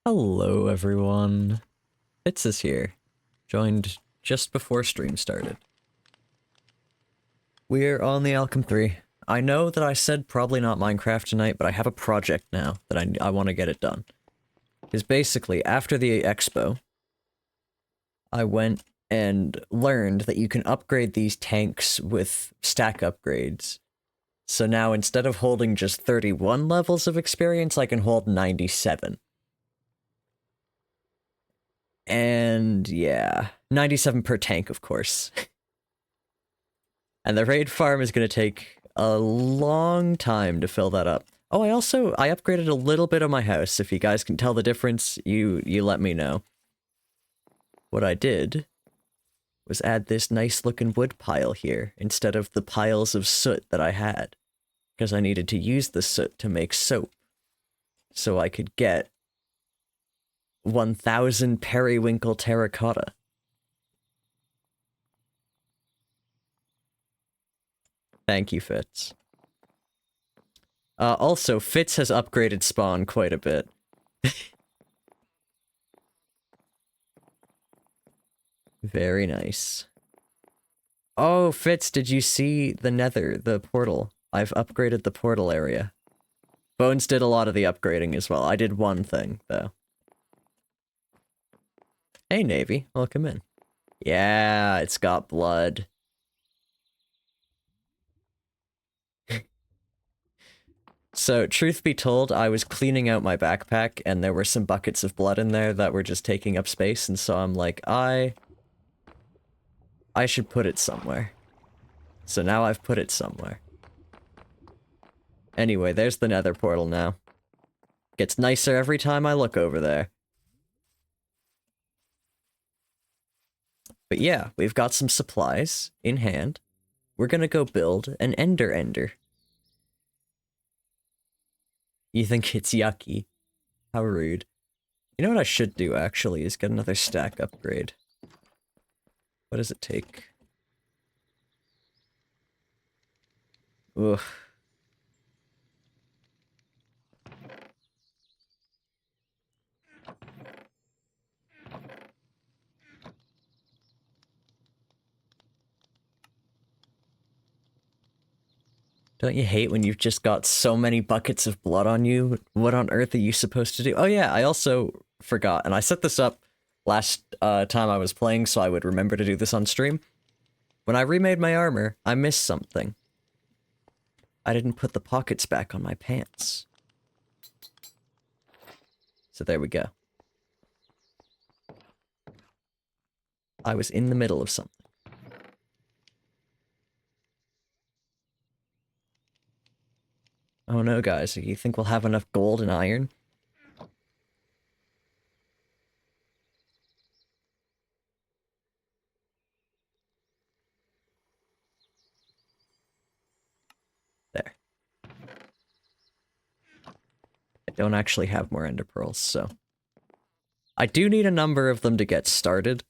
Hello everyone, Fitz is here, joined just before stream started. We're on the Alchem3. I know that I said probably not Minecraft tonight, but I have a project now that I want to get it done. Because basically, after the expo, I went and learned that you can upgrade these tanks with stack upgrades. So now instead of holding just 31 levels of experience, I can hold 97. And yeah, 97 per tank, of course. And the raid farm is going to take a long time to fill that up. Oh, I upgraded a little bit of my house. If you guys can tell the difference, you let me know. What I did was add this nice looking wood pile here instead of the piles of soot that I had, because I needed to use the soot to make soap so I could get 1000 periwinkle terracotta. Thank you, Fitz. Also, Fitz has upgraded spawn quite a bit. Very nice. Oh, Fitz, did you see the nether, the portal? I've upgraded the portal area. Bones did a lot of the upgrading as well. I did one thing, though. Hey, Navy, welcome in. Yeah, it's got blood. So, truth be told, I was cleaning out my backpack, and there were some buckets of blood in there that were just taking up space, and so I'm like, I should put it somewhere. So now I've put it somewhere. Anyway, there's the nether portal now. Gets nicer every time I look over there. But yeah, we've got some supplies in hand. We're gonna go build an ender. You think it's yucky? How rude. You know what I should do, actually, is get another stack upgrade. What does it take? Ugh. Don't you hate when you've just got so many buckets of blood on you? What on earth are you supposed to do? Oh yeah, I also forgot, and I set this up last time I was playing so I would remember to do this on stream. When I remade my armor, I missed something. I didn't put the pockets back on my pants. So there we go. I was in the middle of something. Oh no, guys, you think we'll have enough gold and iron? There. I don't actually have more ender pearls, so... I do need a number of them to get started.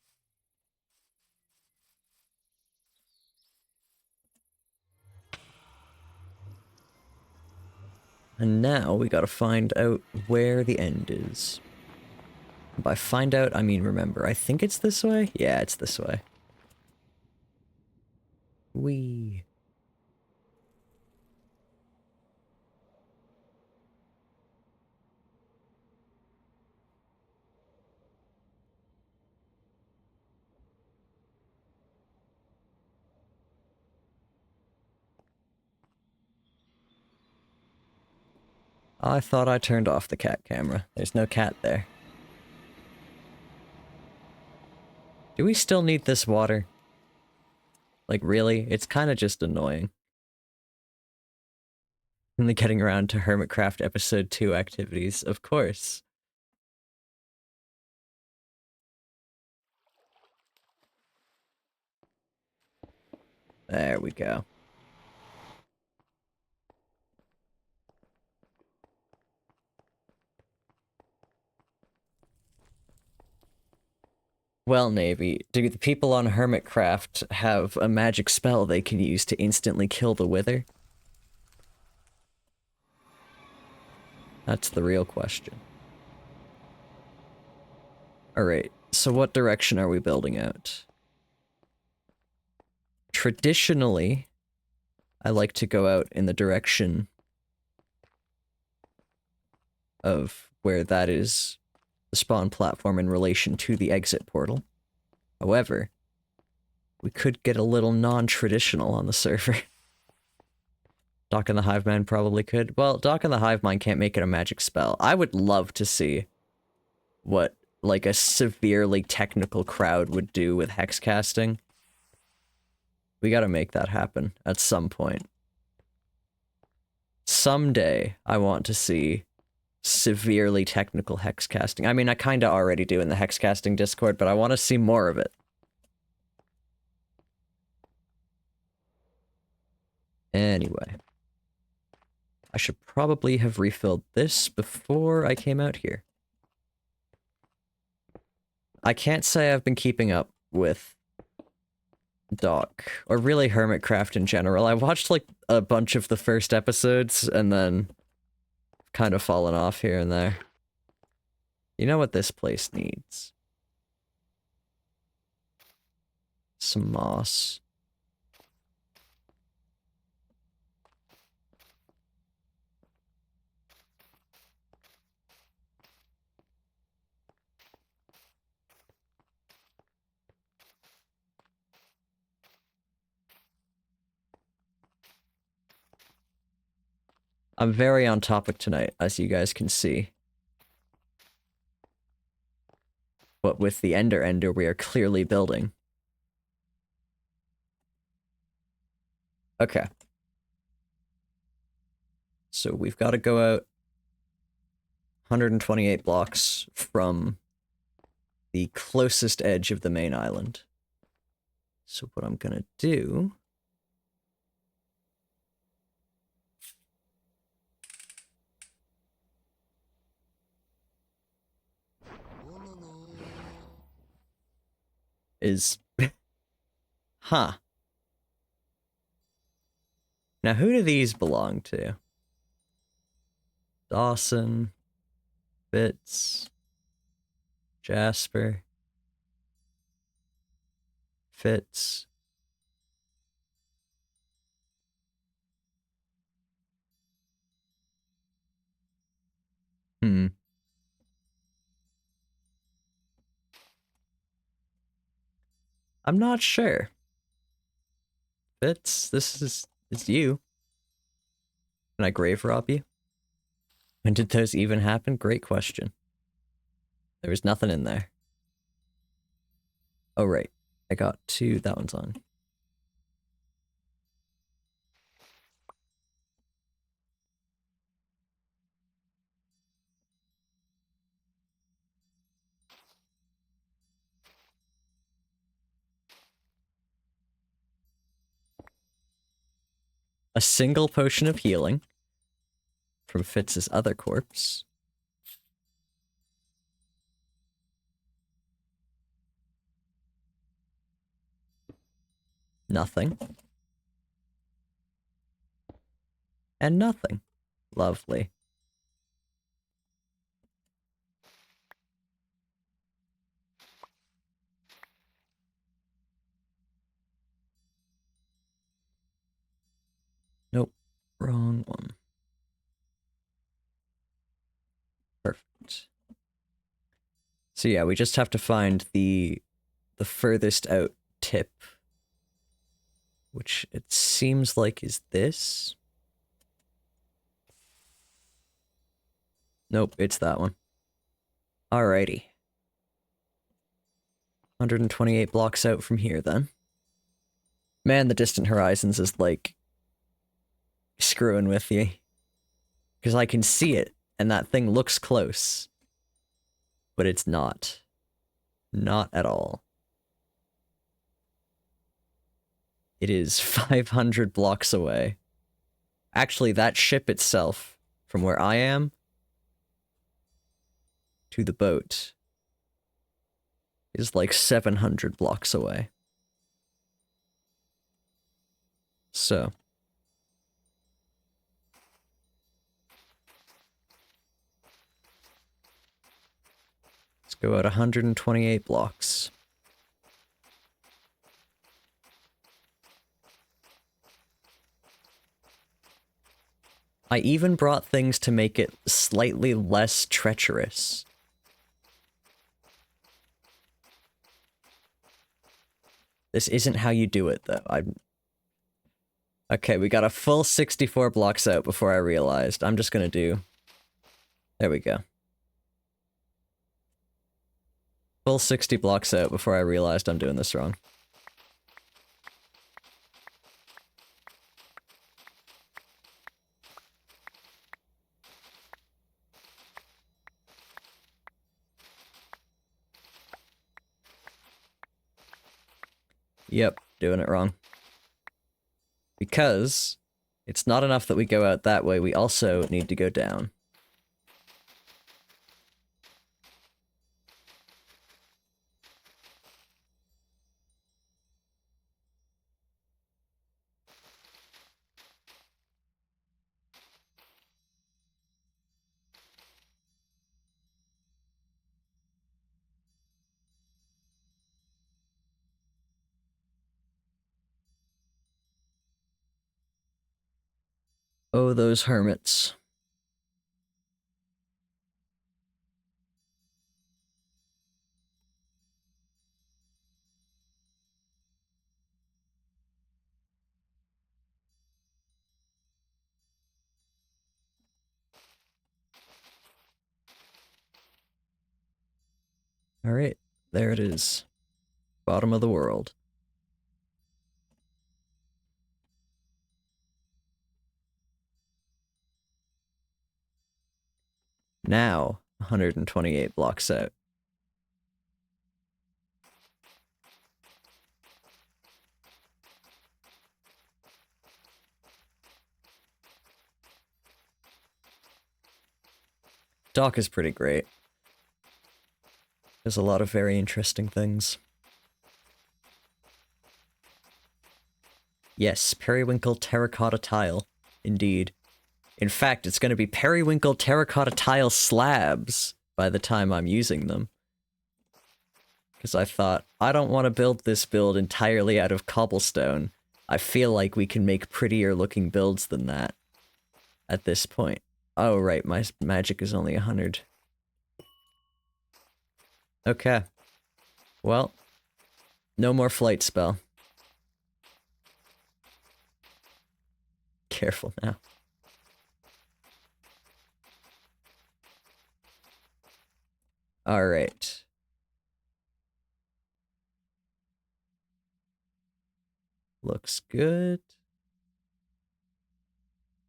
And now we gotta find out where the end is. And by find out, I mean remember. I think it's this way? Yeah, it's this way. Whee. I thought I turned off the cat camera. There's no cat there. Do we still need this water? Like, really? It's kind of just annoying. Only getting around to Hermitcraft Episode 2 activities, of course. There we go. Well, Navy, do the people on Hermitcraft have a magic spell they can use to instantly kill the Wither? That's the real question. Alright, so what direction are we building out? Traditionally, I like to go out in the direction of where that is the spawn platform in relation to the exit portal. However, we could get a little non-traditional on the server. Doc and the Hive Mind probably could. Well, Doc and the Hive Mind can't make it a magic spell. I would love to see what, like, a severely technical crowd would do with hex casting. We gotta make that happen at some point. Someday, I want to see severely technical hex casting. I mean, I kinda already do in the hex casting Discord, but I want to see more of it. Anyway. I should probably have refilled this before I came out here. I can't say I've been keeping up with Doc, or really Hermitcraft in general. I watched like a bunch of the first episodes, and then kind of fallen off here and there. You know what this place needs? Some moss. I'm very on topic tonight, as you guys can see. But with the Ender we are clearly building. Okay. So we've got to go out 128 blocks from the closest edge of the main island. So what I'm gonna do... is... huh. Now who do these belong to? Dawson... Fitz... Jasper... Fitz... I'm not sure. Fitz, this is you. Can I grave rob you? When did those even happen? Great question. There was nothing in there. Oh, right. I got two. That one's on. A single potion of healing from Fitz's other corpse. Nothing. And nothing. Lovely. Nope. Wrong one. Perfect. So yeah, we just have to find the furthest out tip, which it seems like is this. Nope, it's that one. Alrighty. 128 blocks out from here, then. Man, the Distant Horizons is, like, screwing with you. Because I can see it, and that thing looks close. But it's not. Not at all. It is 500 blocks away. Actually, that ship itself, from where I am to the boat, is like 700 blocks away. So. Let's Go out 128 blocks. I even brought things to make it slightly less treacherous. This isn't how you do it, though. Okay, we got a full 64 blocks out before I realized. I'm just gonna do... There we go. Full 60 blocks out before I realized I'm doing this wrong. Yep, doing it wrong. Because it's not enough that we go out that way, we also need to go down. Oh, those hermits. Alright, there it is. Bottom of the world. Now, 128 blocks out. Dock is pretty great. There's a lot of very interesting things. Yes, periwinkle terracotta tile. Indeed. In fact, it's going to be periwinkle terracotta tile slabs by the time I'm using them. Because I thought, I don't want to build this build entirely out of cobblestone. I feel like we can make prettier looking builds than that at this point. Oh, right, my magic is only 100. Okay. Well, no more flight spell. Careful now. Alright. Looks good.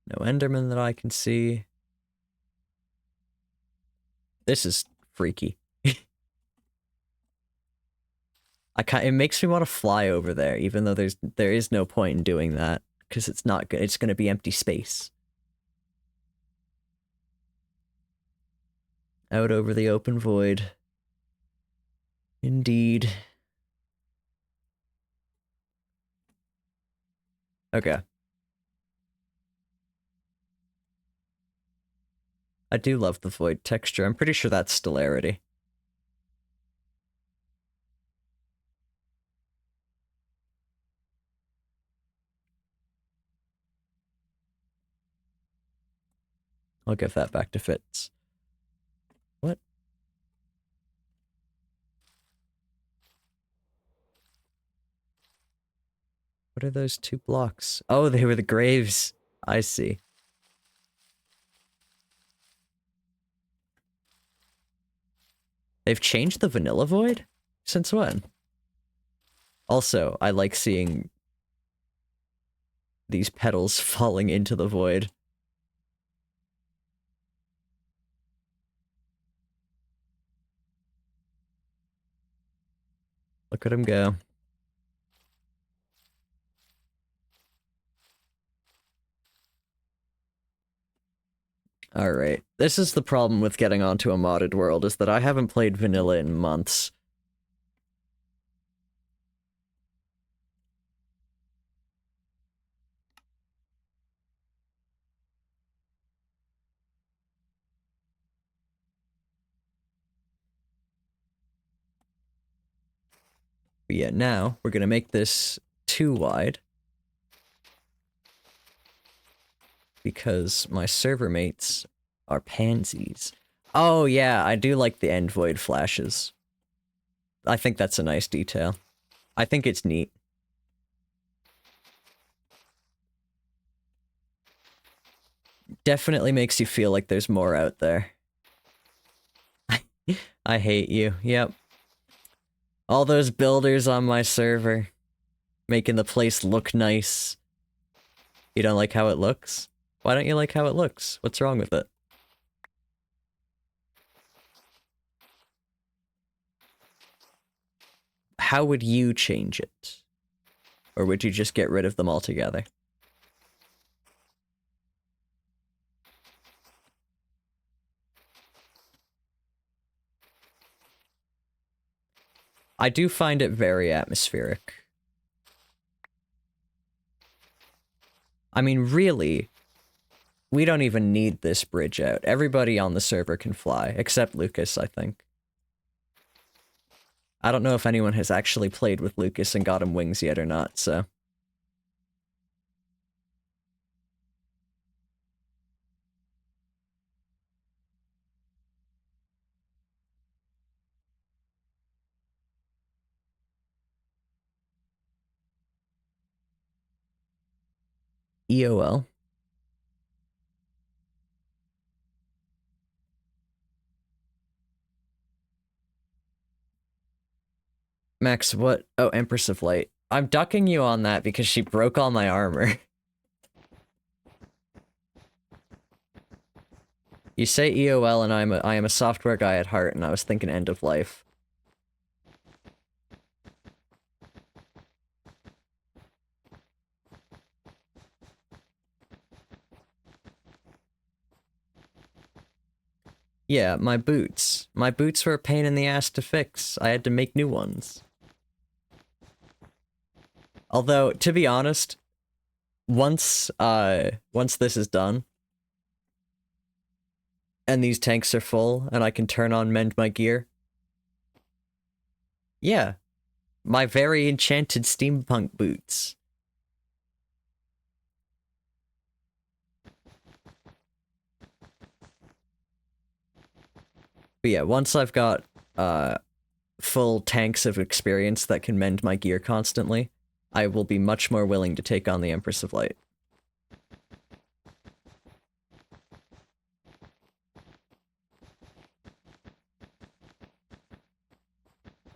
No Enderman that I can see. This is freaky. It makes me want to fly over there, even though there is no point in doing that, because it's not good. It's going to be empty space. Out over the open void. Indeed. Okay. I do love the void texture. I'm pretty sure that's Stellarity. I'll give that back to Fitz. What? What are those 2 blocks? Oh, they were the graves. I see. They've changed the vanilla void? Since when? Also, I like seeing these petals falling into the void. Look at him go. Alright. This is the problem with getting onto a modded world, is that I haven't played vanilla in months. But yeah, now we're gonna make this 2 wide. Because my server mates are pansies. Oh yeah, I do like the end void flashes. I think that's a nice detail. I think it's neat. Definitely makes you feel like there's more out there. I hate you, yep. All those builders on my server, making the place look nice. You don't like how it looks? Why don't you like how it looks? What's wrong with it? How would you change it? Or would you just get rid of them altogether? I do find it very atmospheric. I mean, really, we don't even need this bridge out. Everybody on the server can fly, except Lucas, I think. I don't know if anyone has actually played with Lucas and got him wings yet or not, so... EOL. Max, what? Oh, Empress of Light. I'm ducking you on that because she broke all my armor. You say EOL and I am a software guy at heart, and I was thinking end of life. Yeah, my boots. My boots were a pain in the ass to fix. I had to make new ones. Although, to be honest, once this is done, and these tanks are full, and I can turn on mend my gear, yeah, my very enchanted steampunk boots. But yeah, once I've got, full tanks of experience that can mend my gear constantly, I will be much more willing to take on the Empress of Light.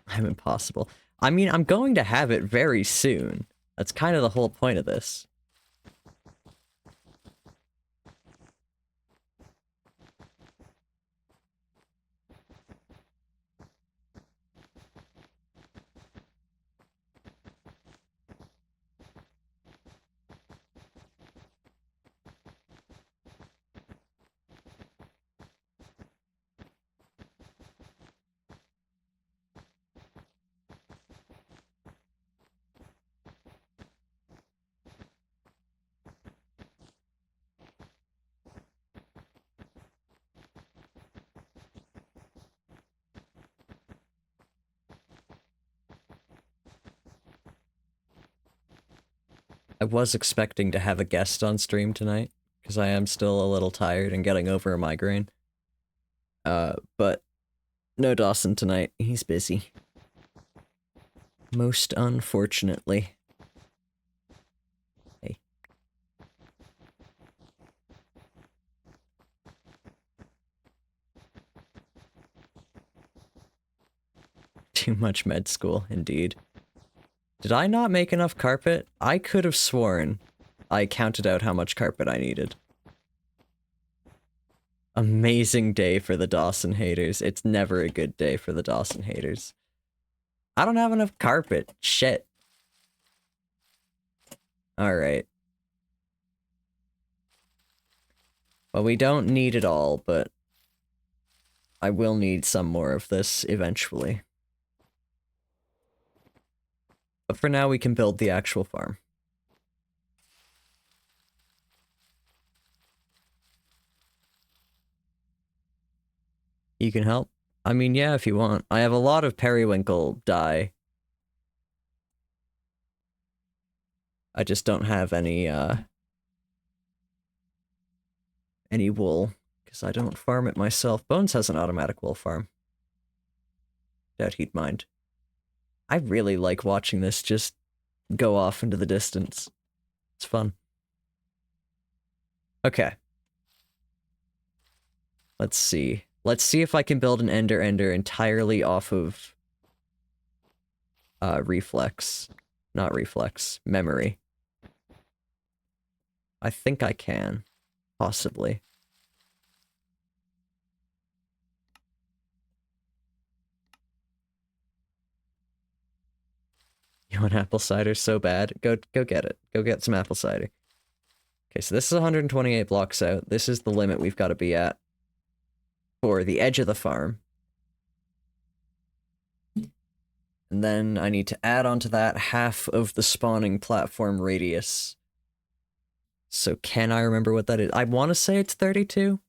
I'm impossible. I mean, I'm going to have it very soon. That's kind of the whole point of this. I was expecting to have a guest on stream tonight, because I am still a little tired and getting over a migraine. But no Dawson tonight. He's busy. Most unfortunately. Hey. Too much med school, indeed. Did I not make enough carpet? I could have sworn I counted out how much carpet I needed. Amazing day for the Dawson haters. It's never a good day for the Dawson haters. I don't have enough carpet. Shit. Alright. Well, we don't need it all, but I will need some more of this eventually. But for now, we can build the actual farm. You can help? I mean, yeah, if you want. I have a lot of periwinkle dye. I just don't have any wool, because I don't farm it myself. Bones has an automatic wool farm. Doubt he'd mind. I really like watching this just go off into the distance. It's fun. Okay. Let's see. Let's see if I can build an Ender entirely off of reflex. Not reflex. Memory. I think I can. Possibly. You want apple cider so bad? Go get it. Go get some apple cider. Okay, so this is 128 blocks out. This is the limit we've got to be at for the edge of the farm. And then I need to add onto that half of the spawning platform radius. So can I remember what that is? I want to say it's 32.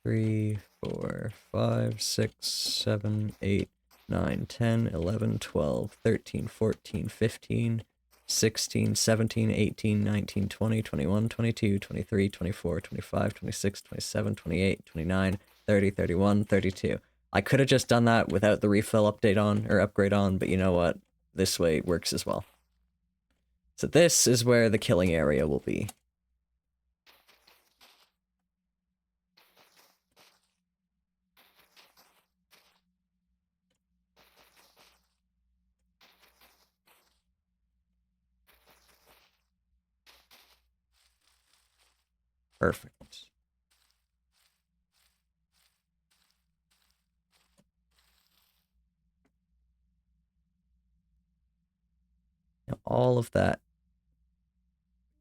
3, 4, 5, 6, 7, 8, 9, 10, 11, 12, 13, 14, 15, 16, 17, 18, 19, 20, 21, 22, 23, 24, 25, 26, 27, 28, 29, 30, 31, 32. I could have just done that without the refill update on, or upgrade on, but you know what? This way works as well. So this is where the killing area will be. Perfect. Now all of that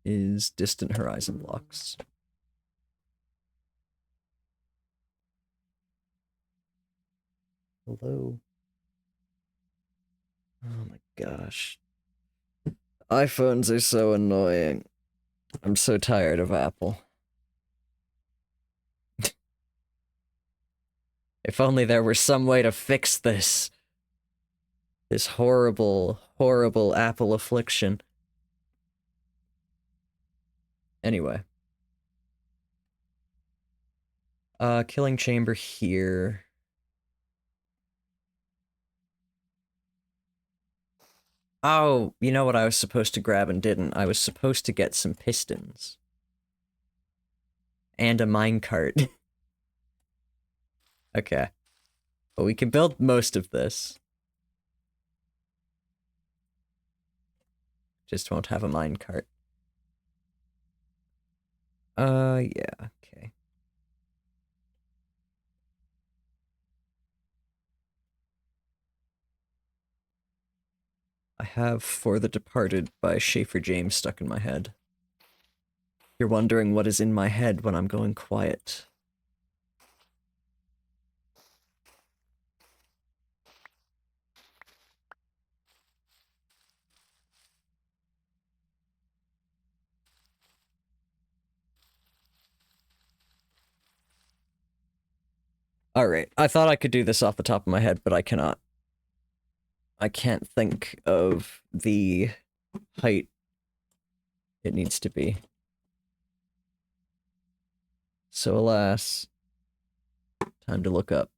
is distant horizon blocks. Hello. Oh my gosh. iPhones are so annoying. I'm so tired of Apple. If only there were some way to fix this. This horrible, horrible Apple affliction. Anyway. Killing chamber here. Oh, you know what I was supposed to grab and didn't? I was supposed to get some pistons. And a minecart. Okay. But we can build most of this. Just won't have a minecart. Yeah, okay. I have For the Departed by Schaefer James stuck in my head. You're wondering what is in my head when I'm going quiet. Alright, I thought I could do this off the top of my head, but I cannot. I can't think of the height it needs to be. So alas, time to look up.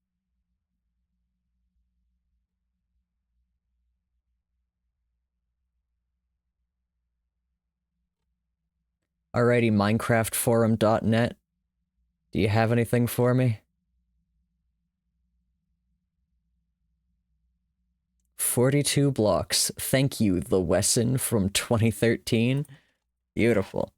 Alrighty, minecraftforum.net. Do you have anything for me? 42 blocks. Thank you, the Wesson from 2013. Beautiful.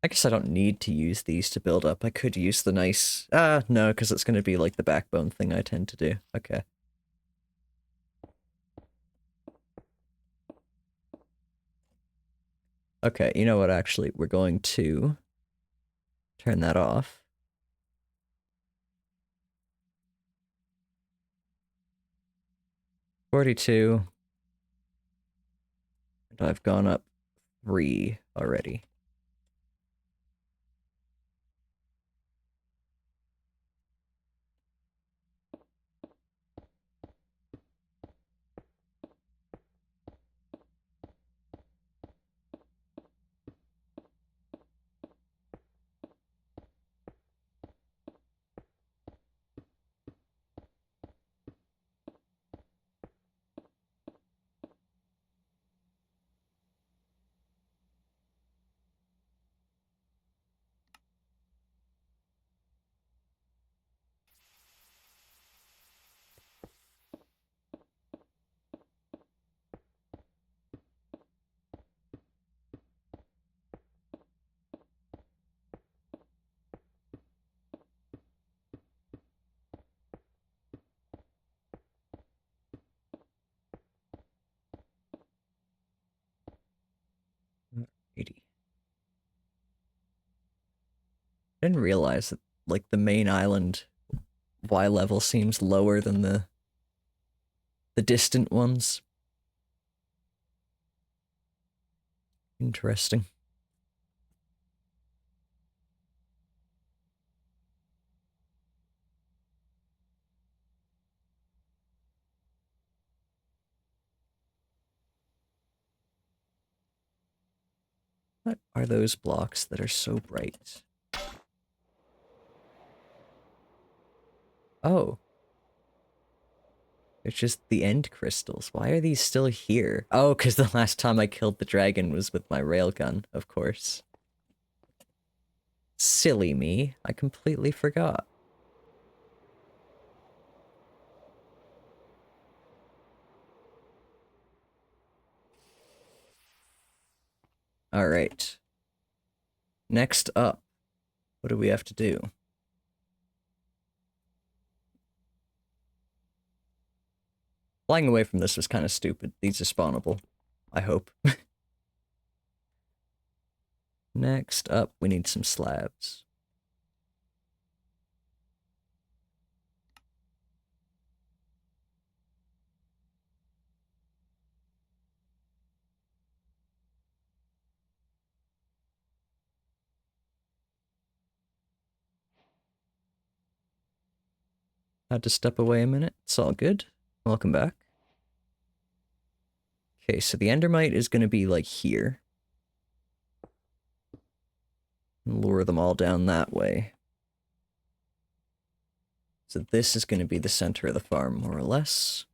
I guess I don't need to use these to build up. I could use the nice... no, because it's going to be like the backbone thing I tend to do. Okay. Okay, you know what, actually, we're going to turn that off. $42. And I've gone up 3 already. I didn't realize that, like, the main island Y level seems lower than the distant ones. Interesting. What are those blocks that are so bright? Oh. It's just the end crystals. Why are these still here? Oh, because the last time I killed the dragon was with my railgun, of course. Silly me. I completely forgot. Alright. Next up, what do we have to do? Flying away from this was kind of stupid. These are spawnable. I hope. Next up, we need some slabs. Had to step away a minute. It's all good. Welcome back. Okay, so the endermite is going to be like here. Lure them all down that way. So this is going to be the center of the farm, more or less.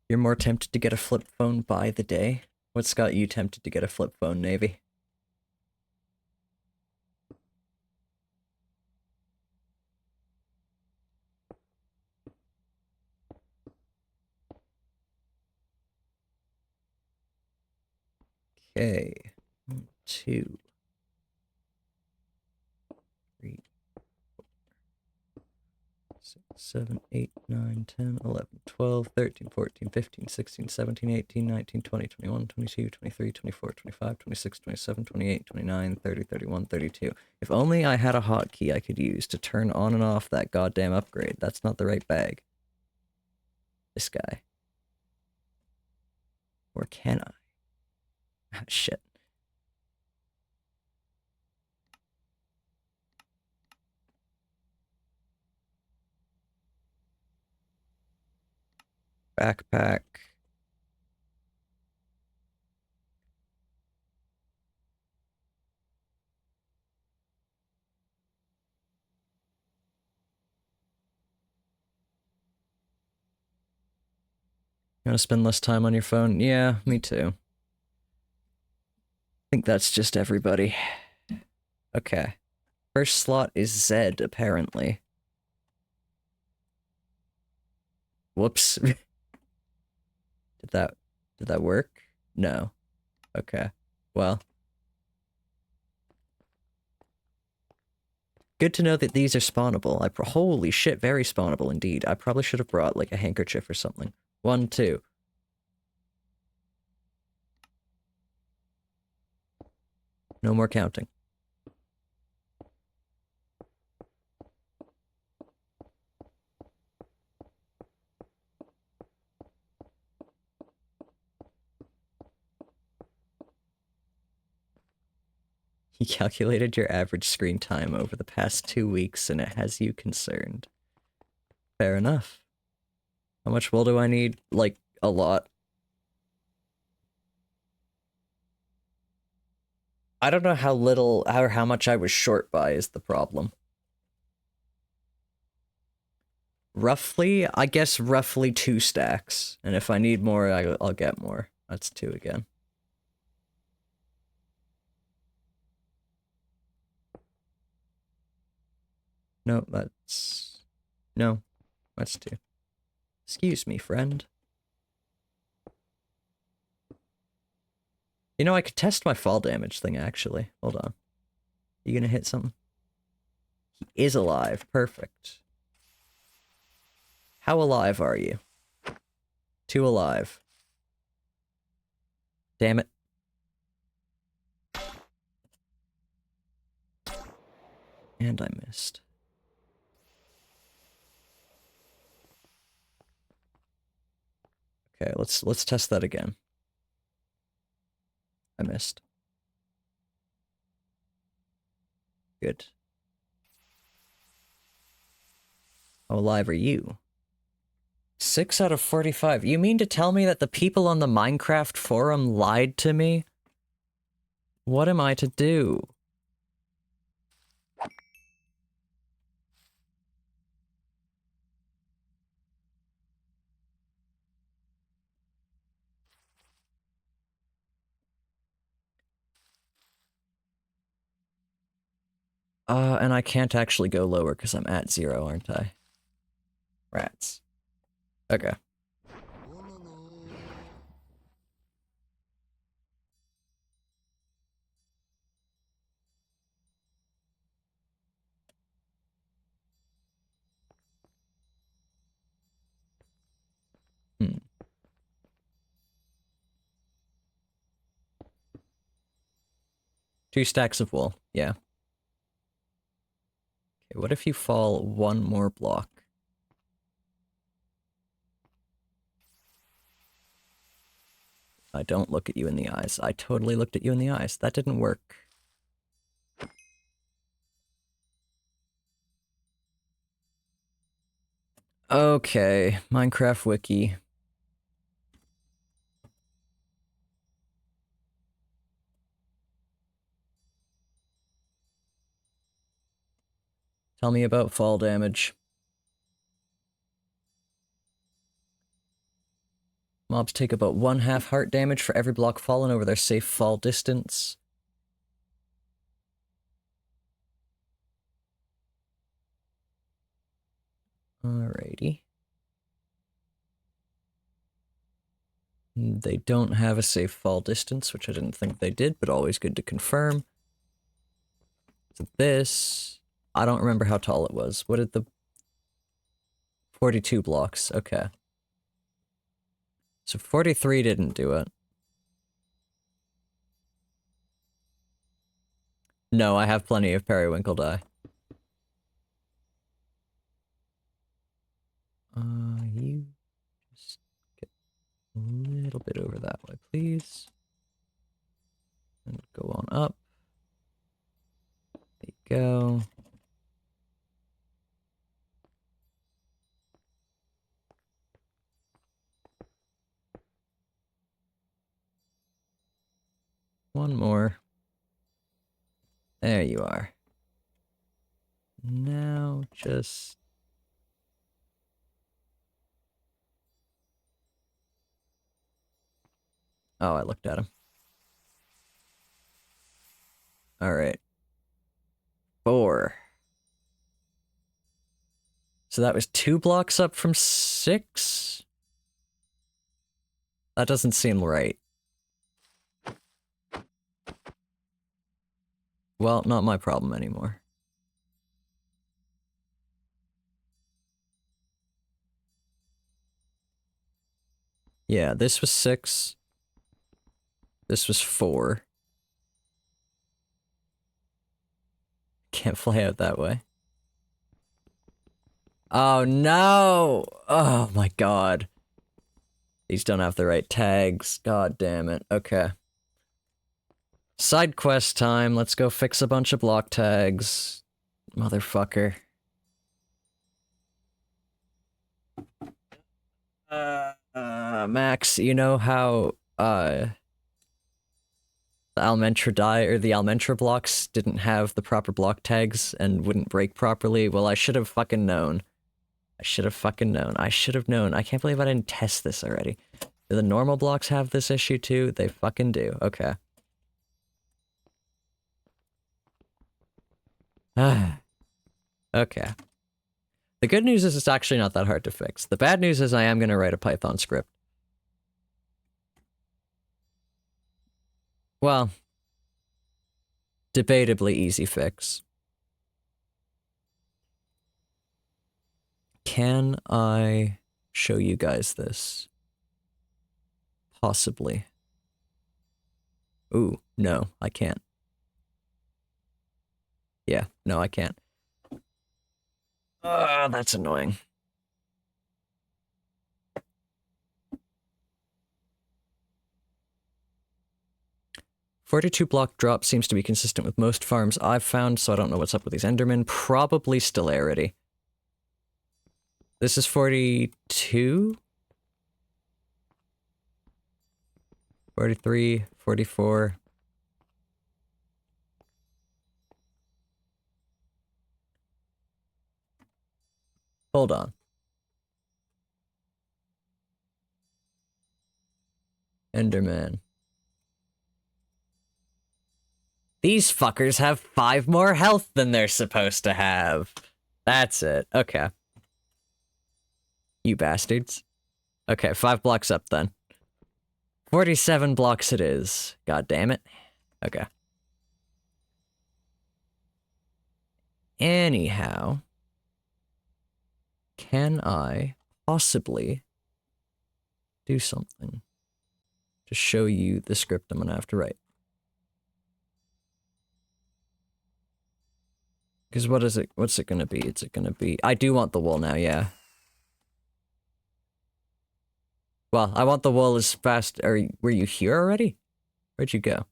You're more tempted to get a flip phone by the day? What's got you tempted to get a flip phone, Navy? Okay. 1, 2, 3, 6, 7, 8, 9, 10, 11, 12, 13, 14, 15, 16, 17, 18, 19, 20, 21, 22, 23, 24, 25, 26, 27, 28, 29, 30, 31, 32. If only I had a hotkey I could use to turn on and off that goddamn upgrade. That's not the right bag. This guy. Or can I? Ah, shit. Backpack. You want to spend less time on your phone? Yeah, me too. I think that's just everybody. Okay. First slot is Zed, apparently. Whoops. Did that work? No. Okay. Well. Good to know that these are spawnable. Holy shit, very spawnable indeed. I probably should have brought, like, a handkerchief or something. 1, 2. No more counting. You calculated your average screen time over the past 2 weeks and it has you concerned. Fair enough. How much wool do I need? Like, a lot. I don't know how little, or how much I was short by is the problem. Roughly, I guess roughly 2 stacks. And if I need more, I'll get more. That's 2 again. No, that's... No, that's 2. Excuse me, friend. You know, I could test my fall damage thing, actually. Hold on. You gonna hit something? He is alive. Perfect. How alive are you? 2 alive. Damn it. And I missed. Okay, let's test that again. I missed. Good. How alive are you? 6 out of 45. You mean to tell me that the people on the Minecraft forum lied to me? What am I to do? And I can't actually go lower because I'm at 0, aren't I? Rats. Okay. Hmm. Two stacks of wool. Yeah. Okay, what if you fall 1 more block? I don't look at you in the eyes. I totally looked at you in the eyes. That didn't work. Okay, Minecraft wiki. Tell me about fall damage. Mobs take about 1/2 heart damage for every block fallen over their safe fall distance. Alrighty. They don't have a safe fall distance, which I didn't think they did, but always good to confirm. So this... I don't remember how tall it was. What did the... 42 blocks, okay. So 43 didn't do it. No, I have plenty of periwinkle dye. You just get a little bit over that way, please. And go on up. There you go. One more. There you are. Now just... Oh, I looked at him. Alright. 4. So that was 2 blocks up from 6? That doesn't seem right. Well, not my problem anymore. Yeah, this was 6. This was 4. Can't fly out that way. Oh no! Oh my god. These don't have the right tags. God damn it. Okay. Side quest time. Let's go fix a bunch of block tags. Motherfucker. Max, you know how, the Alchem3 blocks didn't have the proper block tags and wouldn't break properly? Well, I should have fucking known. I should have fucking known. I should have known. I can't believe I didn't test this already. Do the normal blocks have this issue too? They fucking do. Okay. Okay. The good news is it's actually not that hard to fix. The bad news is I am going to write a Python script. Well, debatably easy fix. Can I show you guys this? Possibly. Ooh, no, I can't. Yeah, no, I can't. That's annoying. "42 block drop seems to be consistent with most farms I've found, so I don't know what's up with these Endermen. Probably Stellarity. This is 42? 43, 44. Hold on. Enderman. These fuckers have 5 more health than they're supposed to have. That's it. Okay. You bastards. Okay, 5 blocks up then. 47 blocks it is. God damn it. Okay. Anyhow, can I possibly do something to show you the script I'm gonna have to write? Because what's it gonna be? It's gonna be, I do want the wool now, yeah. Well, I want the wool as fast, were you here already? Where'd you go?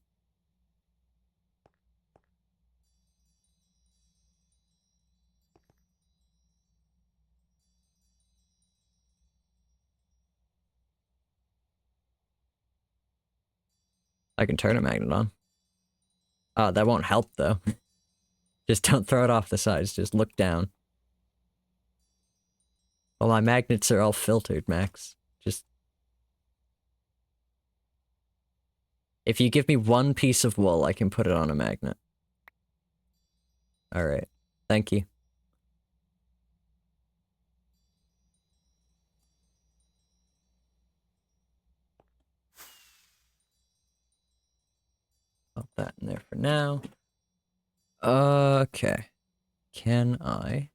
I can turn a magnet on. That won't help though. Just don't throw it off the sides, just look down. Well, my magnets are all filtered, Max. Just... if you give me 1 piece of wool, I can put it on a magnet. Alright. Thank you. Pop that in there for now. Okay. Can I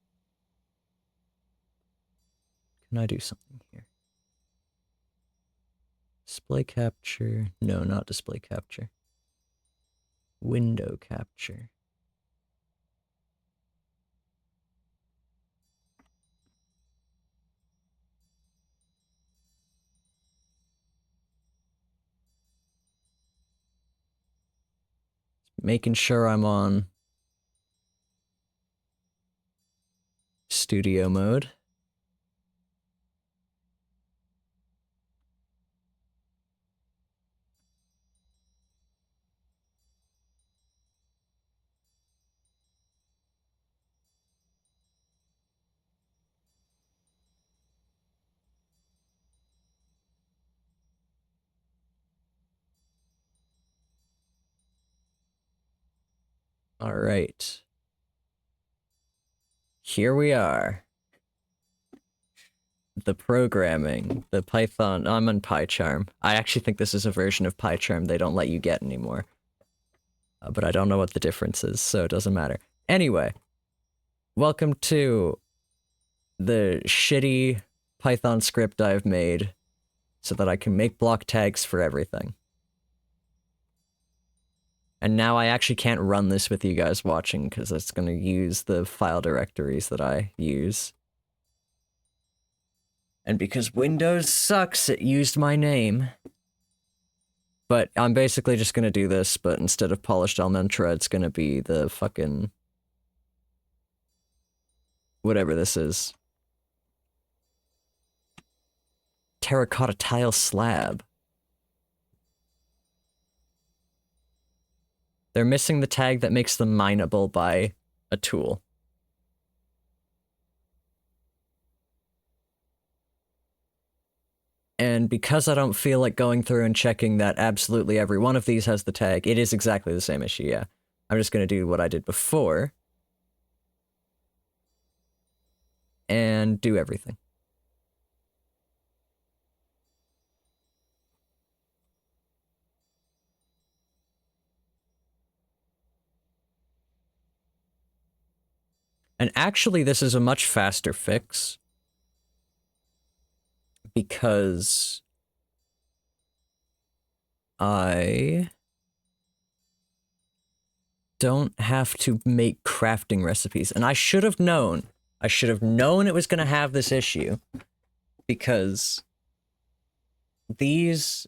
do something here? Display capture. No, not display capture. Window capture. Making sure I'm on studio mode. All right. Here we are. The programming, the Python. I'm on PyCharm. I actually think this is a version of PyCharm they don't let you get anymore. But I don't know what the difference is, so it doesn't matter. Anyway, welcome to the shitty Python script I've made so that I can make block tags for everything. And now I actually can't run this with you guys watching because it's going to use the file directories that I use. And because Windows sucks, it used my name. But I'm basically just gonna do this, but instead of polished Alchem3, it's gonna be the fucking... whatever this is. Terracotta tile slab. They're missing the tag that makes them mineable by a tool. And because I don't feel like going through and checking that absolutely every one of these has the tag, it is exactly the same issue, yeah. I'm just gonna do what I did before. And do everything. And actually, this is a much faster fix. Because I don't have to make crafting recipes. And I should have known. I should have known it was going to have this issue. Because these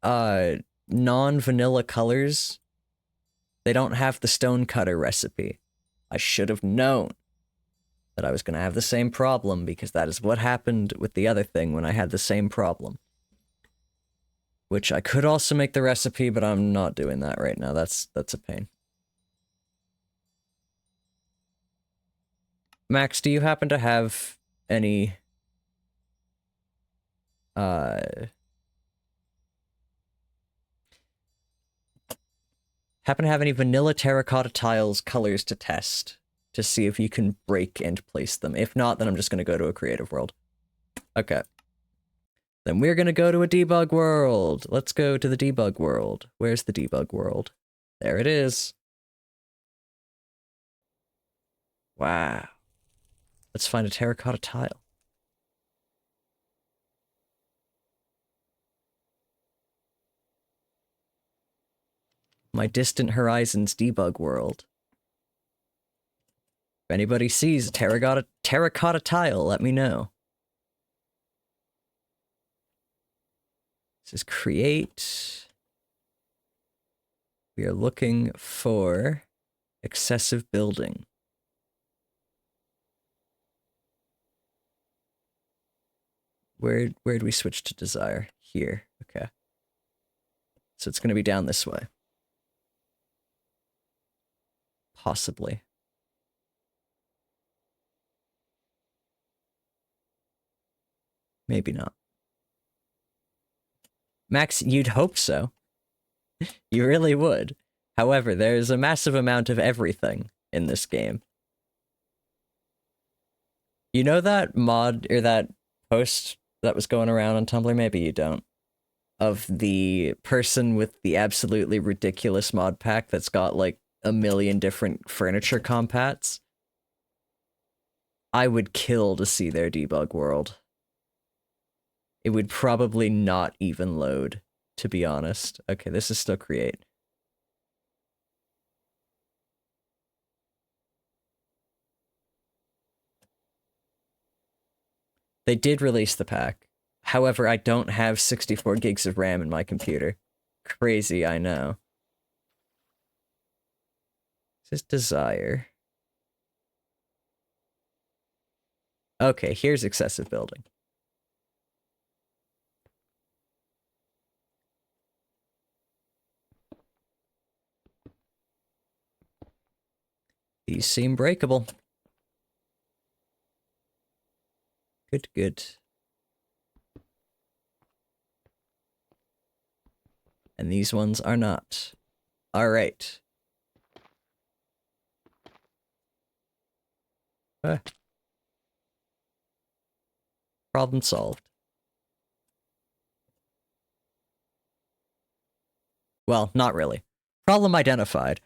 non-vanilla colors, they don't have the stonecutter recipe. I should have known that I was going to have the same problem, because that is what happened with the other thing when I had the same problem. Which I could also make the recipe, but I'm not doing that right now. That's a pain. Max, do you happen to have any vanilla terracotta tiles colors to test to see if you can break and place them? If not, then I'm just going to go to a creative world. Okay. Then we're going to go to a debug world. Let's go to the debug world. Where's the debug world? There it is. Wow. Let's find a terracotta tile. My distant horizons debug world. If anybody sees a terracotta tile, let me know. This is create. We are looking for excessive building. Where'd we switch to desire? Here. Okay. So it's going to be down this way. Possibly. Maybe not. Max, you'd hope so. You really would. However, there's a massive amount of everything in this game. You know that mod, or that post that was going around on Tumblr? Maybe you don't. Of the person with the absolutely ridiculous mod pack that's got like a million different furniture compats. I would kill to see their debug world. It would probably not even load, to be honest. Okay, this is still create. They did release the pack. However, I don't have 64 gigs of RAM in my computer. Crazy, I know. This is desire. Okay, here's excessive building. These seem breakable. Good, good. And these ones are not. Alright. Problem solved. Well, not really. Problem identified.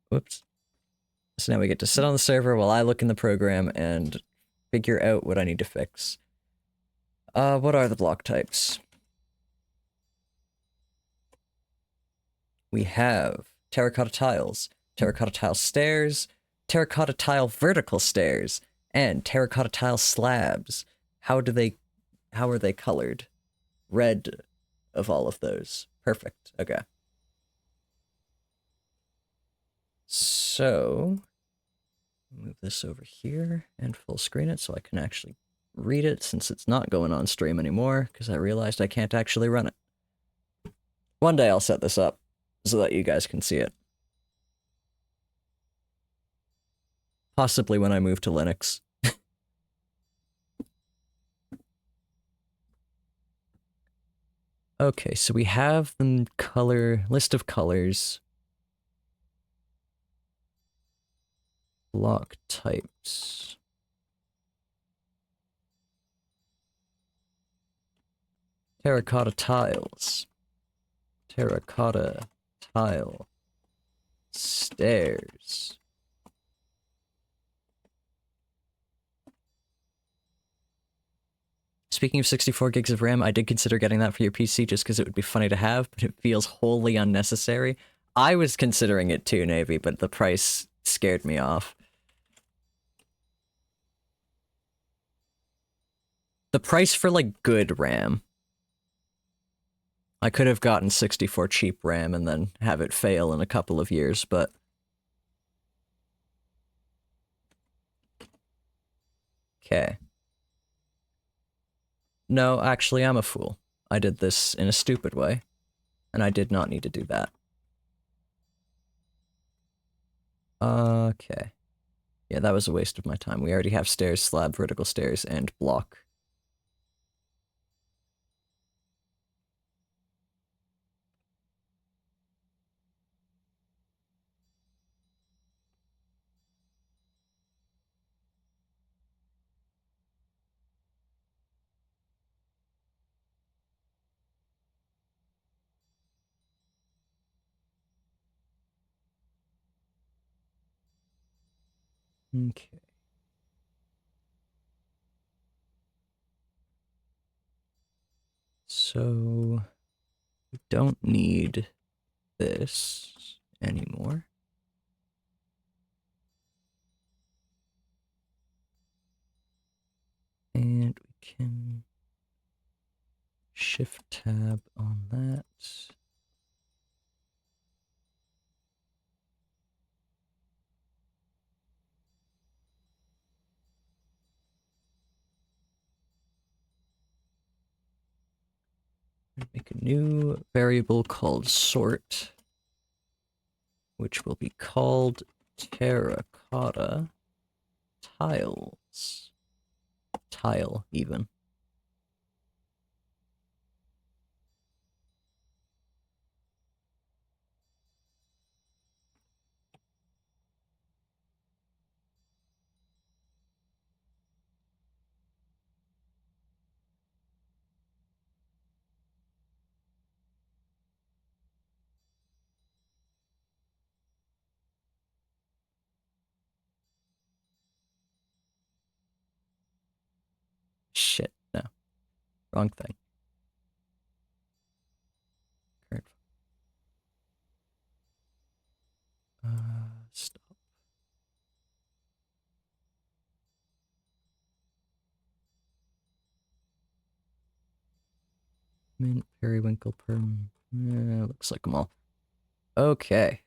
Whoops. So now we get to sit on the server while I look in the program and figure out what I need to fix. What are the block types? We have terracotta tiles, terracotta tile stairs, terracotta tile vertical stairs, And terracotta tile slabs. How are they colored? Red of all of those. Perfect. Okay. So, move this over here and full screen it so I can actually read it since it's not going on stream anymore because I realized I can't actually run it. One day I'll set this up so that you guys can see it. Possibly when I move to Linux. Okay, so we have the list of colors. Block types. Terracotta tiles. Terracotta tile. Stairs. Speaking of 64 gigs of RAM, I did consider getting that for your PC just because it would be funny to have, but it feels wholly unnecessary. I was considering it too, Navy, but the price scared me off. The price for, like, good RAM. I could have gotten 64 cheap RAM and then have it fail in a couple of years, but... Okay. No, actually, I'm a fool. I did this in a stupid way, and I did not need to do that. Okay. Yeah, that was a waste of my time. We already have stairs, slab, vertical stairs, and block. Okay. So, we don't need this anymore. And we can shift tab on that. Make a new variable called sort, which will be called terracotta tiles. Tile, even. Shit, no. Wrong thing. Current. Stop. Mint, periwinkle, perm. Looks like them all. Okay.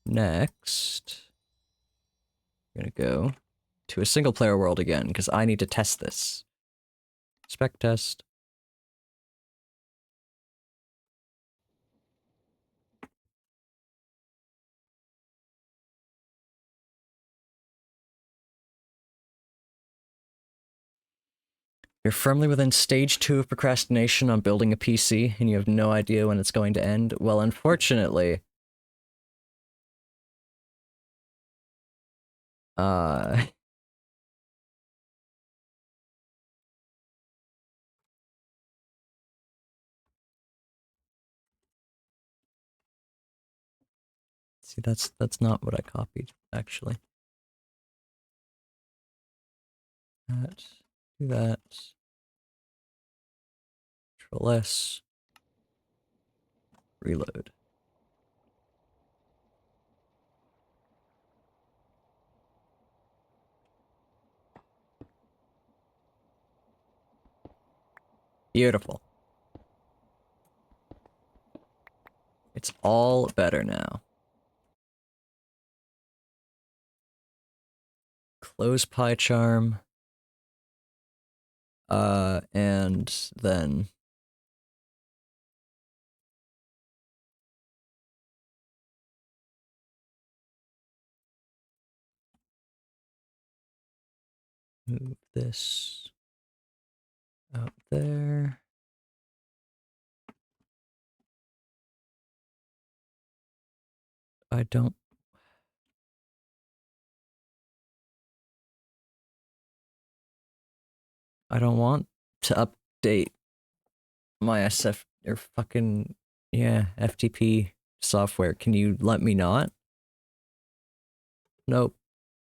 Next, we're gonna go to a single player world again, because I need to test this. Spec test. You're firmly within stage 2 of procrastination on building a PC, and you have no idea when it's going to end. Well, unfortunately... See, that's not what I copied, actually. That, do that. Control S. Reload. Beautiful. It's all better now. Close pie charm. And then... move this out there. I don't want to update my SF or fucking, yeah, FTP software. Can you let me not? Nope.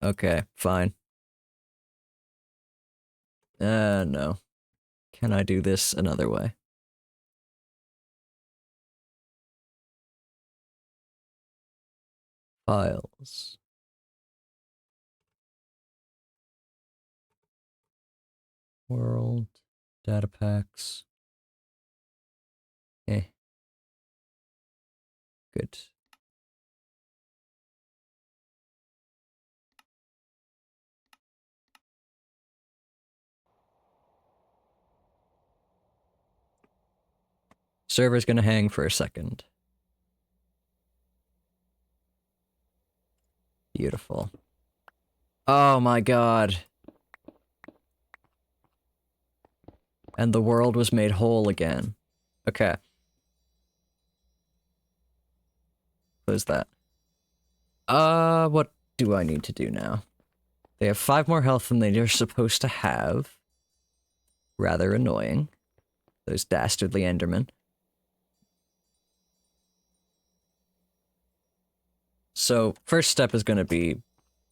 Okay, fine. No. Can I do this another way? Files. World. Data packs. Eh. Good. Server's gonna hang for a second. Beautiful. Oh my god. And the world was made whole again. Okay. Close that. What do I need to do now? They have 5 more health than they're supposed to have. Rather annoying. Those dastardly Endermen. So, first step is gonna be,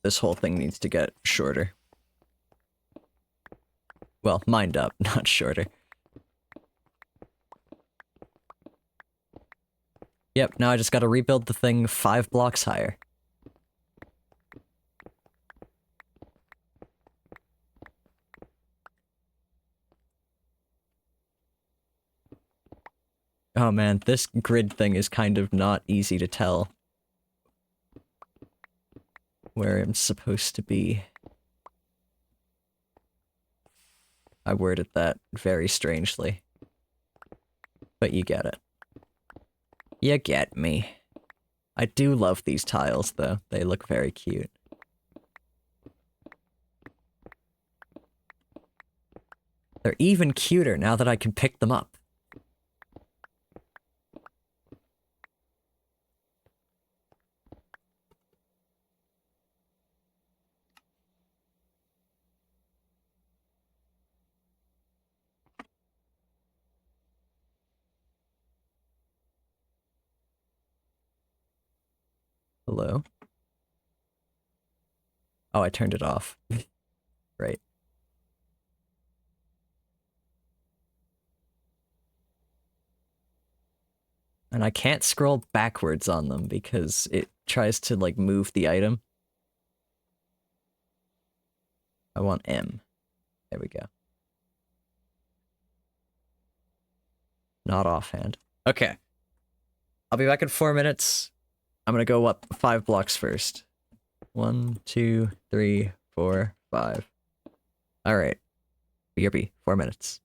this whole thing needs to get shorter. Well, mined up, not shorter. Yep, now I just gotta rebuild the thing 5 blocks higher. Oh man, this grid thing is kind of not easy to tell where I'm supposed to be. I worded that very strangely. But you get it. You get me. I do love these tiles, though. They look very cute. They're even cuter now that I can pick them up. Hello? Oh, I turned it off. Right. And I can't scroll backwards on them because it tries to, like, move the item. I want M. There we go. Not offhand. Okay. I'll be back in 4 minutes. I'm gonna go up 5 blocks first. 1, 2, 3, 4, 5. Alright. BRB, 4 minutes.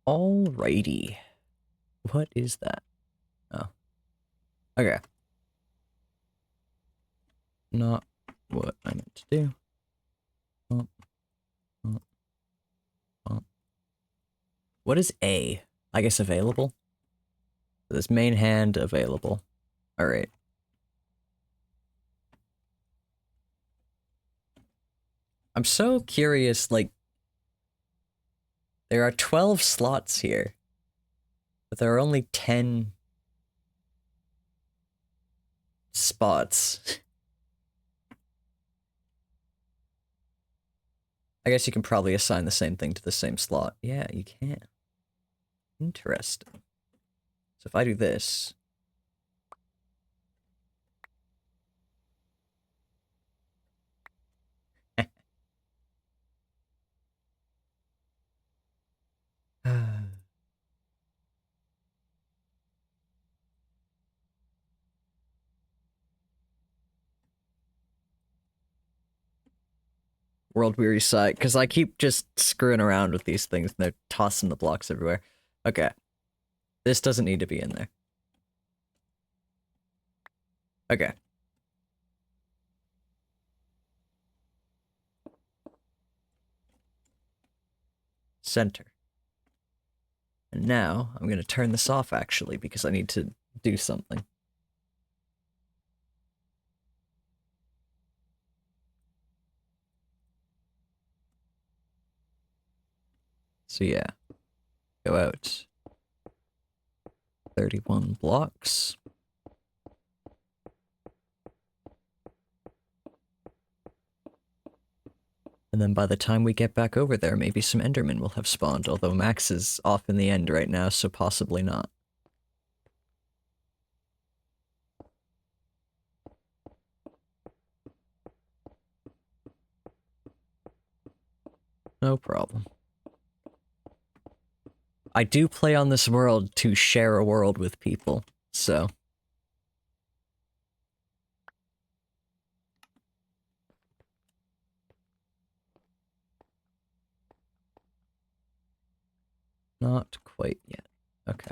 Alrighty. What is that? Oh. Okay. Not what I meant to do. Oh, oh, oh. What is A? I guess available? This main hand available. Alright. I'm so curious, like, there are 12 slots here, but there are only 10 spots. I guess you can probably assign the same thing to the same slot. Yeah, you can. Interesting. So if I do this... World weary sight, because I keep just screwing around with these things and they're tossing the blocks everywhere. Okay. This doesn't need to be in there. Okay. Center. And now, I'm gonna turn this off actually, because I need to do something. So yeah. Go out. 31 blocks. And then by the time we get back over there, maybe some Endermen will have spawned, although Max is off in the end right now, so possibly not. No problem. I do play on this world to share a world with people, so... Not quite yet. Okay.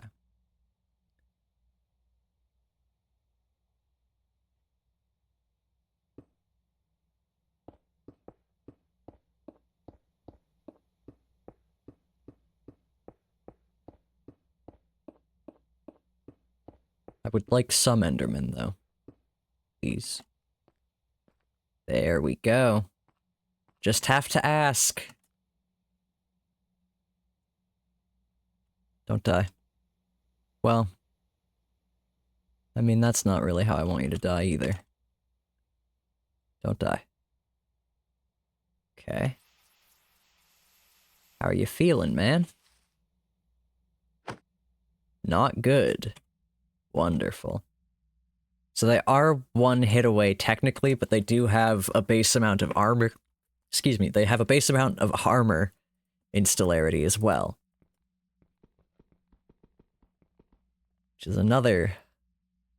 I would like some Endermen, though. Please. There we go. Just have to ask. Don't die. Well, I mean, that's not really how I want you to die either. Don't die. Okay. How are you feeling, man? Not good. Wonderful. So they are one hit away technically, but they do have a base amount of armor. Excuse me, they have a base amount of armor instability as well. Which is another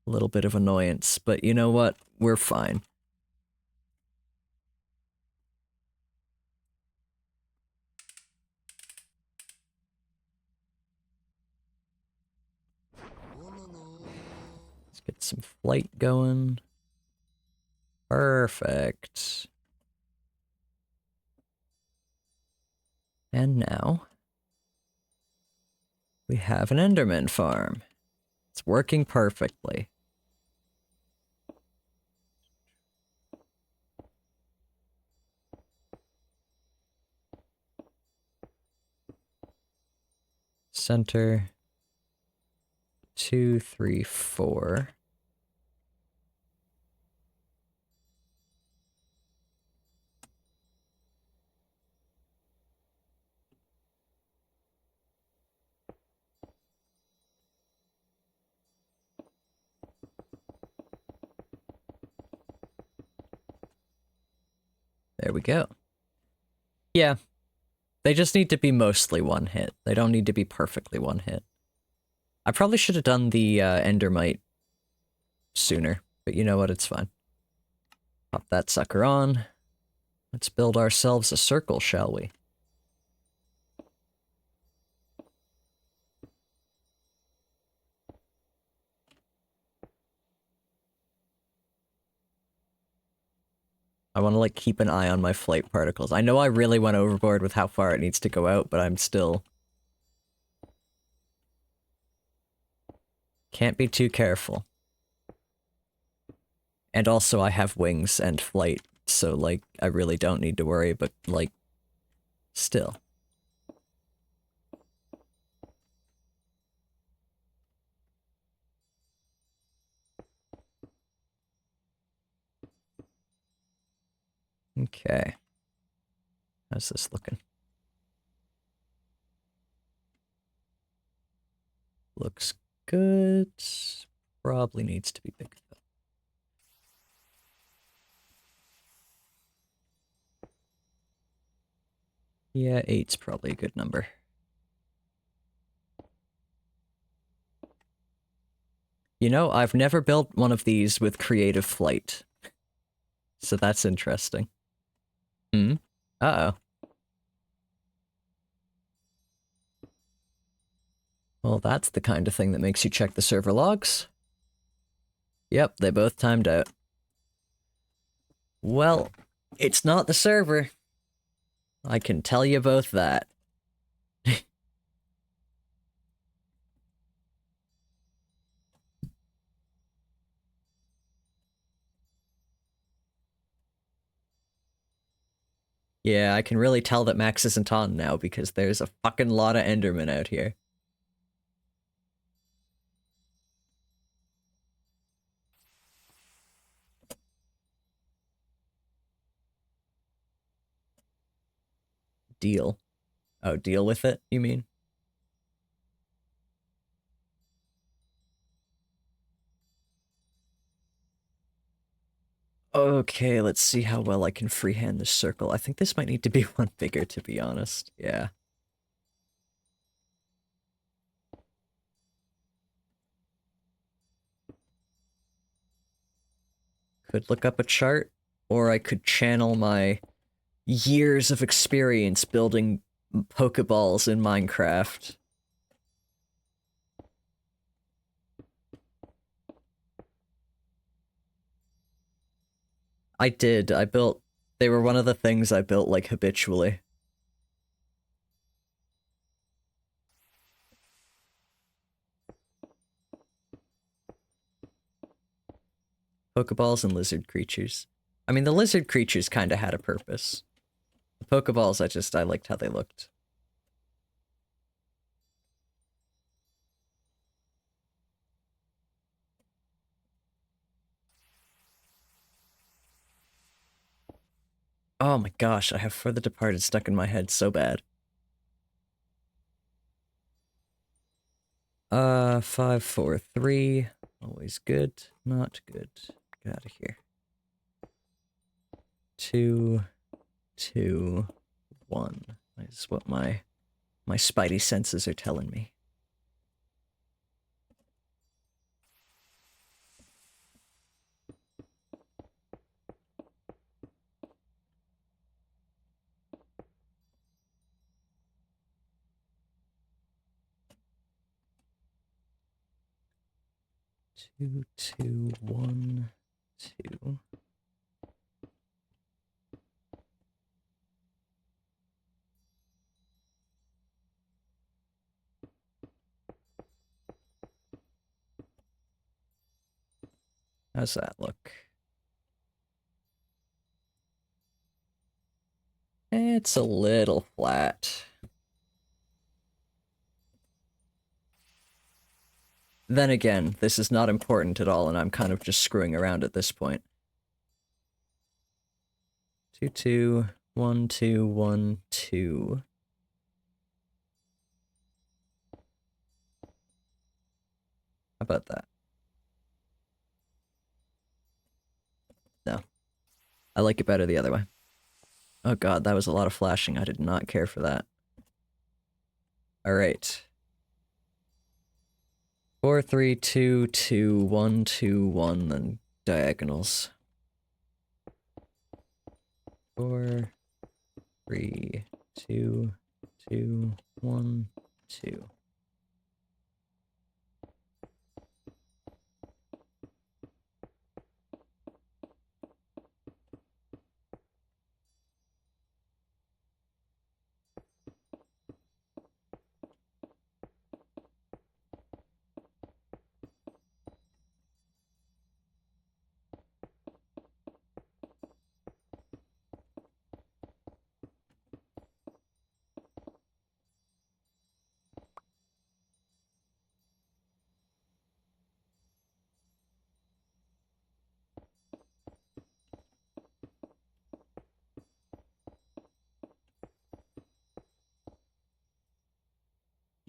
little bit of annoyance, but you know what? We're fine. Let's get some flight going. Perfect. And now we have an Enderman farm. It's working perfectly. Center. 2, 3, 4. There we go. Yeah. They just need to be mostly one hit. They don't need to be perfectly one hit. I probably should have done the Endermite sooner, but you know what, it's fine. Pop that sucker on. Let's build ourselves a circle, shall we? I want to, like, keep an eye on my flight particles. I know I really went overboard with how far it needs to go out, but I'm still... Can't be too careful. And also I have wings and flight, so, like, I really don't need to worry, but, like, still. Okay. How's this looking? Looks good. Probably needs to be bigger though. Yeah, 8's probably a good number. You know, I've never built one of these with creative flight. So that's interesting. Hmm? Uh-oh. Well, that's the kind of thing that makes you check the server logs. Yep, they both timed out. Well, it's not the server. I can tell you both that. Yeah, I can really tell that Max isn't on now because there's a fucking lot of Endermen out here. Deal. Oh, deal with it, you mean? Okay, let's see how well I can freehand this circle. I think this might need to be one bigger, to be honest. Yeah. Could look up a chart, or I could channel my years of experience building Pokeballs in Minecraft. I did. They were one of the things I built, like, habitually. Pokeballs and lizard creatures. I mean, the lizard creatures kind of had a purpose. The Pokeballs, I liked how they looked. Oh my gosh, I have For the Departed stuck in my head so bad. 5, 4, 3. Always good. Not good. Get out of here. 2, 2, 1. Is what my spidey senses are telling me. Two, two, 1, 2. How's that look? It's a little flat. Then again, this is not important at all, and I'm kind of just screwing around at this point. 2, 2, 1, 2, 1, 2. How about that? No. I like it better the other way. Oh god, that was a lot of flashing. I did not care for that. Alright. 4, 3, 2, 2, 1, 2, 1, then diagonals. 4, 3, 2, 2, 1, 2.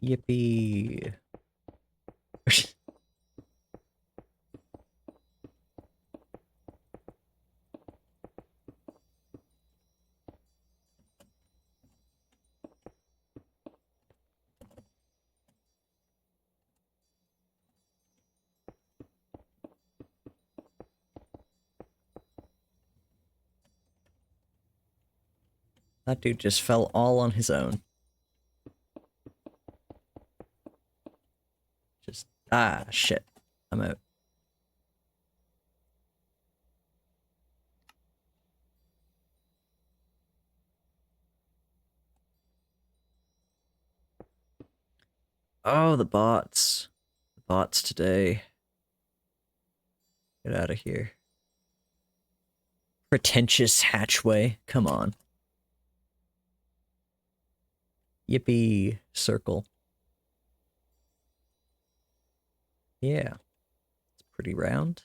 Yippee. That dude just fell all on his own. Just, ah, shit. I'm out. Oh, the bots. The bots today. Get out of here. Pretentious hatchway. Come on. Yippee. Circle. Yeah. It's pretty round.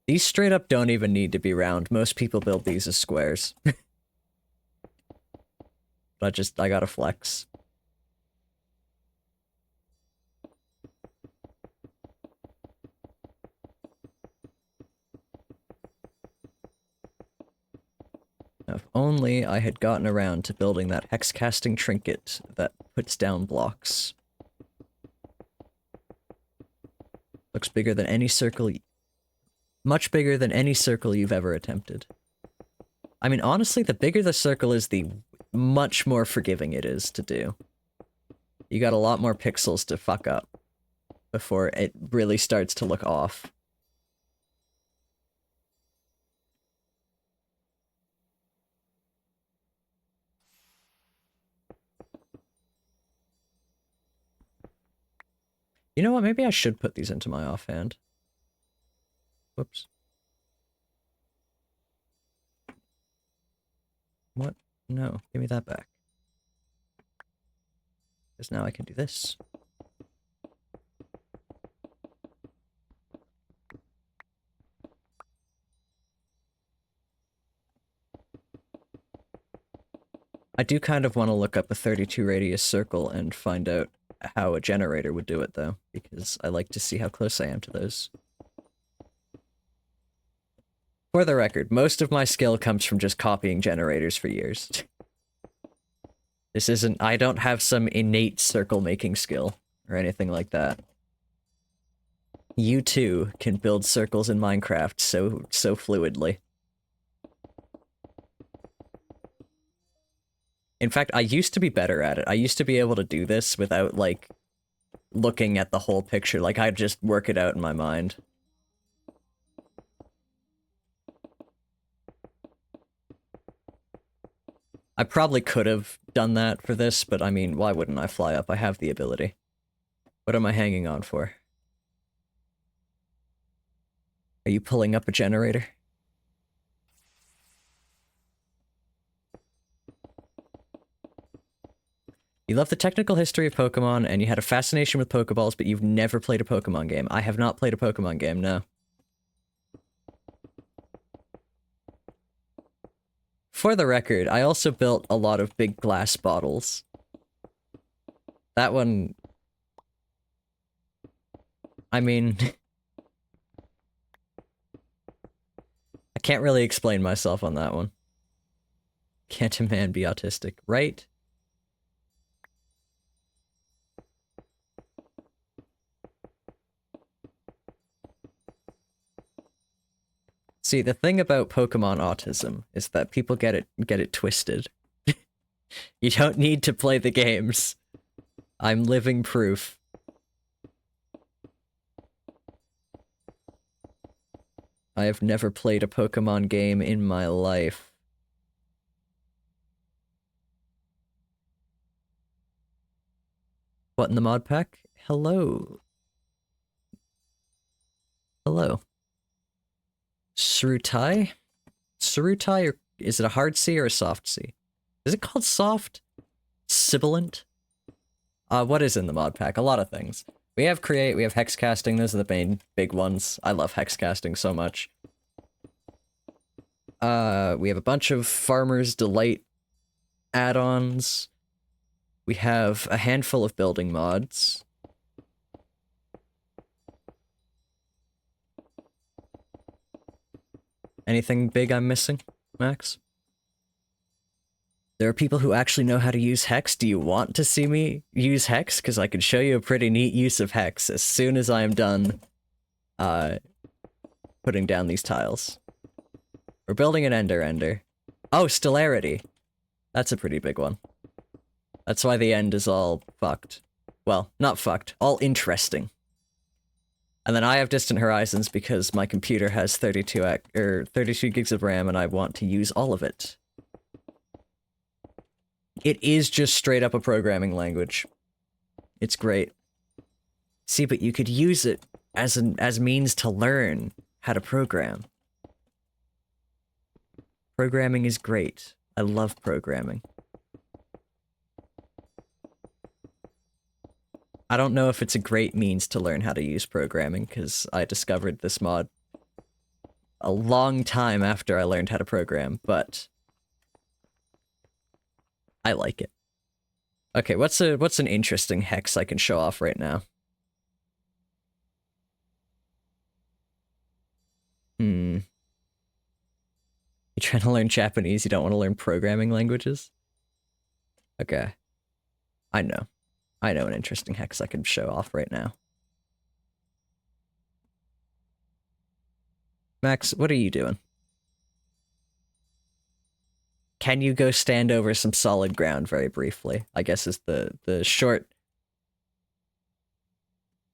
These straight up don't even need to be round. Most people build these as squares. But I gotta flex. Now, if only I had gotten around to building that hex casting trinket that puts down blocks. Looks bigger than any circle. Much bigger than any circle you've ever attempted. I mean, honestly, the bigger the circle is, the much more forgiving it is to do. You got a lot more pixels to fuck up before it really starts to look off. You know what? Maybe I should put these into my offhand. Whoops. What? No, give me that back. Because now I can do this. I do kind of want to look up a 32 radius circle and find out how a generator would do it, though, because I like to see how close I am to those. For the record, most of my skill comes from just copying generators for years. This isn't- I don't have some innate circle-making skill, or anything like that. You too can build circles in Minecraft so fluidly. In fact, I used to be better at it. I used to be able to do this without, like, looking at the whole picture. Like, I'd just work it out in my mind. I probably could have done that for this, but I mean, why wouldn't I fly up? I have the ability. What am I hanging on for? Are you pulling up a generator? You love the technical history of Pokemon, and you had a fascination with Pokeballs, but you've never played a Pokemon game. I have not played a Pokemon game, no. For the record, I also built a lot of big glass bottles. That one... I mean... I can't really explain myself on that one. Can't a man be autistic, right? See, the thing about Pokemon autism is that people get it twisted. You don't need to play the games. I'm living proof. I have never played a Pokemon game in my life. What in the mod pack? Hello. Hello. Surutai? Surutai, or is it a hard C or a soft C? Is it called soft? Sibilant? What is in the mod pack? A lot of things. We have create, we have hex casting, those are the main big ones. I love hex casting so much. We have a bunch of Farmer's Delight add-ons. We have a handful of building mods. Anything big I'm missing, Max? There are people who actually know how to use Hex. Do you want to see me use Hex? Because I can show you a pretty neat use of Hex as soon as I am done putting down these tiles. We're building an ender. Oh, Stellarity. That's a pretty big one. That's why the end is all fucked. Well, not fucked, all interesting. And then I have Distant Horizons because my computer has 32 gigs of RAM and I want to use all of it. It is just straight up a programming language. It's great. See, but you could use it as means to learn how to program. Programming is great. I love programming. I don't know if it's a great means to learn how to use programming, because I discovered this mod a long time after I learned how to program, but I like it. Okay, what's an interesting hex I can show off right now? You trying to learn Japanese? You don't want to learn programming languages? Okay. I know an interesting hex I can show off right now. Max, what are you doing? Can you go stand over some solid ground very briefly? I guess is the short...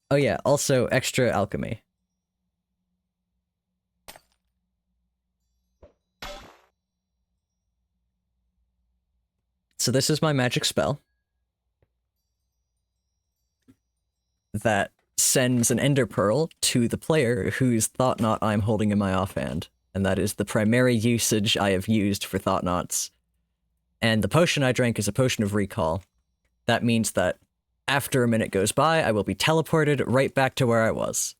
Oh yeah, also extra alchemy. So this is my magic spell that sends an ender pearl to the player whose thought knot I'm holding in my offhand. And that is the primary usage I have used for thought knots. And the potion I drank is a potion of recall. That means that after a minute goes by, I will be teleported right back to where I was.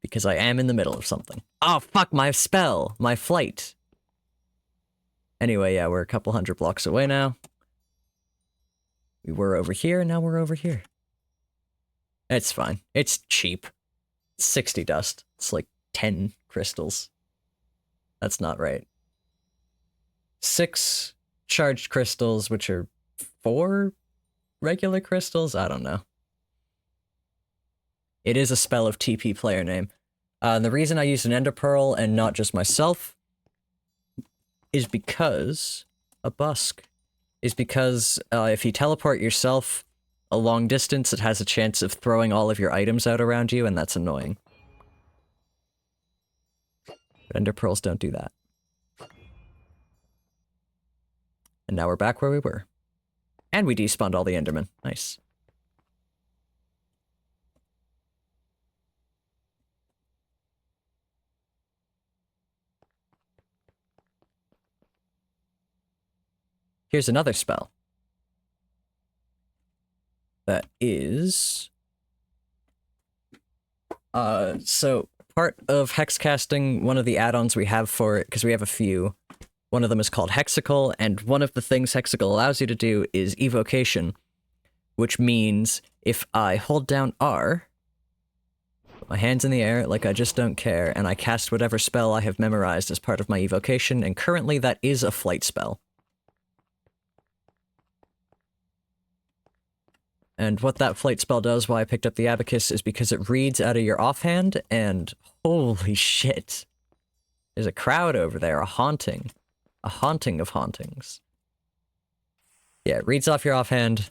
Because I am in the middle of something. Oh, fuck, my spell! My flight! Anyway, yeah, we're a couple hundred blocks away now. We were over here, now we're over here. It's fine. It's cheap. It's 60 dust. It's like 10 crystals. That's not right. 6 charged crystals, which are 4 regular crystals? I don't know. It is a spell of TP player name. And the reason I used an ender pearl and not just myself is because... a busk. Is because if you teleport yourself a long distance, it has a chance of throwing all of your items out around you, and that's annoying. But ender pearls don't do that. And now we're back where we were. And we despawned all the endermen. Nice. Here's another spell. That is... so part of hex casting, one of the add-ons we have for it, because we have a few, one of them is called Hexical, and one of the things Hexical allows you to do is evocation, which means if I hold down R, put my hands in the air like I just don't care, and I cast whatever spell I have memorized as part of my evocation, and currently that is a flight spell. And what that flight spell does, why I picked up the abacus, is because it reads out of your offhand, and holy shit. There's a crowd over there, a haunting. A haunting of hauntings. Yeah, it reads off your offhand,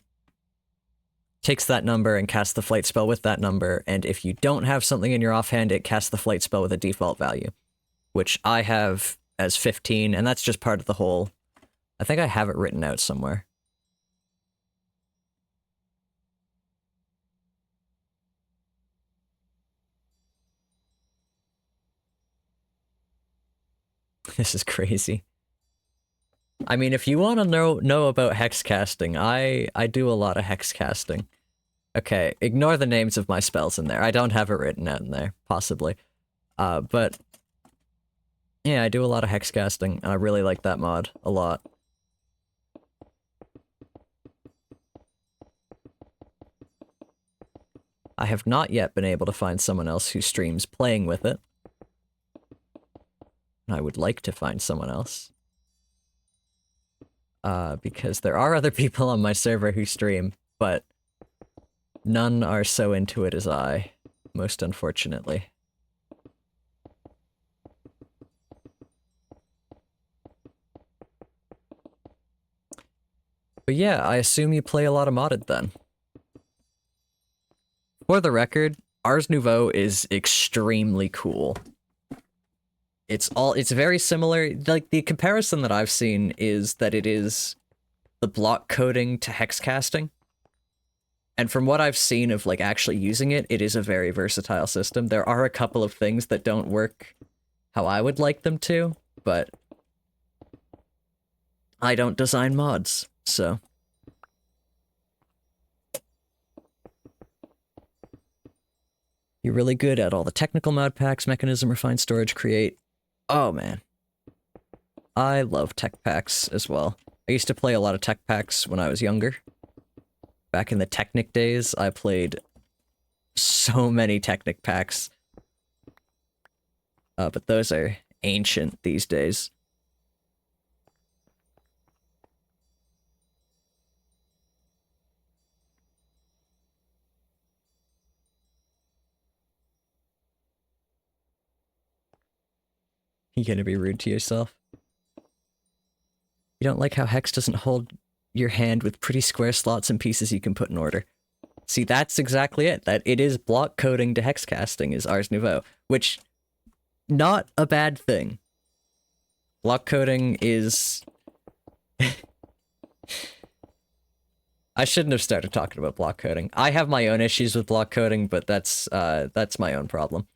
takes that number and casts the flight spell with that number, and if you don't have something in your offhand, it casts the flight spell with a default value. Which I have as 15, and that's just part of the whole... I think I have it written out somewhere. This is crazy. I mean, if you want to know about hex casting, I do a lot of hex casting. Okay, ignore the names of my spells in there. I don't have it written out in there, possibly. But yeah, I do a lot of hex casting, and I really like that mod a lot. I have not yet been able to find someone else who streams playing with it. And I would like to find someone else. Because there are other people on my server who stream, but none are so into it as I, most unfortunately. But yeah, I assume you play a lot of modded then. For the record, Ars Nouveau is extremely cool. It's very similar. Like, the comparison that I've seen is that it is the block coding to hex casting. And from what I've seen of, like, actually using it, it is a very versatile system. There are a couple of things that don't work how I would like them to, but I don't design mods, so. You're really good at all the technical mod packs, mechanism, refine storage, create. Oh, man. I love tech packs as well. I used to play a lot of tech packs when I was younger. Back in the Technic days, I played so many Technic packs. But those are ancient these days. You gonna be rude to yourself? You don't like how Hex doesn't hold your hand with pretty square slots and pieces you can put in order. See, that's exactly it. That it is block coding to hex casting is Ars Nouveau, which, not a bad thing. Block coding is... I shouldn't have started talking about block coding. I have my own issues with block coding, but that's my own problem.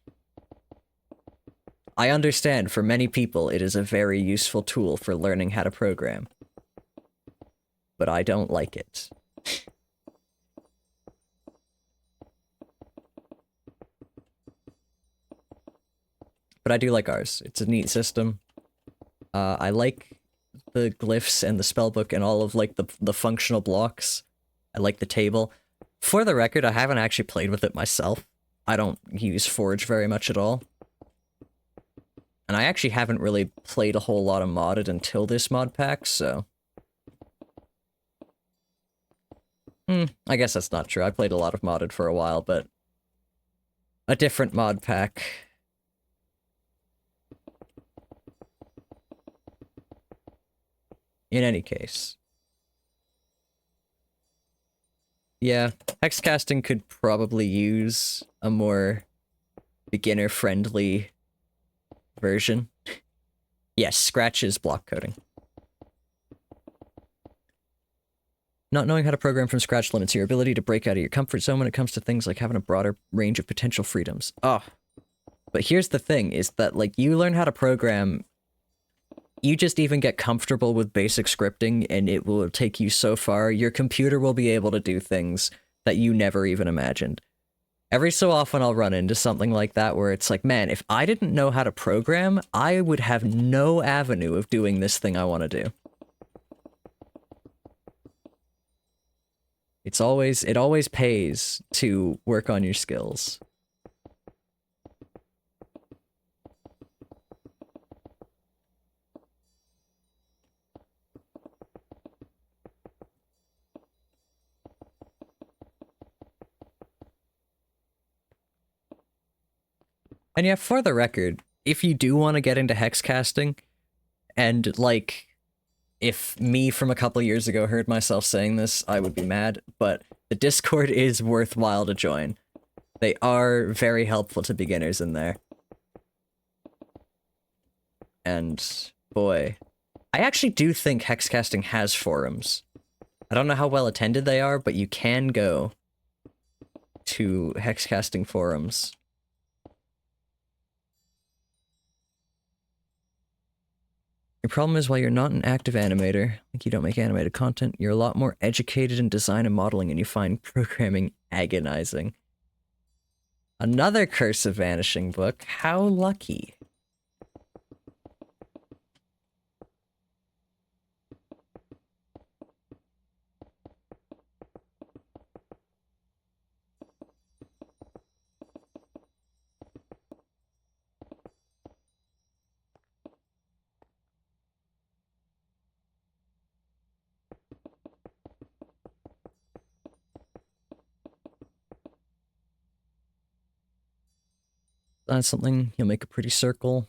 I understand for many people it is a very useful tool for learning how to program. But I don't like it. But I do like ours. It's a neat system. I like the glyphs and the spellbook and all of, like, the functional blocks. I like the table. For the record, I haven't actually played with it myself. I don't use Forge very much at all. And I actually haven't really played a whole lot of modded until this mod pack, so... I guess that's not true. I played a lot of modded for a while, but... a different mod pack. In any case. Yeah, hexcasting could probably use a more beginner-friendly version. Yes, Scratch is block coding. Not knowing how to program from scratch limits your ability to break out of your comfort zone when it comes to things like having a broader range of potential freedoms. Oh. But here's the thing, is that, like, you learn how to program, you just even get comfortable with basic scripting, and it will take you so far. Your computer will be able to do things that you never even imagined. Every so often I'll run into something like that where it's like, man, if I didn't know how to program, I would have no avenue of doing this thing I want to do. It always pays to work on your skills. And yeah, for the record, if you do want to get into hex casting, and, like, if me from a couple years ago heard myself saying this, I would be mad, but the Discord is worthwhile to join. They are very helpful to beginners in there. And, boy, I actually do think hexcasting has forums. I don't know how well attended they are, but you can go to hexcasting forums. Your problem is, while you're not an active animator, like you don't make animated content, you're a lot more educated in design and modeling, and you find programming agonizing. Another Curse of Vanishing book. How lucky. That's something, you'll make a pretty circle.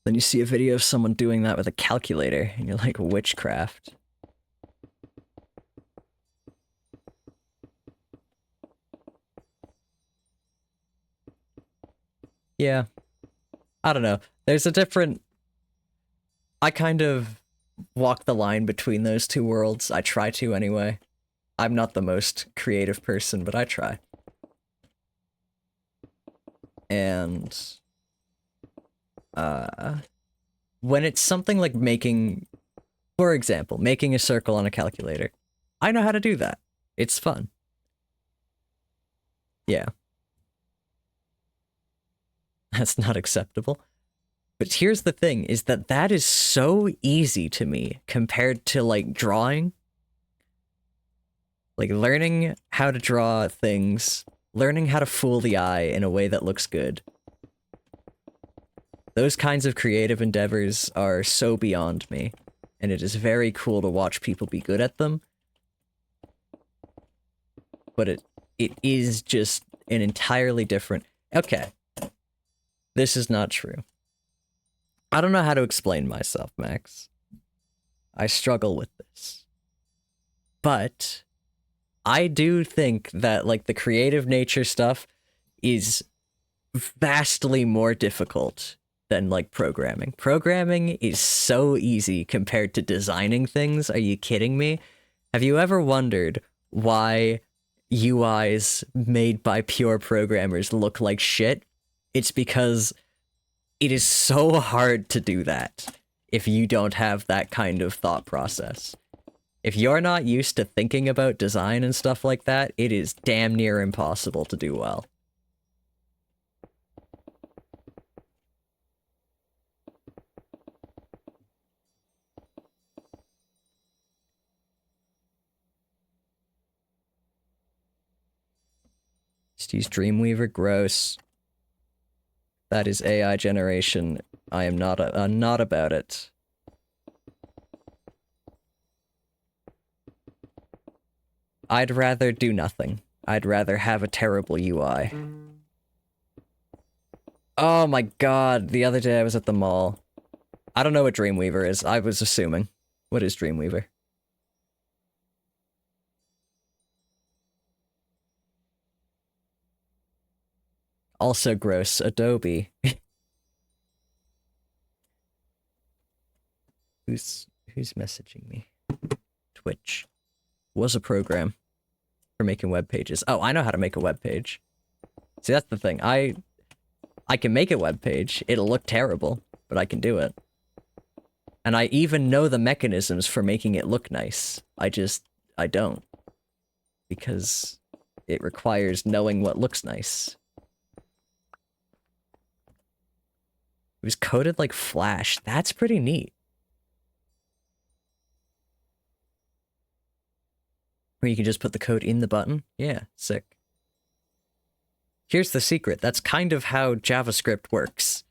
Then you see a video of someone doing that with a calculator, and you're like, witchcraft. Yeah. I don't know. There's a different... I kind of walk the line between those two worlds. I try to, anyway. I'm not the most creative person, but I try. And... when it's something like making... For example, making a circle on a calculator. I know how to do that. It's fun. Yeah. That's not acceptable. But here's the thing, is that that is so easy to me compared to, like, drawing. Like, learning how to draw things, learning how to fool the eye in a way that looks good. Those kinds of creative endeavors are so beyond me, and it is very cool to watch people be good at them. But it is just an entirely different... Okay. This is not true. I don't know how to explain myself, Max. I struggle with this. But I do think that, like, the creative nature stuff is vastly more difficult than, like, programming. Programming is so easy compared to designing things. Are you kidding me? Have you ever wondered why UIs made by pure programmers look like shit? It's because it is so hard to do that if you don't have that kind of thought process. If you're not used to thinking about design and stuff like that, it is damn near impossible to do well. Just use Dreamweaver, gross. That is AI generation. I am not not about it. I'd rather do nothing. I'd rather have a terrible UI. Oh my god, the other day I was at the mall. I don't know what Dreamweaver is. I was assuming. What is Dreamweaver? Also gross. Adobe. Who's messaging me? Twitch. Was a program for making web pages. Oh, I know how to make a web page. See, that's the thing. I can make a web page. It'll look terrible, but I can do it. And I even know the mechanisms for making it look nice. I don't. Because it requires knowing what looks nice. It was coded like Flash. That's pretty neat. Where you can just put the code in the button? Yeah, sick. Here's the secret. That's kind of how JavaScript works.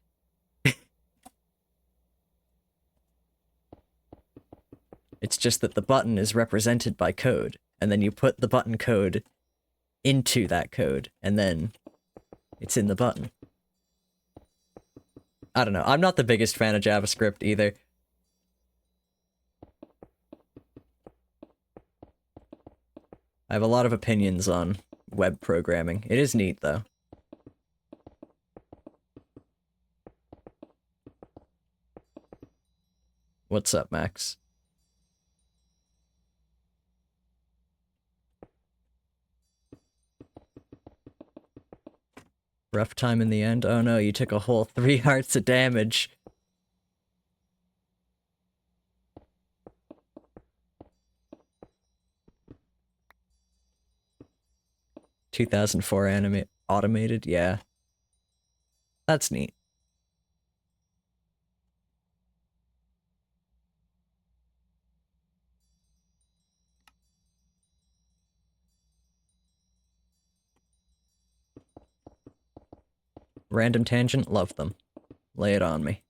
It's just that the button is represented by code, and then you put the button code into that code, and then it's in the button. I don't know. I'm not the biggest fan of JavaScript either. I have a lot of opinions on web programming. It is neat, though. What's up, Max? Rough time in the end? Oh no, you took a whole 3 hearts of damage. ...2004 automated? Yeah. That's neat. Random tangent? Love them. Lay it on me.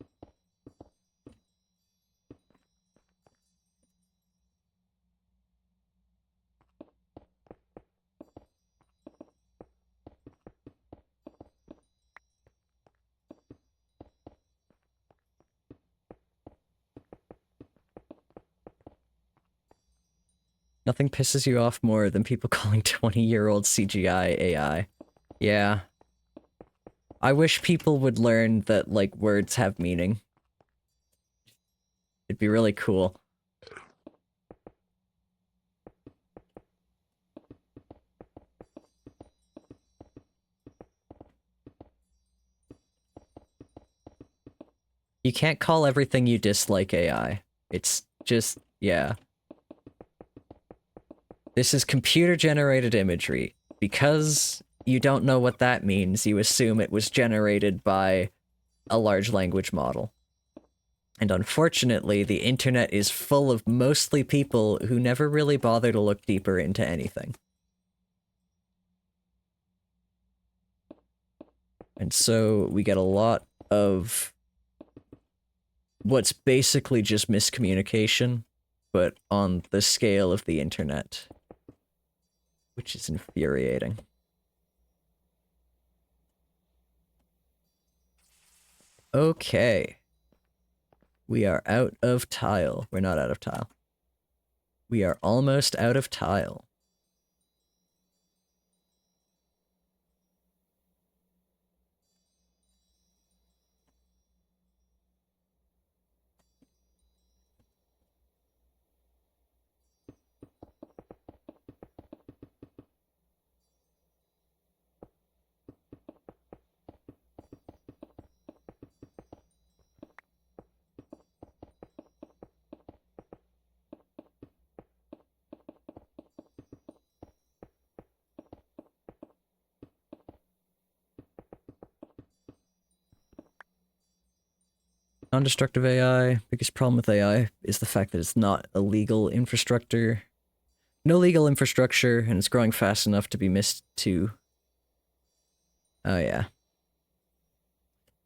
Nothing pisses you off more than people calling 20-year-old CGI AI. Yeah. I wish people would learn that, like, words have meaning. It'd be really cool. You can't call everything you dislike AI. It's just, yeah. This is computer-generated imagery. Because you don't know what that means, you assume it was generated by a large language model. And unfortunately, the internet is full of mostly people who never really bother to look deeper into anything. And so we get a lot of what's basically just miscommunication, but on the scale of the internet, which is infuriating. Okay. We are out of tile. We're not out of tile. We are almost out of tile. Non-destructive AI, biggest problem with AI is the fact that it's not a legal infrastructure. No legal infrastructure, and it's growing fast enough to be missed too. Oh yeah.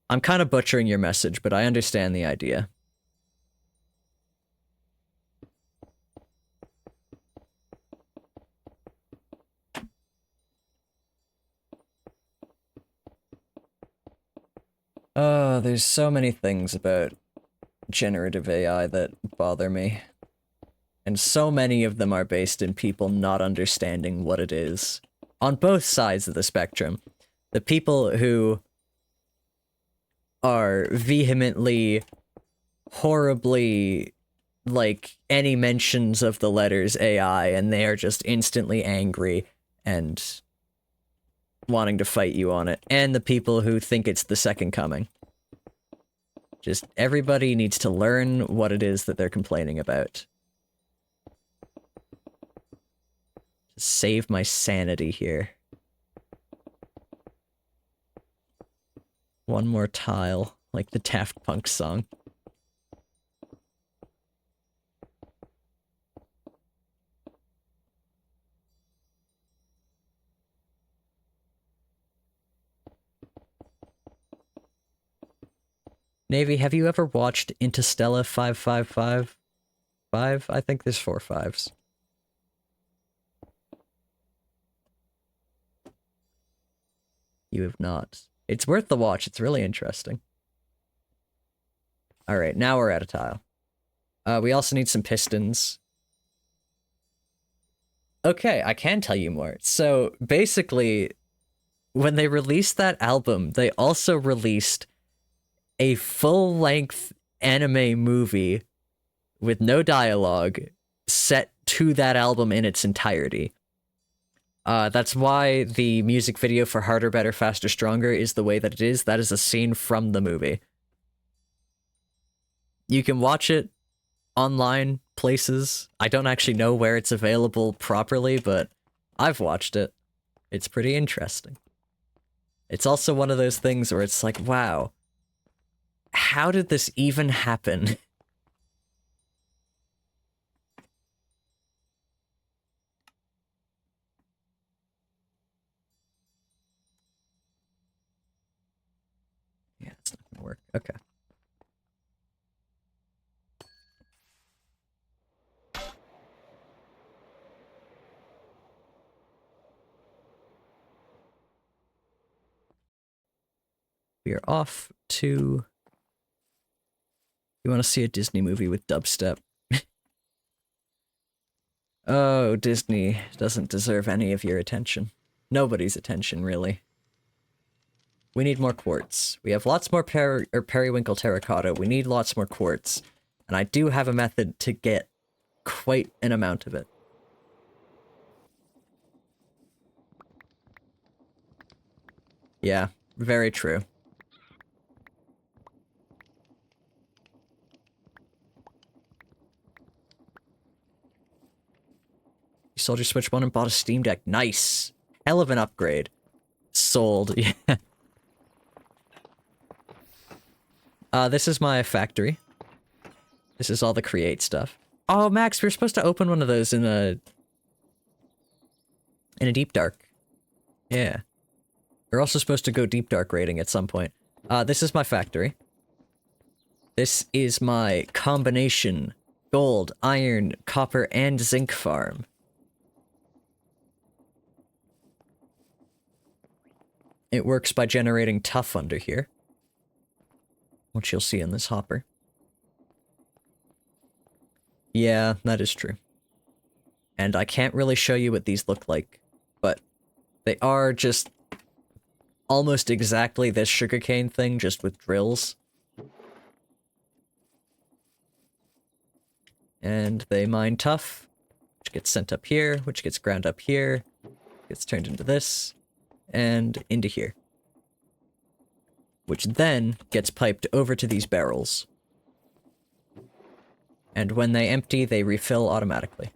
I'm kind of butchering your message, but I understand the idea. Oh, there's so many things about generative AI that bother me. And so many of them are based in people not understanding what it is. On both sides of the spectrum. The people who are vehemently, horribly, like, any mentions of the letters AI, and they are just instantly angry and wanting to fight you on it. And the people who think it's the second coming. Just everybody needs to learn what it is that they're complaining about. Just save my sanity here. One more tile, like the Daft Punk song. Navy, have you ever watched Interstellar 555? I think there's 4 5s. You have not. It's worth the watch. It's really interesting. Alright, now we're at a tile. We also need some pistons. Okay, I can tell you more. So, basically, when they released that album, they also released a full-length anime movie with no dialogue set to that album in its entirety. That's why the music video for Harder, Better, Faster, Stronger is the way that it is. That is a scene from the movie. You can watch it online places. I don't actually know where it's available properly, but I've watched it. It's pretty interesting. It's also one of those things where it's like, wow, how did this even happen? Yeah, it's not gonna work. Okay. We are off to... You want to see a Disney movie with dubstep? Oh, Disney doesn't deserve any of your attention. Nobody's attention, really. We need more quartz. We have lots more periwinkle terracotta. We need lots more quartz. And I do have a method to get quite an amount of it. Yeah, very true. You sold your Switch 1 and bought a Steam Deck. Nice. Hell of an upgrade. Sold. Yeah. This is my factory. This is all the create stuff. Oh, Max, we were supposed to open one of those in a deep dark. Yeah. We're also supposed to go deep dark raiding at some point. This is my factory. This is my combination gold, iron, copper, and zinc farm. It works by generating tuff under here, which you'll see in this hopper. Yeah, that is true. And I can't really show you what these look like, but they are just almost exactly this sugarcane thing, just with drills. And they mine tuff, which gets sent up here, which gets ground up here, gets turned into this, and into here. Which then gets piped over to these barrels. And when they empty, they refill automatically.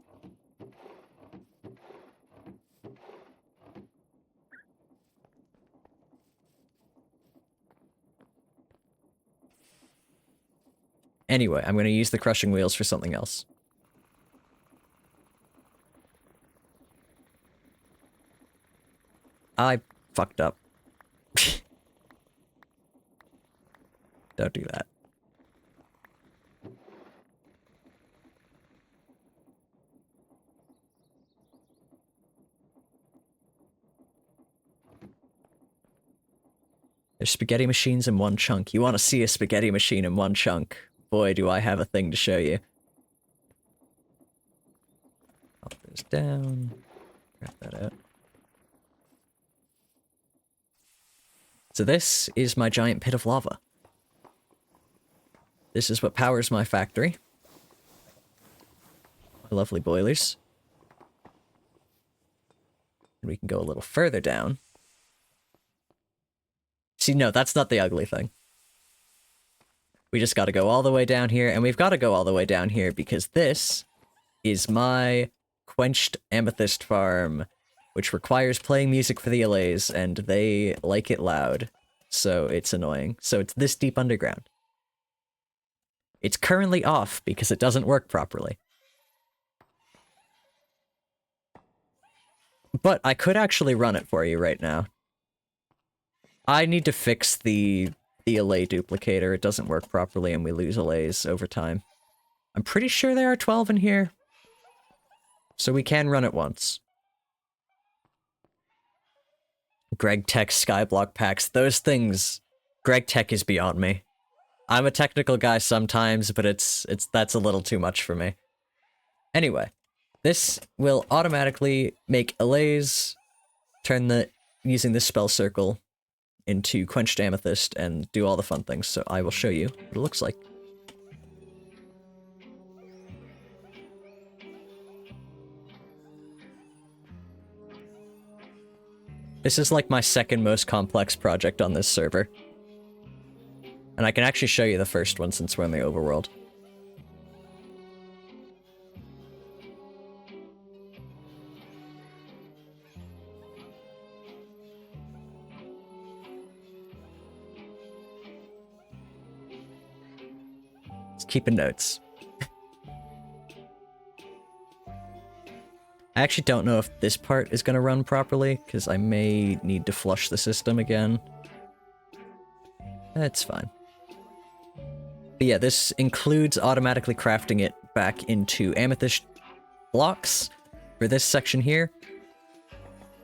Anyway, I'm going to use the crushing wheels for something else. I fucked up. Don't do that. There's spaghetti machines in one chunk. You want to see a spaghetti machine in one chunk? Boy, do I have a thing to show you. Pop this down. Grab that out. So this is my giant pit of lava. This is what powers my factory. My lovely boilers. And we can go a little further down. See, no, that's not the ugly thing. We just gotta go all the way down here, and we've gotta go all the way down here because this is my quenched amethyst farm, which requires playing music for the allays, and they like it loud, so it's annoying. So it's this deep underground. It's currently off because it doesn't work properly. But I could actually run it for you right now. I need to fix the allay duplicator. It doesn't work properly and we lose allays over time. I'm pretty sure there are 12 in here. So we can run it once. Greg Tech Skyblock packs. Those things... Greg Tech is beyond me. I'm a technical guy sometimes, but that's a little too much for me. Anyway, this will automatically make allays, turn using this spell circle into quenched amethyst, and do all the fun things, so I will show you what it looks like. This is like my second most complex project on this server. And I can actually show you the first one since we're in the overworld. Just keeping notes. I actually don't know if this part is going to run properly, because I may need to flush the system again. That's fine. But yeah, this includes automatically crafting it back into amethyst blocks for this section here,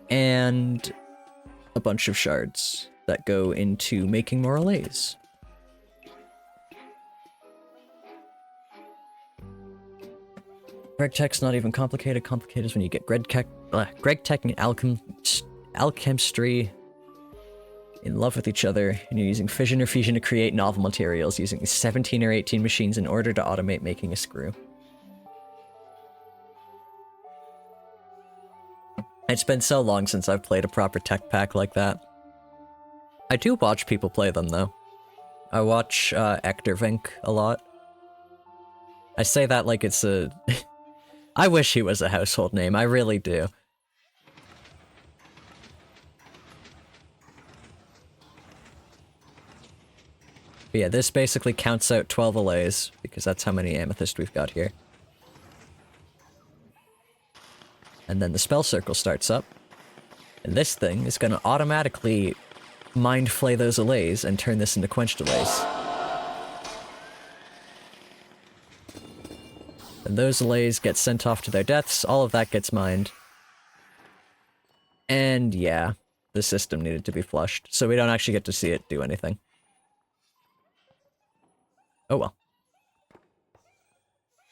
and a bunch of shards that go into making more allays. GregTech's not even complicated. Complicated is when you get GregTech and Alchem3 in love with each other, and you're using fission or fusion to create novel materials, using 17 or 18 machines in order to automate making a screw. It's been so long since I've played a proper tech pack like that. I do watch people play them, though. I watch Ectorvink a lot. I say that like it's a... I wish he was a household name, I really do. But yeah, this basically counts out 12 allays, because that's how many amethyst we've got here. And then the spell circle starts up. And this thing is going to automatically mind flay those allays and turn this into quenched allays. And those allays get sent off to their deaths, all of that gets mined. And yeah, the system needed to be flushed, so we don't actually get to see it do anything. Oh well.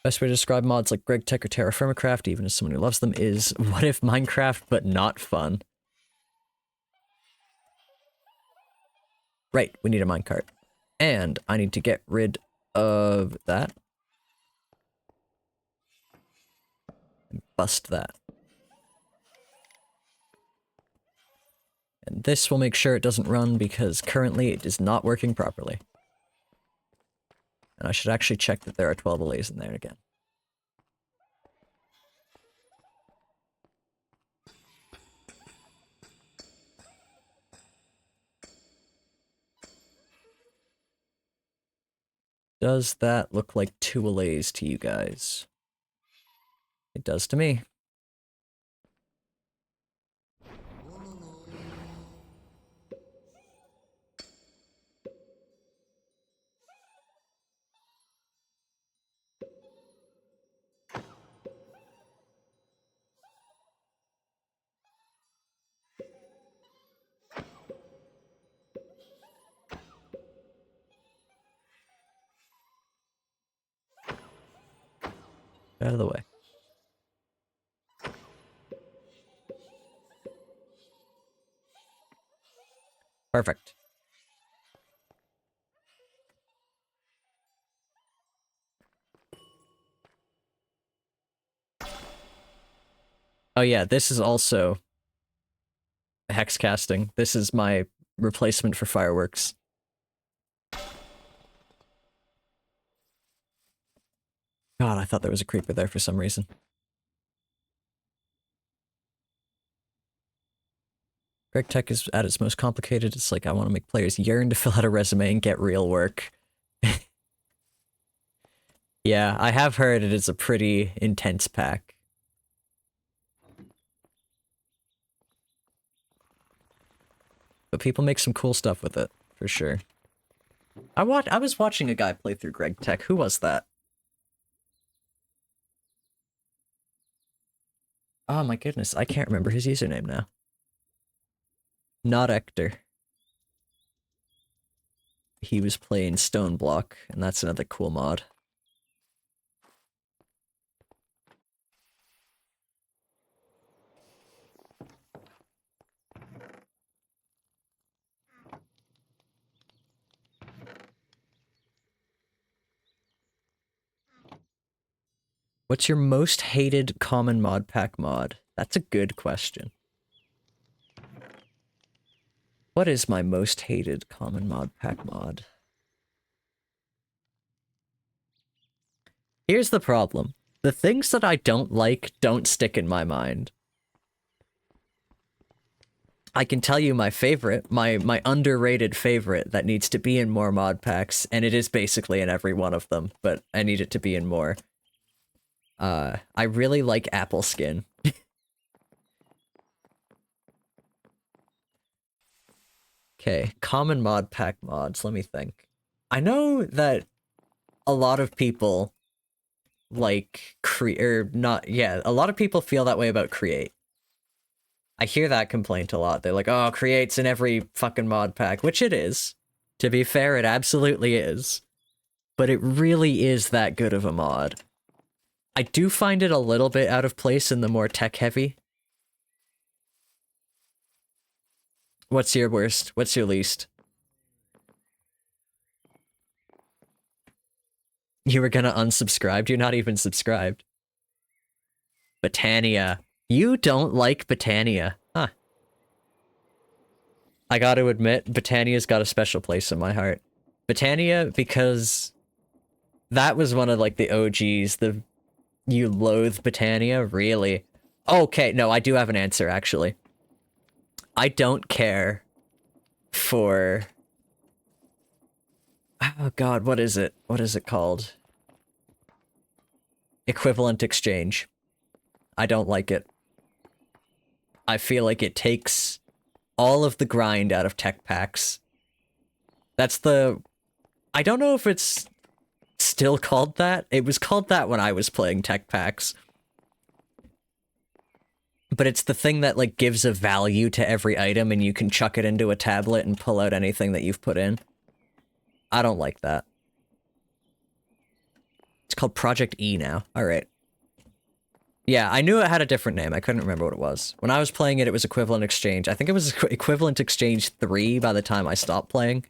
Best way to describe mods like GregTech or TerraFirmaCraft, even as someone who loves them, is what if Minecraft but not fun? Right, we need a minecart. And I need to get rid of that. And bust that. And this will make sure it doesn't run because currently it is not working properly. And I should actually check that there are 12 allays in there again. Does that look like 2 allays to you guys? It does to me. Out of the way. Perfect. Oh yeah, this is also hex casting. This is my replacement for fireworks. God, I thought there was a creeper there for some reason. GregTech is at its most complicated. It's like I want to make players yearn to fill out a resume and get real work. Yeah, I have heard it is a pretty intense pack. But people make some cool stuff with it, for sure. I was watching a guy play through GregTech. Who was that? Oh my goodness, I can't remember his username now. Not Ector. He was playing Stone Block, and that's another cool mod. What's your most hated common mod pack mod? That's a good question. What is my most hated common mod pack mod? Here's the problem. The things that I don't like don't stick in my mind. I can tell you my favorite, my underrated favorite that needs to be in more mod packs, and it is basically in every one of them, but I need it to be in more. I really like Apple Skin. Okay, common mod pack mods, let me think. I know that a lot of people like a lot of people feel that way about Create. I hear that complaint a lot. They're like, oh, Create's in every fucking mod pack, which it is. To be fair, it absolutely is. But it really is that good of a mod. I do find it a little bit out of place in the more tech-heavy. What's your worst? What's your least? You were gonna unsubscribe? You're not even subscribed. Botania. You don't like Botania. Huh. I gotta admit, Botania's got a special place in my heart. Botania, because that was one of, like, the OGs, you loathe Botania? Really? Okay, no, I do have an answer, actually. I don't care for... Oh god, what is it? What is it called? Equivalent exchange. I don't like it. I feel like it takes all of the grind out of tech packs. That's the... I don't know if it's still called that. It was called that when I was playing tech packs. But it's the thing that, like, gives a value to every item and you can chuck it into a tablet and pull out anything that you've put in. I don't like that. It's called Project E now. Alright. Yeah, I knew it had a different name. I couldn't remember what it was. When I was playing it, it was Equivalent Exchange. I think it was Equivalent Exchange 3 by the time I stopped playing.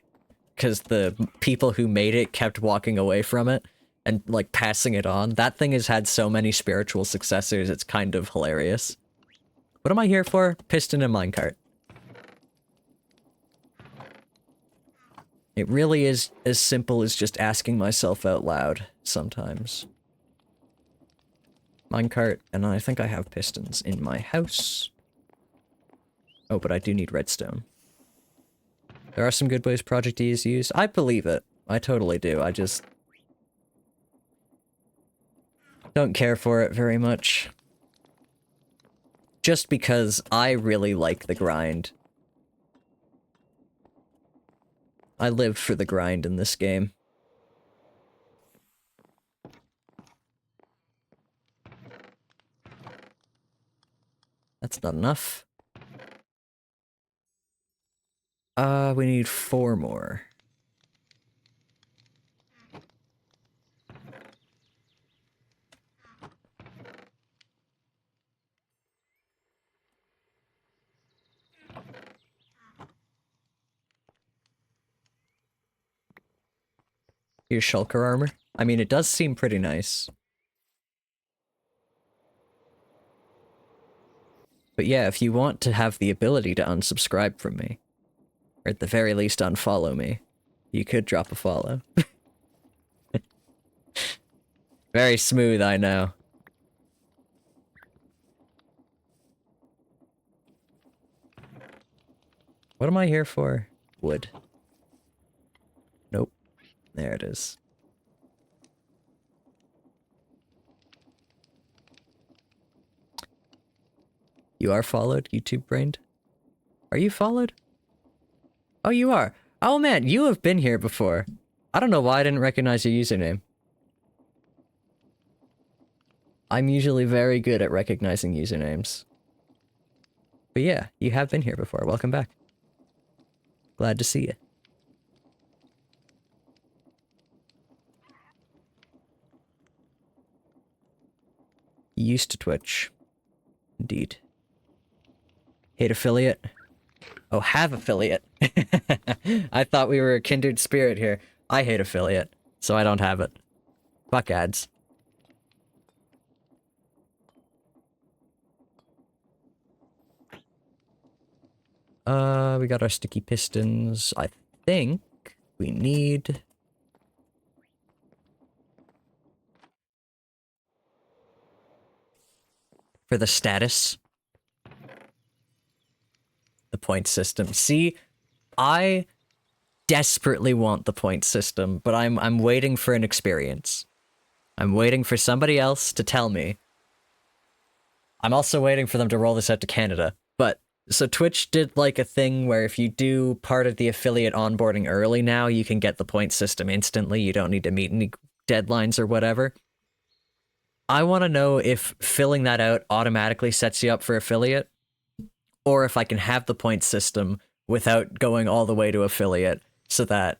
Because the people who made it kept walking away from it and, like, passing it on. That thing has had so many spiritual successors, it's kind of hilarious. What am I here for? Piston and minecart. It really is as simple as just asking myself out loud, sometimes. Minecart, and I think I have pistons in my house. Oh, but I do need redstone. There are some good ways Project E is used. I believe it. I totally do. I just... don't care for it very much. Just because I really like the grind. I live for the grind in this game. That's not enough. We need 4 more. Here's shulker armor. I mean, it does seem pretty nice. But yeah, if you want to have the ability to unsubscribe from me, or at the very least unfollow me, you could drop a follow. Very smooth, I know. What am I here for? Wood. Nope. There it is. You are followed, YouTube brained? Are you followed? Oh, you are. Oh man, you have been here before. I don't know why I didn't recognize your username. I'm usually very good at recognizing usernames. But yeah, you have been here before. Welcome back. Glad to see you. Used to Twitch. Indeed. Hate affiliate. Oh, have affiliate. I thought we were a kindred spirit here. I hate affiliate, so I don't have it. Fuck ads. We got our sticky pistons. I think we need... for the status. The point system. See, I desperately want the point system, but I'm waiting for an experience. I'm waiting for somebody else to tell me. I'm also waiting for them to roll this out to Canada. But, so Twitch did like a thing where if you do part of the affiliate onboarding early now, you can get the point system instantly. You don't need to meet any deadlines or whatever. I want to know if filling that out automatically sets you up for affiliate, or if I can have the point system without going all the way to affiliate, so that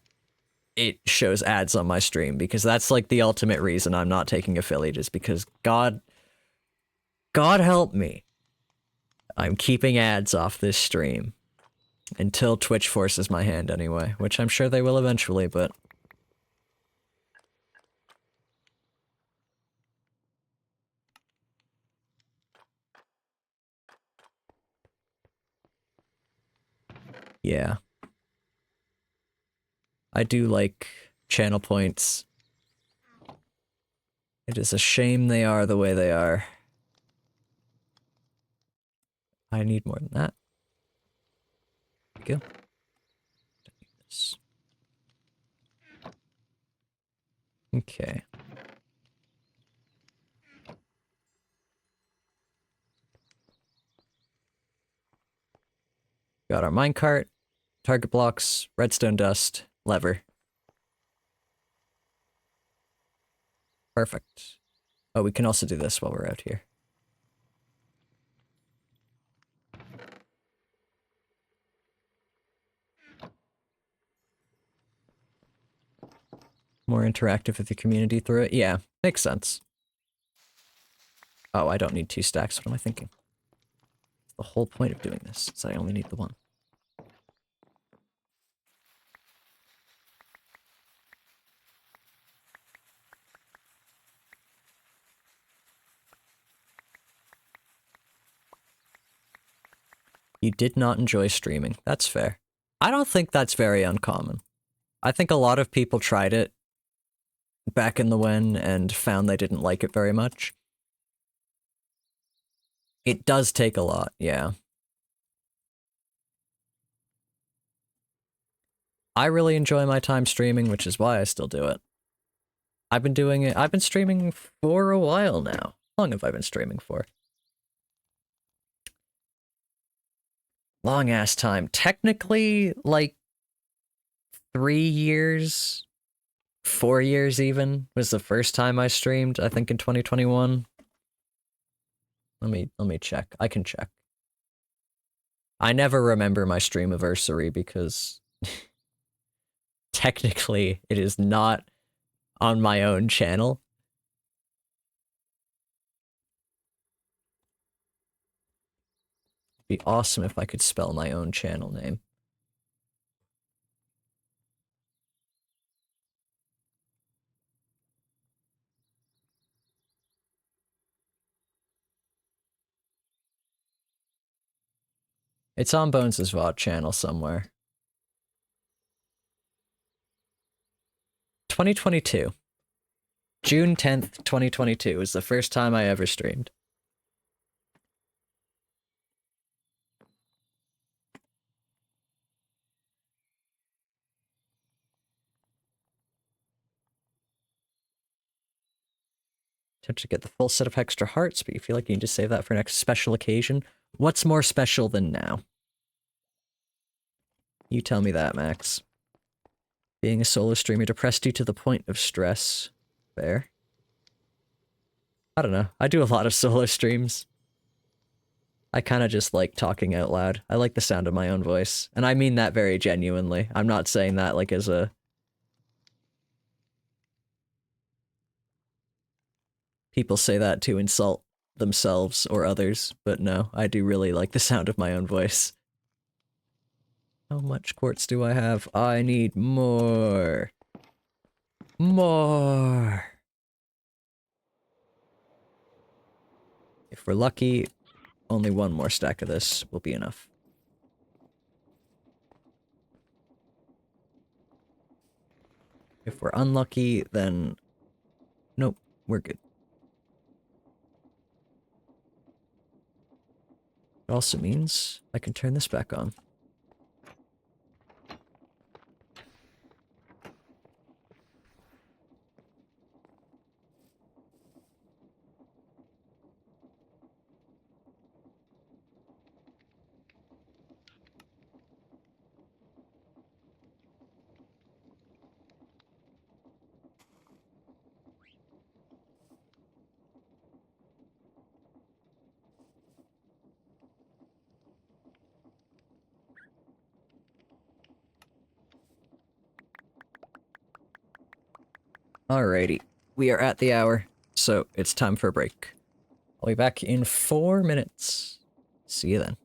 it shows ads on my stream, because that's like the ultimate reason I'm not taking affiliate, is because God help me, I'm keeping ads off this stream. Until Twitch forces my hand anyway, which I'm sure they will eventually, but... yeah. I do like channel points. It is a shame they are the way they are. I need more than that. There we go. Okay. Got our minecart, target blocks, redstone dust, lever. Perfect. Oh, we can also do this while we're out here. More interactive with the community through it. Yeah, makes sense. Oh, I don't need 2 stacks. What am I thinking? The whole point of doing this is I only need the 1. You did not enjoy streaming. That's fair. I don't think that's very uncommon. I think a lot of people tried it back in the when and found they didn't like it very much. It does take a lot, yeah. I really enjoy my time streaming, which is why I still do it. I've been doing it, I've been streaming for a while now. How long have I been streaming for? Long ass time. Technically, like 3 years, 4 years even, was the first time I streamed, I think in 2021. Let me check. I can check. I never remember my stream anniversary because technically it is not on my own channel. It'd be awesome if I could spell my own channel name. It's on Bones' VOD channel somewhere. 2022. June 10th, 2022 was the first time I ever streamed. Attempt to get the full set of extra hearts, but you feel like you need to save that for next special occasion. What's more special than now? You tell me that, Max. Being a solo streamer depressed you to the point of stress. Fair. I don't know. I do a lot of solo streams. I kind of just like talking out loud. I like the sound of my own voice. And I mean that very genuinely. I'm not saying that like as a... People say that to insult themselves or others, but no, I do really like the sound of my own voice. How much quartz do I have? I need more. More. If we're lucky, only 1 more stack of this will be enough. If we're unlucky, then... Nope, we're good. It also means I can turn this back on. Alrighty, we are at the hour, so it's time for a break. I'll be back in 4 minutes. See you then.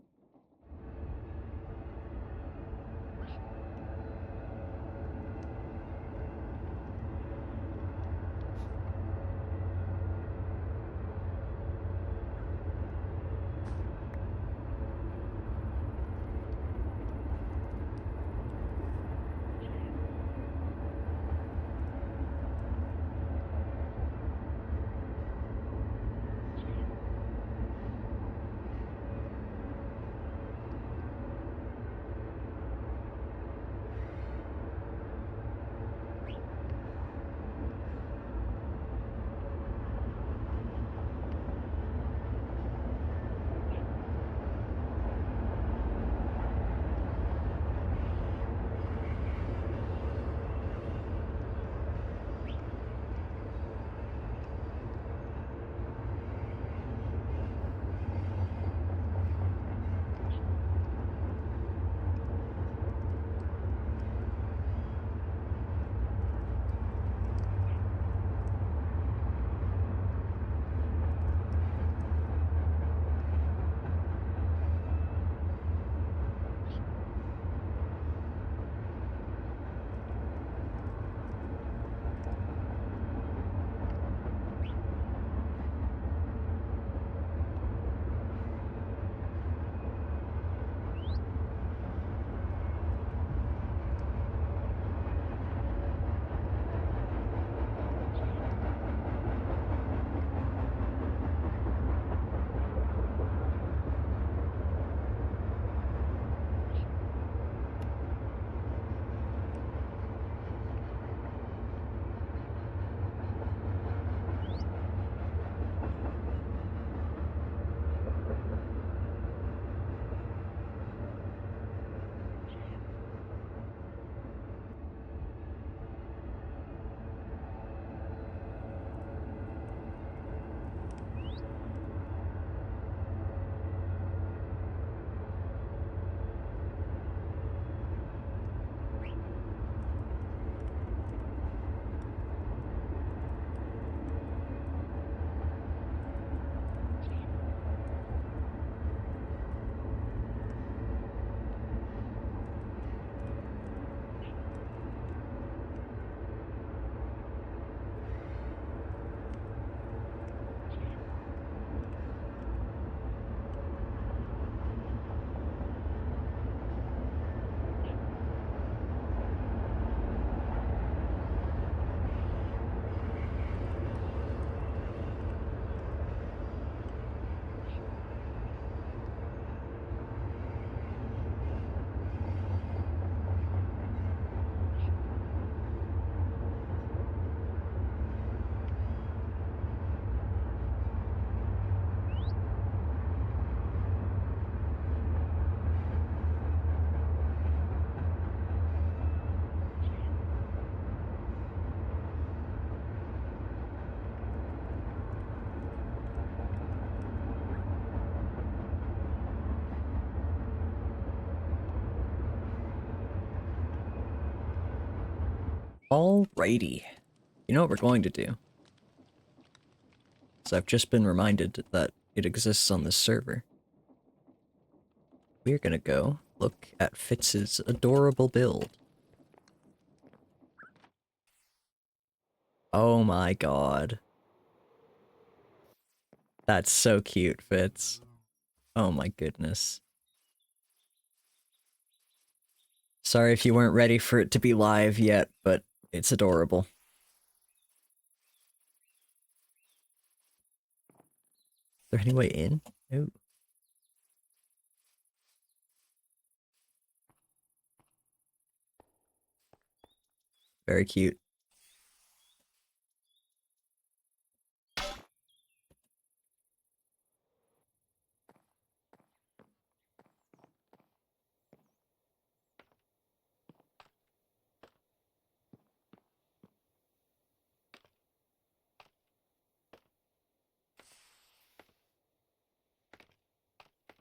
Alrighty. You know what we're going to do? So I've just been reminded that it exists on this server. We're gonna go look at Fitz's adorable build. Oh my god. That's so cute, Fitz. Oh my goodness. Sorry if you weren't ready for it to be live yet, but it's adorable. Is there any way in? No. Very cute.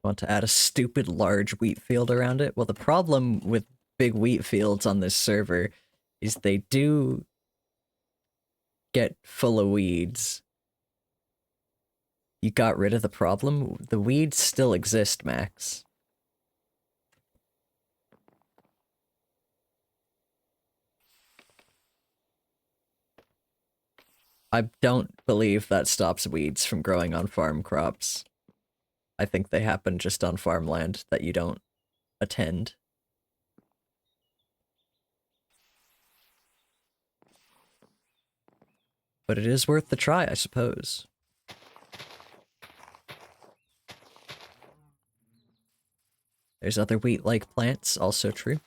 Want to add a stupid large wheat field around it? Well, the problem with big wheat fields on this server is they do get full of weeds. You got rid of the problem? The weeds still exist, Max. I don't believe that stops weeds from growing on farm crops. I think they happen just on farmland that you don't attend. But it is worth the try, I suppose. There's other wheat-like plants, also true.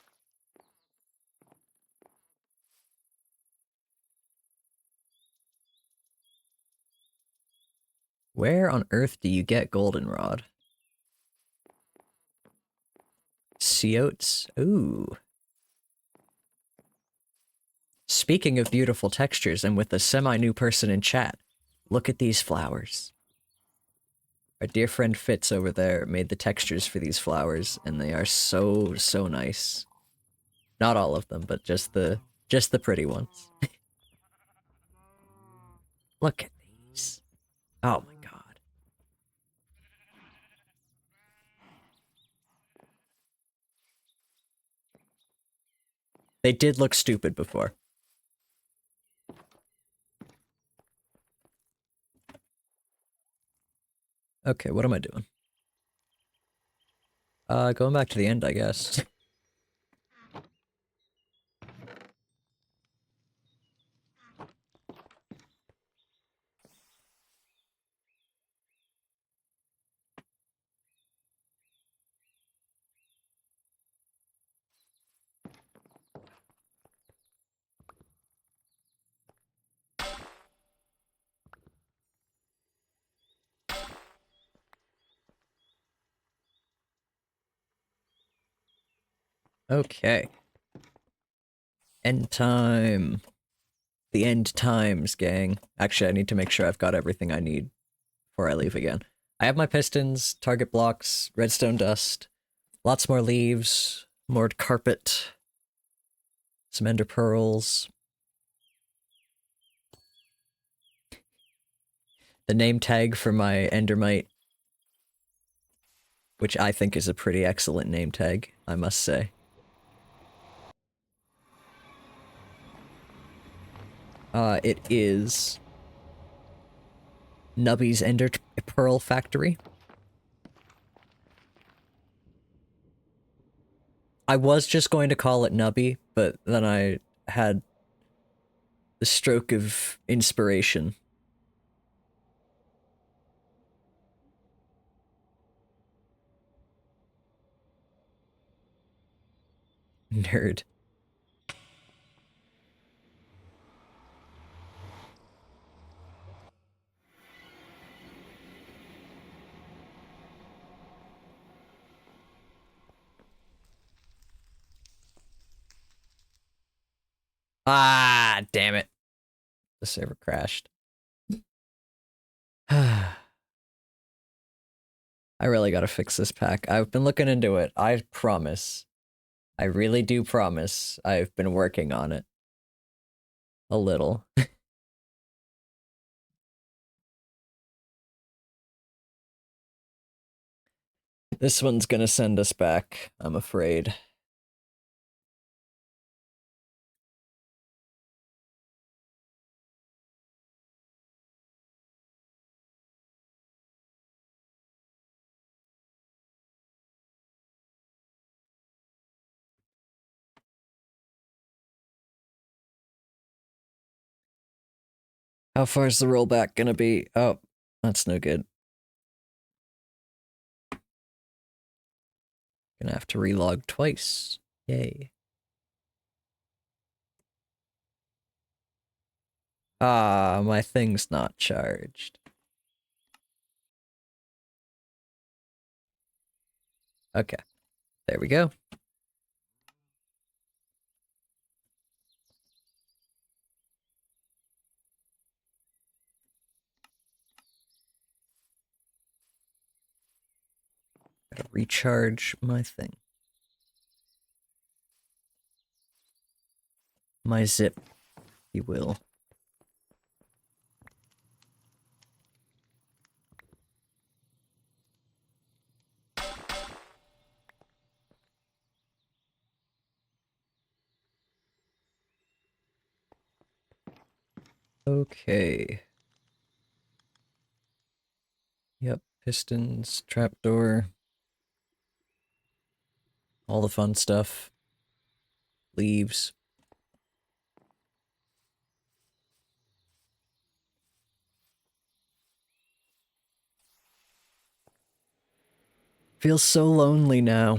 Where on earth do you get goldenrod? Sea oats? Ooh. Speaking of beautiful textures, and with a semi-new person in chat, look at these flowers. Our dear friend Fitz over there made the textures for these flowers, and they are so, so nice. Not all of them, but just the pretty ones. Look at these. Oh my god. They did look stupid before. Okay, what am I doing? Going back to the end, I guess. Okay. End time. The end times, gang. Actually, I need to make sure I've got everything I need before I leave again. I have my pistons, target blocks, redstone dust, lots more leaves, more carpet, some ender pearls. The name tag for my endermite, which I think is a pretty excellent name tag, I must say. It is Nubby's Ender Pearl Factory. I was just going to call it Nubby, but then I had the stroke of inspiration. Nerd. Ah, damn it. The server crashed. I really gotta fix this pack. I've been looking into it. I promise. I really do promise. I've been working on it. A little. This one's gonna send us back, I'm afraid. How far is the rollback gonna be? Oh, that's no good. Gonna have to relog twice. Yay. Ah, my thing's not charged. Okay. There we go. Gotta recharge my thing. My zip, if you will. Okay. Yep, pistons, trapdoor. All the fun stuff. Leaves. Feels so lonely now.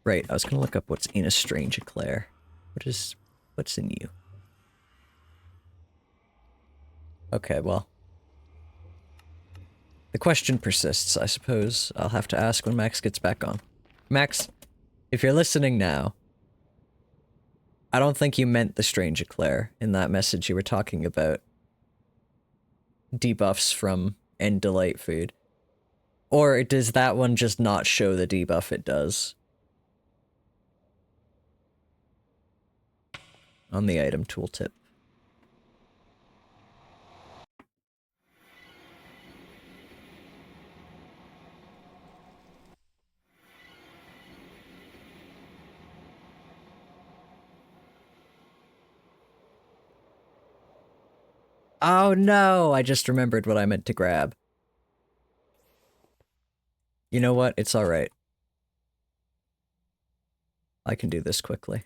Right, I was gonna look up what's in a strange eclair. What's in you? Okay, well. The question persists, I suppose. I'll have to ask when Max gets back on. Max, if you're listening now, I don't think you meant the strange eclair in that message you were talking about. Debuffs from End Delight food. Or does that one just not show the debuff it does? On the item tooltip. Oh no, I just remembered what I meant to grab. You know what? It's alright. I can do this quickly.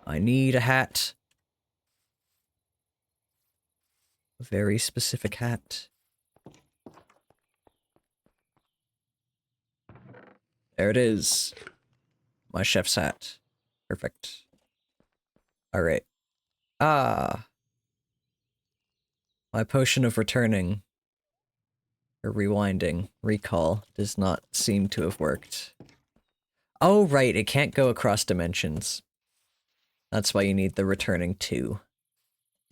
I need a hat. A very specific hat. There it is. My chef's hat. Perfect. Alright. Ah. My potion of returning, or rewinding, recall, does not seem to have worked. Oh, right, it can't go across dimensions. That's why you need the returning 2.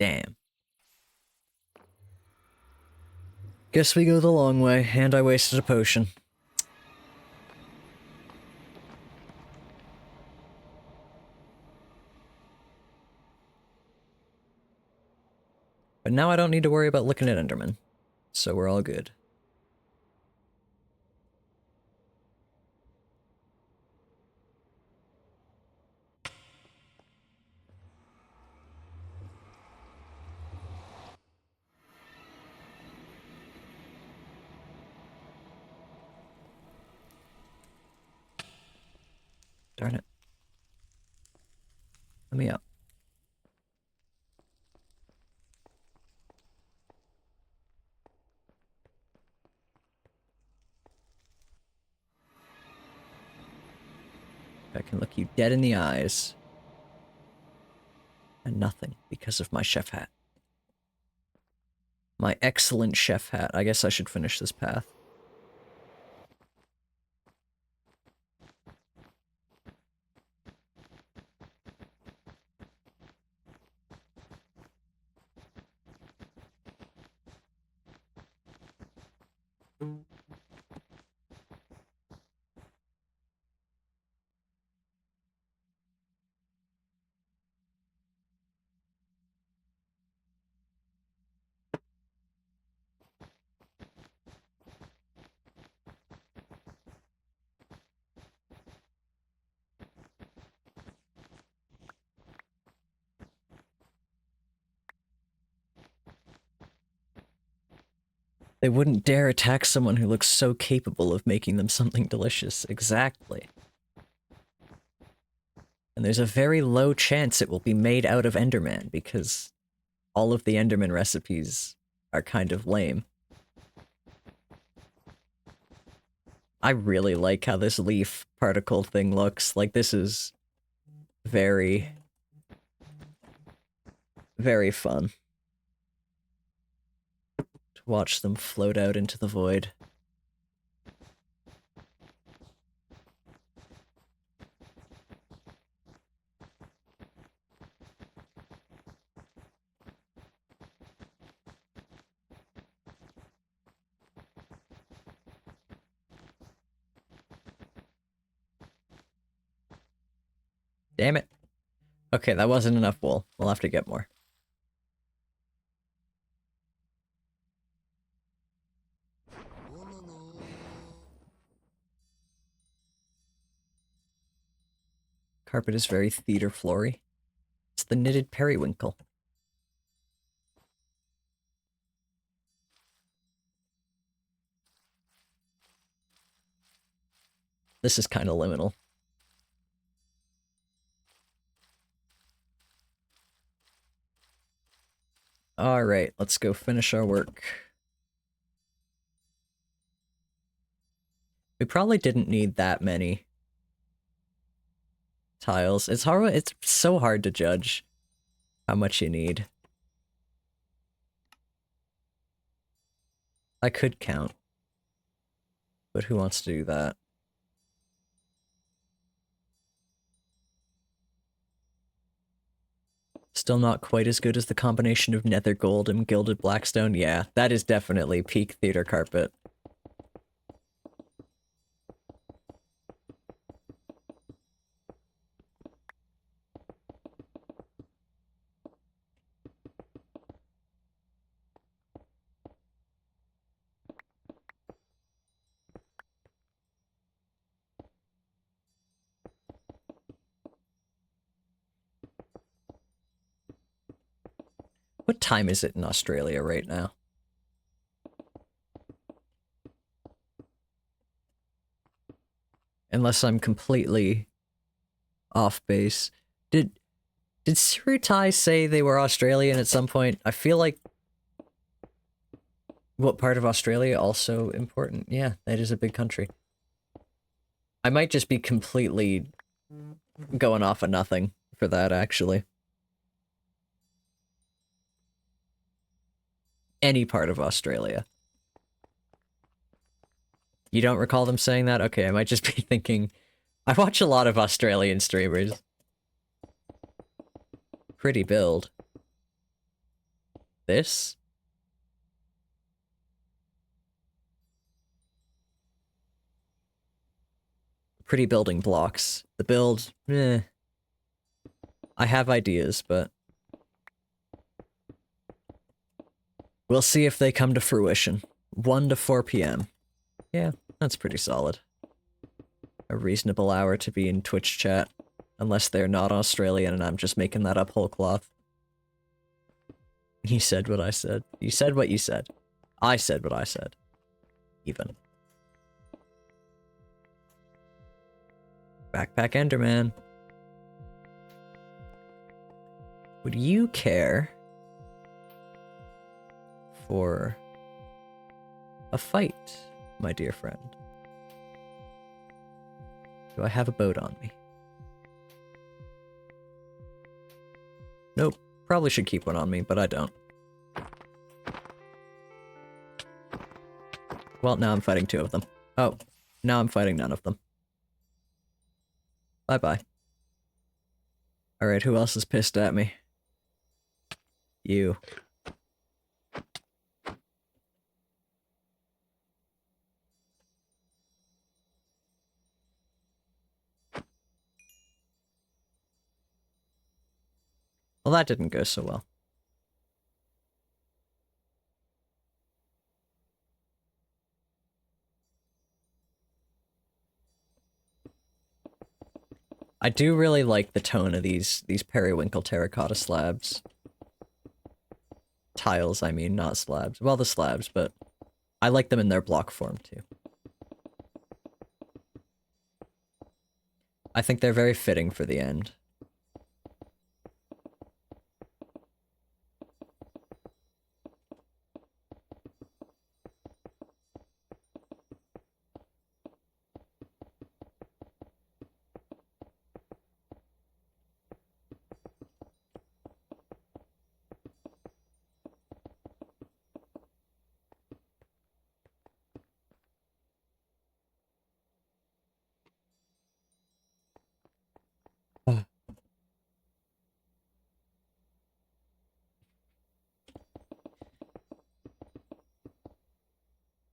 Damn. Guess we go the long way, and I wasted a potion. But now I don't need to worry about looking at Enderman. So we're all good. Darn it. Let me up. I can look you dead in the eyes. And nothing because of my chef hat. My excellent chef hat. I guess I should finish this path. They wouldn't dare attack someone who looks so capable of making them something delicious. Exactly. And there's a very low chance it will be made out of Enderman, because all of the Enderman recipes are kind of lame. I really like how this leaf particle thing looks. Like, this is very, very fun. To watch them float out into the void. Damn it. Okay, that wasn't enough wool. We'll have to get more. Carpet is very theater floory. It's the knitted periwinkle. This is kind of liminal. Alright, let's go finish our work. We probably didn't need that many tiles. It's so hard to judge how much you need. I could count. But who wants to do that? Still not quite as good as the combination of nether gold and gilded blackstone. Yeah, that is definitely peak theater carpet. What time is it in Australia right now? Unless I'm completely off base. Did Surutai say they were Australian at some point? I feel like... What part of Australia also important? Yeah, that is a big country. I might just be completely going off of nothing for that, actually. Any part of Australia. You don't recall them saying that? Okay, I might just be thinking... I watch a lot of Australian streamers. Pretty build. This? Pretty building blocks. The build, eh. I have ideas, but... We'll see if they come to fruition. 1 to 4 p.m. Yeah, that's pretty solid. A reasonable hour to be in Twitch chat. Unless they're not Australian and I'm just making that up whole cloth. You said what I said. You said what you said. I said what I said. Even. Backpack Enderman. Would you care for a fight, my dear friend? Do I have a boat on me? Nope. Probably should keep one on me, but I don't. Well, now I'm fighting 2 of them. Oh, now I'm fighting none of them. Bye-bye. Alright, who else is pissed at me? You. Well, that didn't go so well. I do really like the tone of these periwinkle terracotta slabs. Tiles, I mean, not slabs. Well, the slabs, but I like them in their block form, too. I think they're very fitting for the end.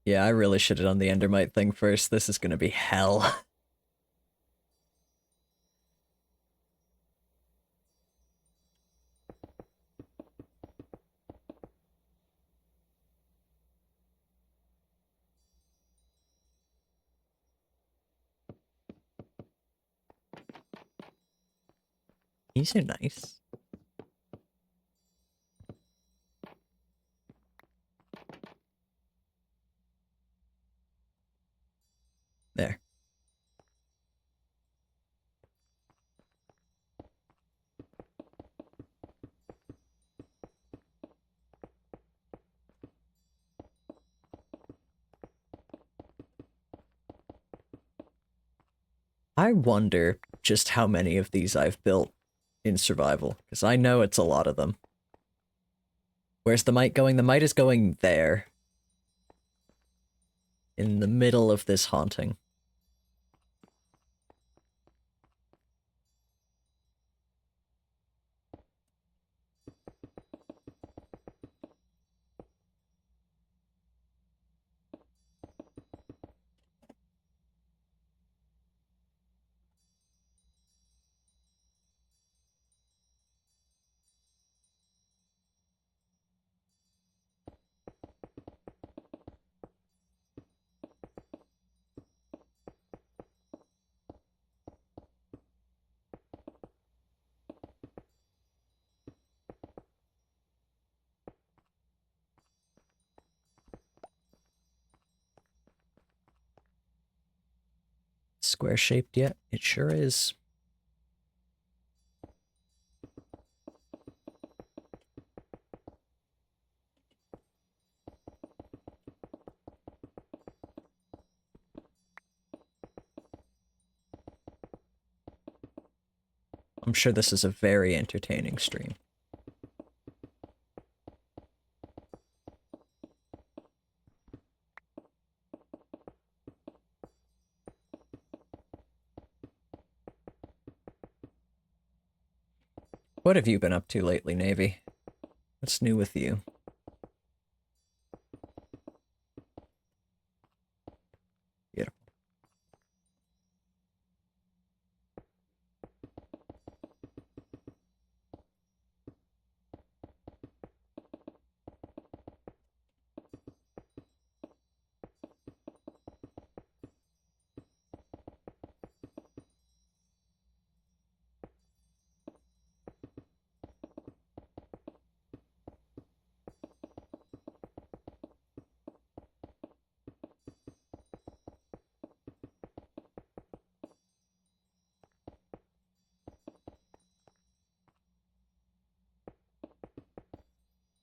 Yeah, I really should have done the Endermite thing first. This is gonna be hell. These are nice. There. I wonder just how many of these I've built in survival, because I know it's a lot of them. Where's the mite going? The mite is going there. In the middle of this haunting. Square shaped yet? It sure is. I'm sure this is a very entertaining stream. What have you been up to lately, Navy? What's new with you? Beautiful.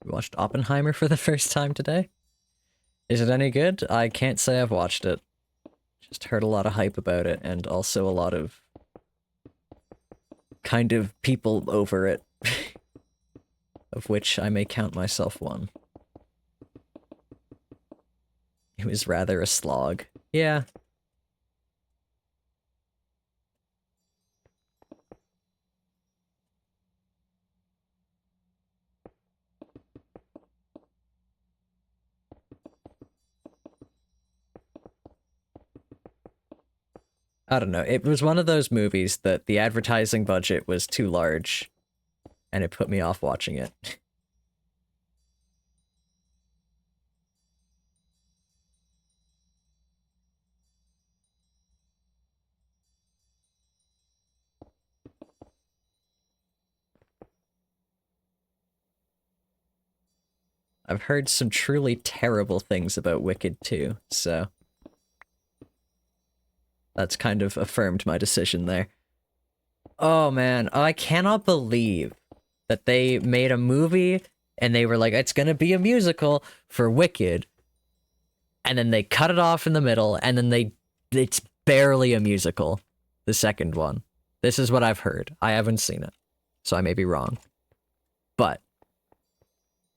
We watched Oppenheimer for the first time today. Is it any good? I can't say I've watched it. Just heard a lot of hype about it, and also a lot of kind of people over it, of which I may count myself one. It was rather a slog. Yeah. I don't know. It was one of those movies that the advertising budget was too large, and it put me off watching it. I've heard some truly terrible things about Wicked too, so that's kind of affirmed my decision there. Oh man, I cannot believe that they made a movie and they were like, it's gonna be a musical for Wicked, and then they cut it off in the middle, and then it's barely a musical, the second one. This is what I've heard. I haven't seen it, so I may be wrong. But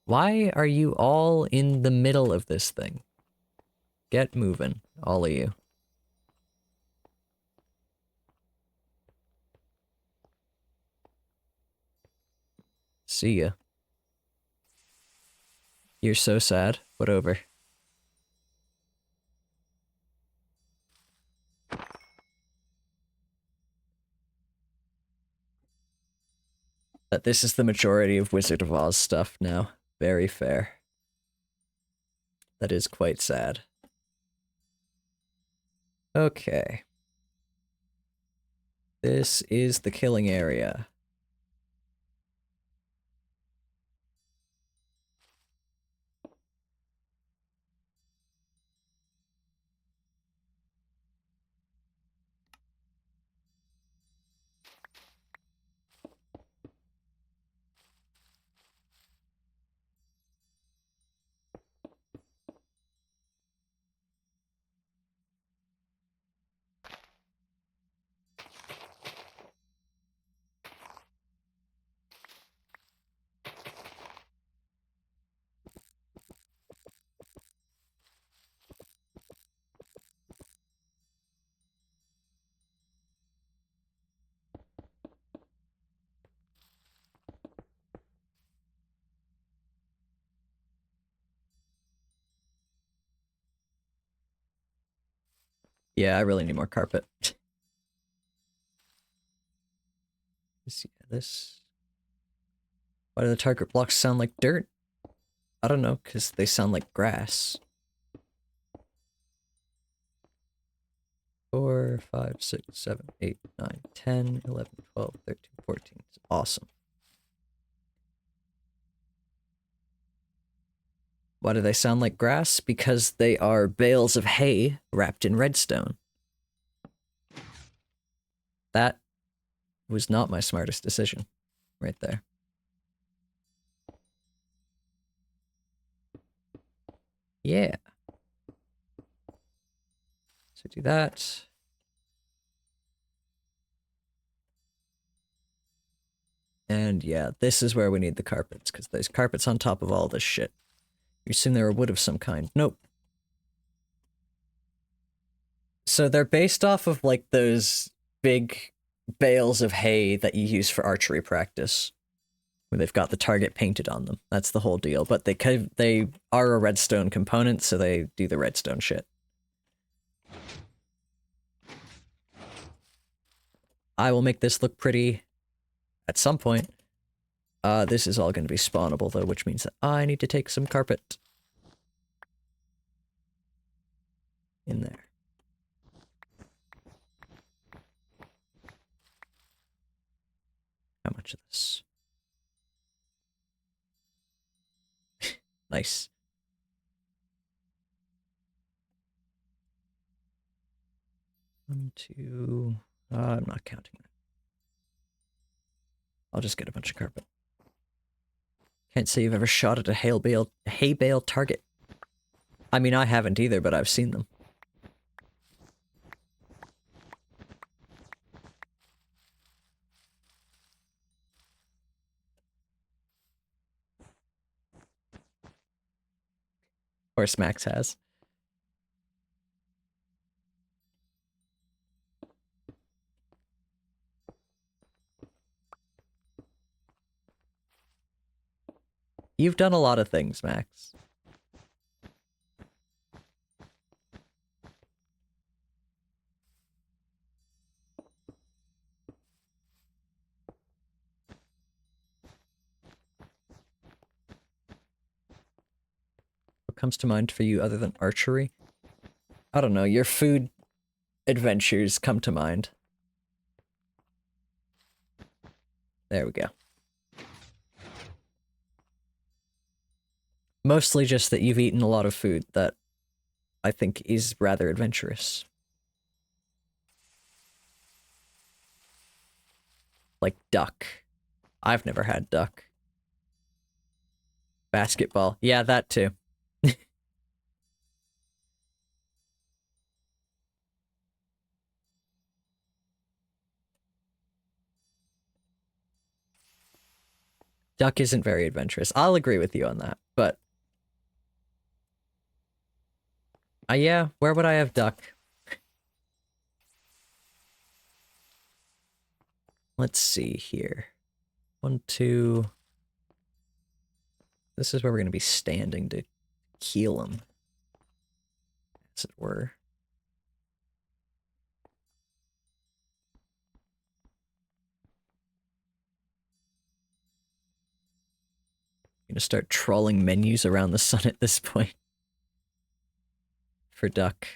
why are you all in the middle of this thing? Get moving, all of you. See ya. You're so sad. What over? That this is the majority of Wizard of Oz stuff now. Very fair. That is quite sad. Okay. This is the killing area. Yeah, I really need more carpet. This. Why do the target blocks sound like dirt? I don't know, because they sound like grass. 4, 5, 6, 7, 8, 9, 10, 11, 12, 13, 14. It's awesome. Why do they sound like grass? Because they are bales of hay wrapped in redstone. That was not my smartest decision, right there. Yeah. So do that. And yeah, this is where we need the carpets, because there's carpets on top of all this shit. You assume they're a wood of some kind. Nope. So they're based off of, like, those big bales of hay that you use for archery practice, where they've got the target painted on them. That's the whole deal. But they are a redstone component, so they do the redstone shit. I will make this look pretty at some point. This is all going to be spawnable, though, which means that I need to take some carpet in there. How much of this? Nice. One, two... I'm not counting that. I'll just get a bunch of carpet. Can't say you've ever shot at a hay bale target. I mean, I haven't either, but I've seen them. Or Smacks has. You've done a lot of things, Max. What comes to mind for you other than archery? I don't know, your food adventures come to mind. There we go. Mostly just that you've eaten a lot of food that I think is rather adventurous. Like duck. I've never had duck. Basketball. Yeah, that too. Duck isn't very adventurous. I'll agree with you on that, but... yeah, where would I have duck? Let's see here. 1, 2... This is where we're going to be standing to kill them, as it were. I'm gonna start trawling menus around the sun at this point. For duck.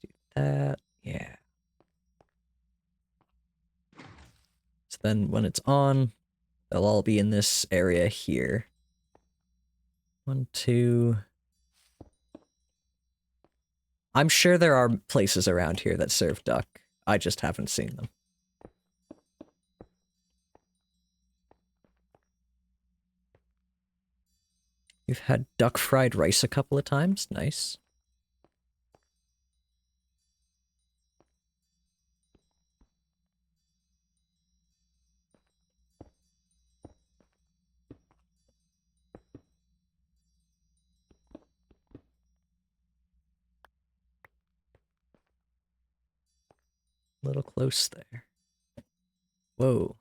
Do that, yeah. So then when it's on, they'll all be in this area here. 1, 2... I'm sure there are places around here that serve duck. I just haven't seen them. You've had duck fried rice a couple of times? Nice. A little close there. Whoa.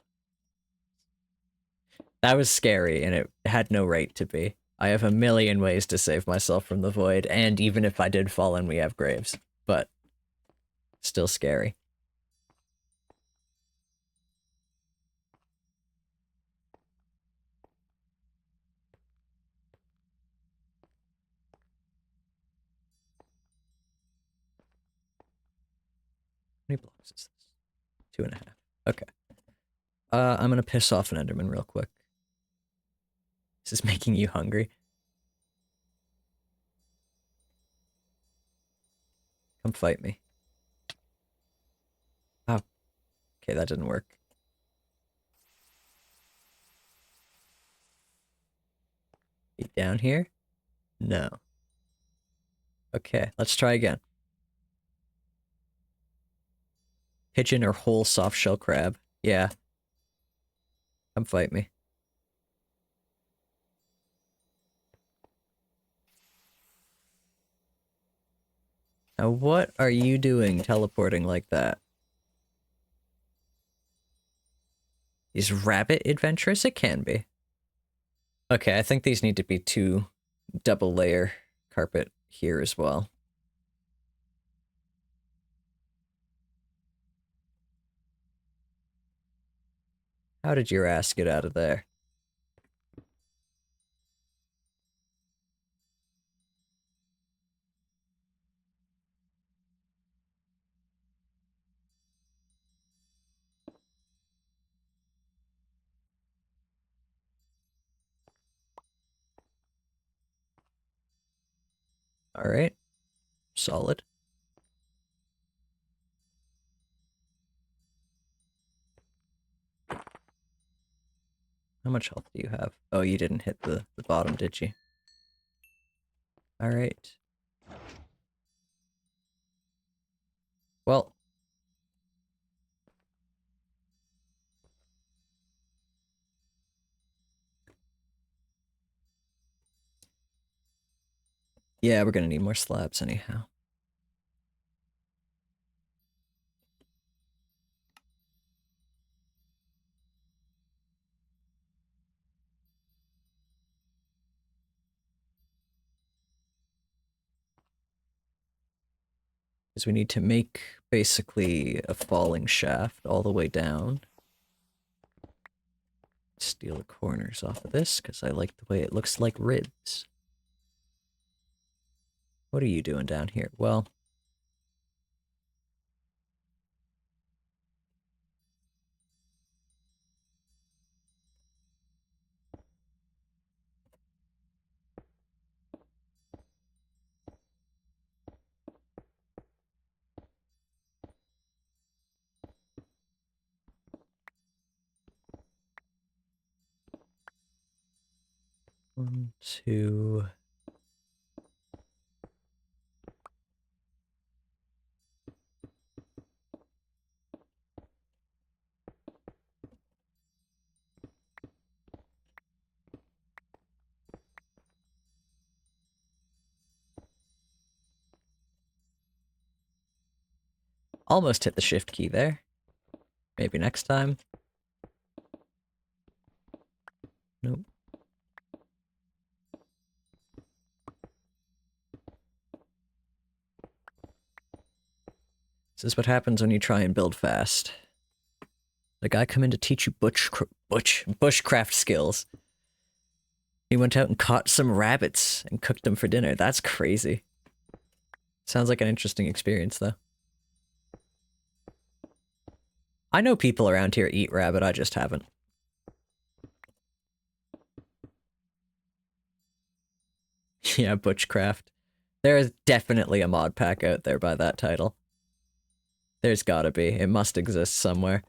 That was scary, and it had no right to be. I have a million ways to save myself from the void, and even if I did fall in, we have graves. But still scary. How many blocks is this? 2.5. Okay. I'm gonna piss off an Enderman real quick. This is making you hungry. Come fight me. Oh. Okay, that didn't work. Get down here? No. Okay, let's try again. Pigeon or whole soft shell crab. Yeah. Come fight me. Now what are you doing teleporting like that? Is rabbit adventurous? It can be. Okay, I think these need to be 2 double layer carpet here as well. How did your ass get out of there? Alright. Solid. How much health do you have? Oh, you didn't hit the bottom, did you? Alright. Well. Yeah, we're gonna need more slabs anyhow. Because we need to make basically a falling shaft all the way down. Steal the corners off of this, because I like the way it looks like ribs. What are you doing down here? Well... One, two... Almost hit the shift key there. Maybe next time. Nope. This is what happens when you try and build fast. The guy come in to teach you bushcraft skills. He went out and caught some rabbits and cooked them for dinner. That's crazy. Sounds like an interesting experience, though. I know people around here eat rabbit, I just haven't. Yeah, bushcraft. There is definitely a mod pack out there by that title. There's gotta be. It must exist somewhere.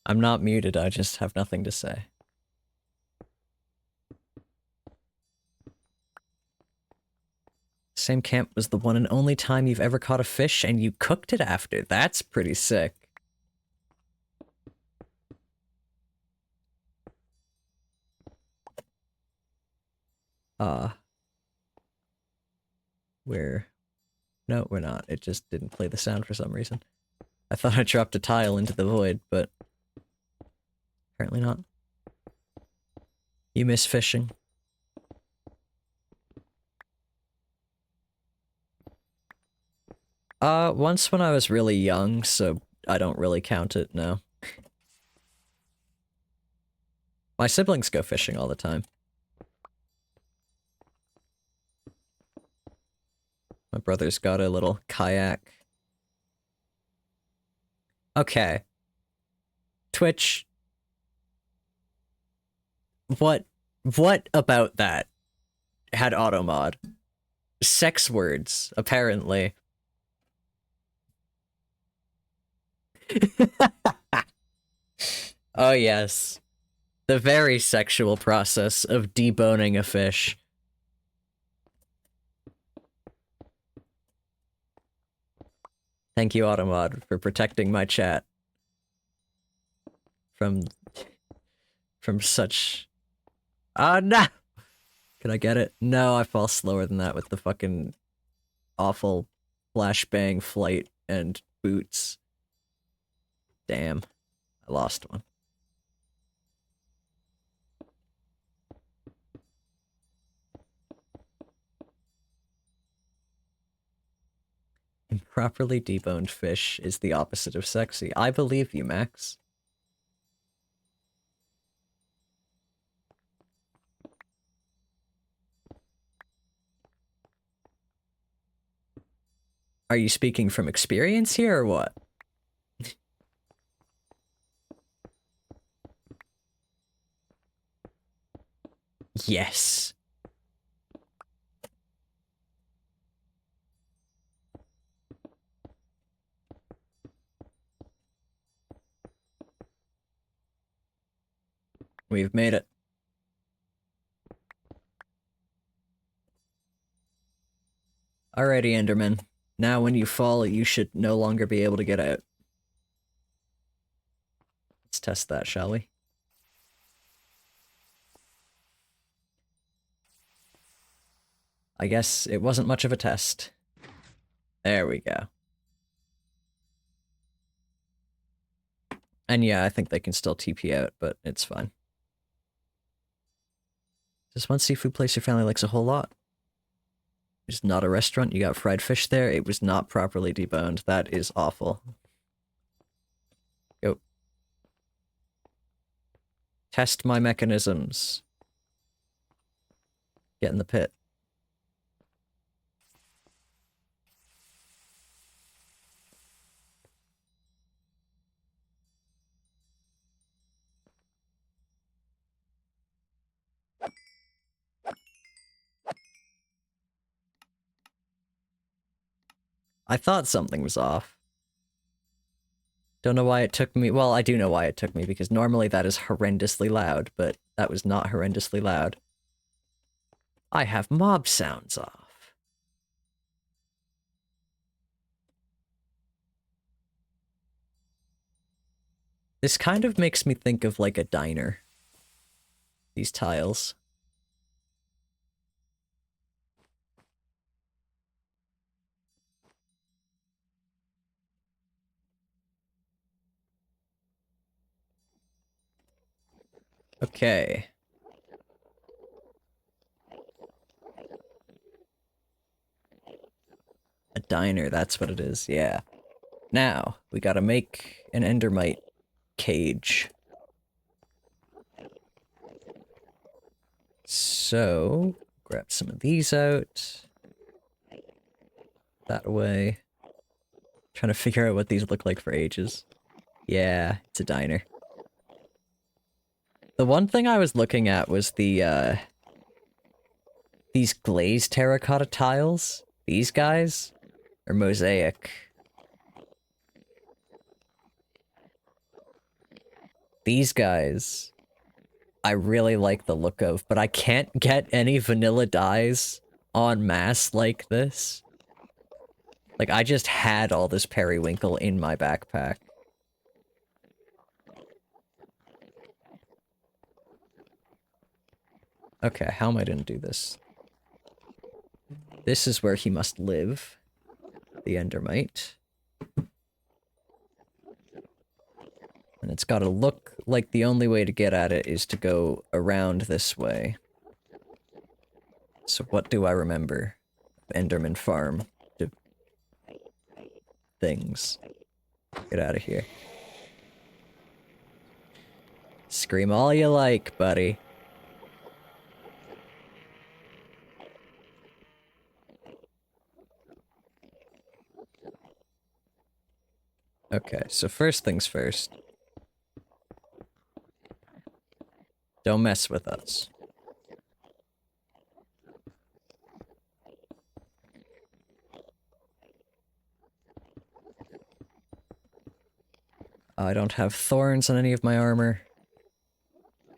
I'm not muted, I just have nothing to say. Same camp was the one and only time you've ever caught a fish and you cooked it after. That's pretty sick. No, we're not. It just didn't play the sound for some reason. I thought I dropped a tile into the void, but apparently not. You miss fishing. Once when I was really young, so I don't really count it, no. My siblings go fishing all the time. My brother's got a little kayak. Okay. Twitch. What about that had automod? Sex words, apparently. Oh yes. The very sexual process of deboning a fish. Thank you, Automod, for protecting my chat from such... Oh, no! Can I get it? No, I fall slower than that with the fucking awful flashbang flight and boots. Damn. I lost one. Improperly deboned fish is the opposite of sexy. I believe you, Max. Are you speaking from experience here, or what? Yes. We've made it. Alrighty, Enderman. Now when you fall, you should no longer be able to get out. Let's test that, shall we? I guess it wasn't much of a test. There we go. And yeah, I think they can still TP out, but it's fine. Just one seafood place your family likes a whole lot. It's not a restaurant, you got fried fish there, it was not properly deboned. That is awful. Go. Test my mechanisms. Get in the pit. I thought something was off. Don't know why it took me. Well, I do know why it took me, because normally that is horrendously loud, but that was not horrendously loud. I have mob sounds off. This kind of makes me think of like a diner. These tiles. Okay. A diner, that's what it is, yeah. Now, we gotta make an endermite cage. So, grab some of these out. That way. Trying to figure out what these look like for ages. Yeah, it's a diner. The one thing I was looking at was the, these glazed terracotta tiles. These guys are mosaic. These guys, I really like the look of, but I can't get any vanilla dyes en masse like this. Like, I just had all this periwinkle in my backpack. Okay, how am I gonna do this? This is where he must live. The Endermite. And it's gotta look like the only way to get at it is to go around this way. So what do I remember? Enderman Farm. Things. Get out of here. Scream all you like, buddy. Okay, so first things first. Don't mess with us. I don't have thorns on any of my armor.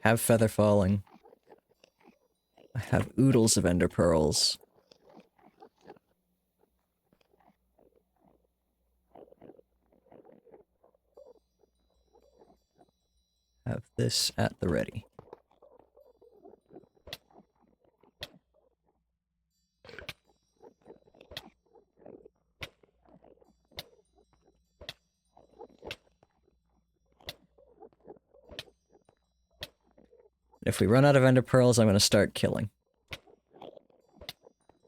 Have feather falling. I have oodles of ender pearls. Have this at the ready. If we run out of ender pearls, I'm gonna start killing.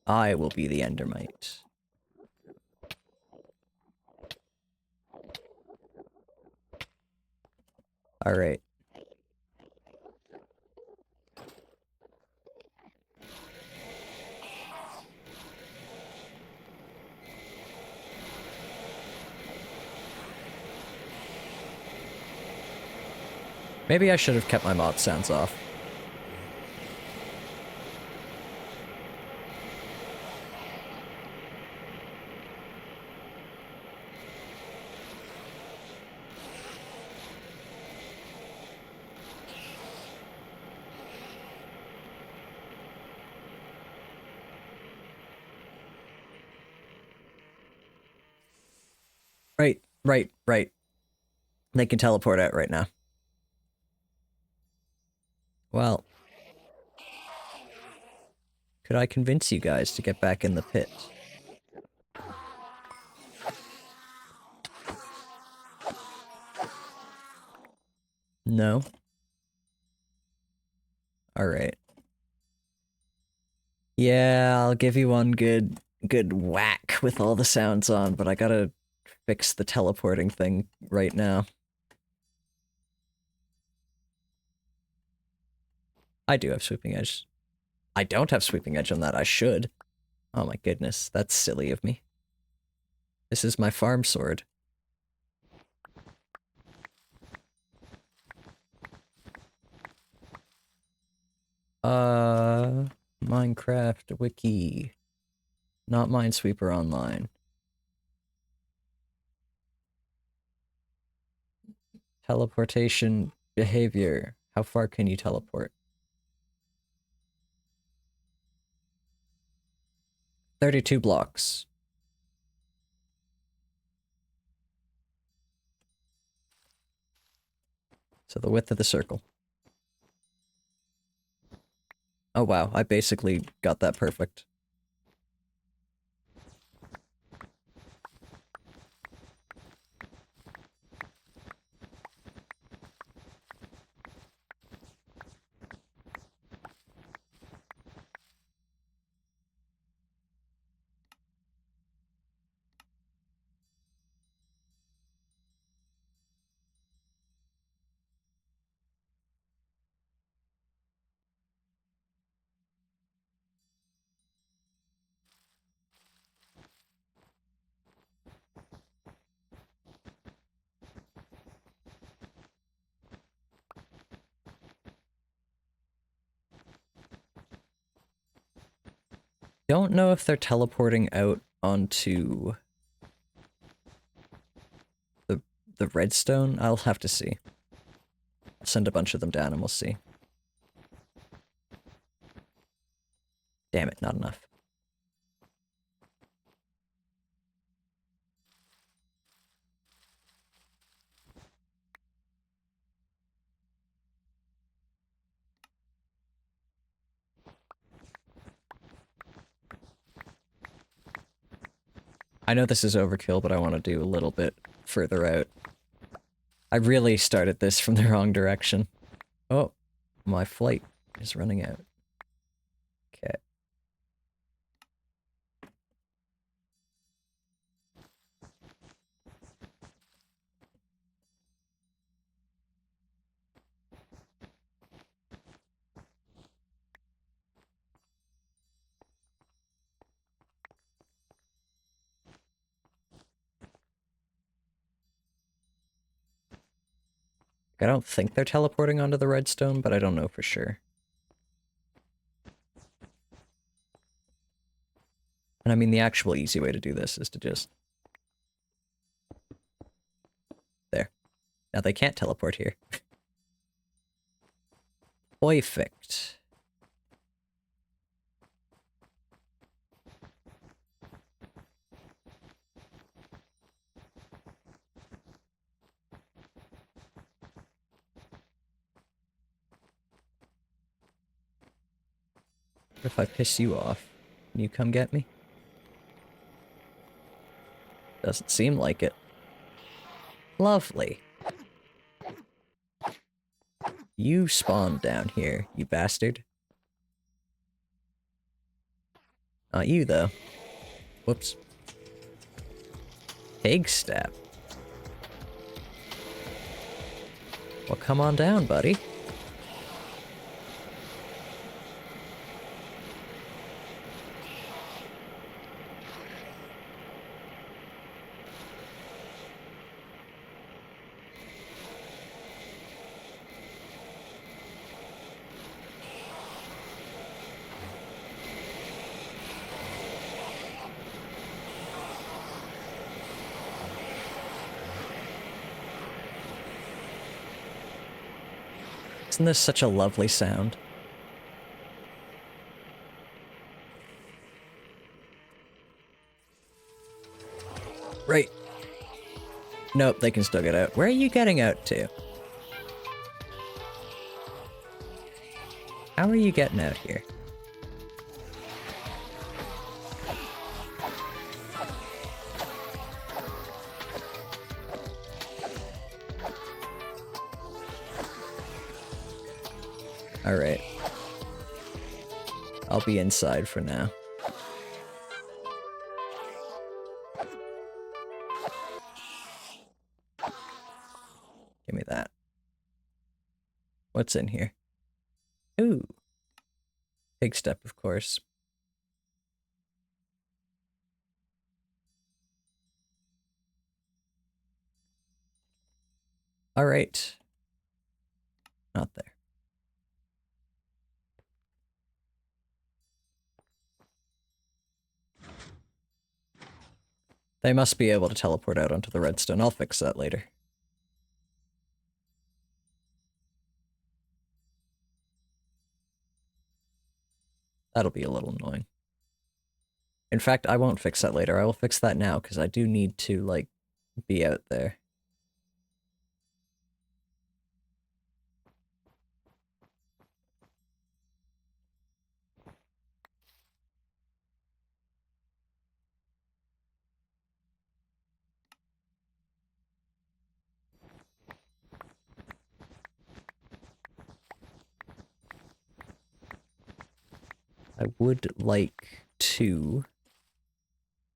I will be the endermite. Alright. Maybe I should have kept my mod sounds off. Right. They can teleport out right now. Well. Could I convince you guys to get back in the pit? No? Alright. Yeah, I'll give you one good whack with all the sounds on, but I gotta fix the teleporting thing right now. I do have sweeping edge. I don't have sweeping edge on that. I should. Oh my goodness, that's silly of me. This is my farm sword. Minecraft wiki. Not Minesweeper Online. Teleportation behavior. How far can you teleport? 32 blocks. So the width of the circle. Oh wow, I basically got that perfect. Don't know if they're teleporting out onto the redstone. I'll have to see. send a bunch of them down and we'll see. Damn it, not enough. I know this is overkill, but I want to do a little bit further out. I really started this from the wrong direction. Oh, my flight is running out. Okay. I don't think they're teleporting onto the redstone, but I don't know for sure. And I mean, the actual easy way to do this is to just... There. Now they can't teleport here. Perfect. What if I piss you off? Can you come get me? Doesn't seem like it. Lovely. You spawned down here, you bastard. Not you, though. Whoops. Pig step. Well, come on down, buddy. Isn't this such a lovely sound? Right. Nope, they can still get out. Where are you getting out to? How are you getting out here? Alright. I'll be inside for now. Give me that. What's in here? Ooh. Pig step, of course. Alright. Not there. They must be able to teleport out onto the redstone. I'll fix that later. That'll be a little annoying. In fact, I won't fix that later. I will fix that now, because I do need to, like, be out there. I would like to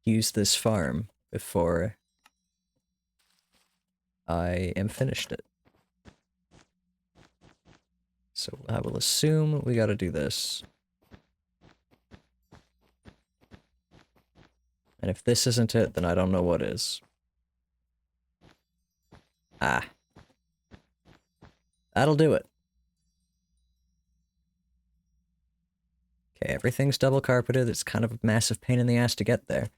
use this farm before I am finished it. So I will assume we gotta do this. And if this isn't it, then I don't know what is. Ah. That'll do it. Okay, everything's double carpeted. It's kind of a massive pain in the ass to get there.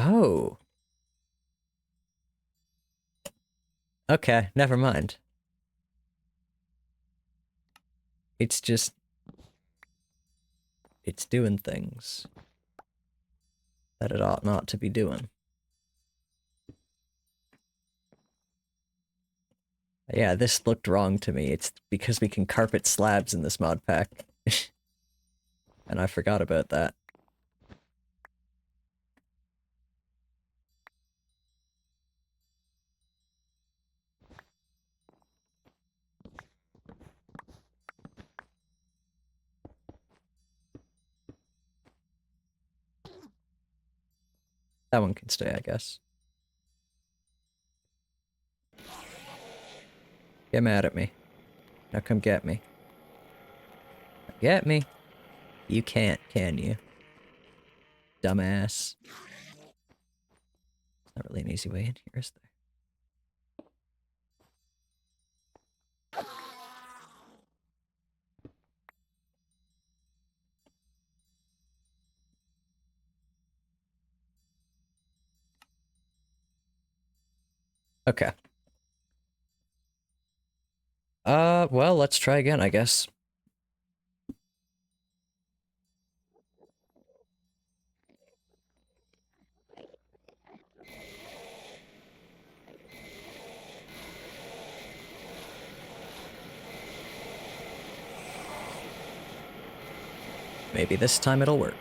Oh. Okay, never mind. It's just... it's doing things that it ought not to be doing. Yeah, this looked wrong to me. It's because we can carpet slabs in this mod pack. And I forgot about that. That one can stay, I guess. Get mad at me. Now come get me. Get me. You can't, can you? Dumbass. Not really an easy way in here, is there? Okay. Well, let's try again, I guess. Maybe this time it'll work.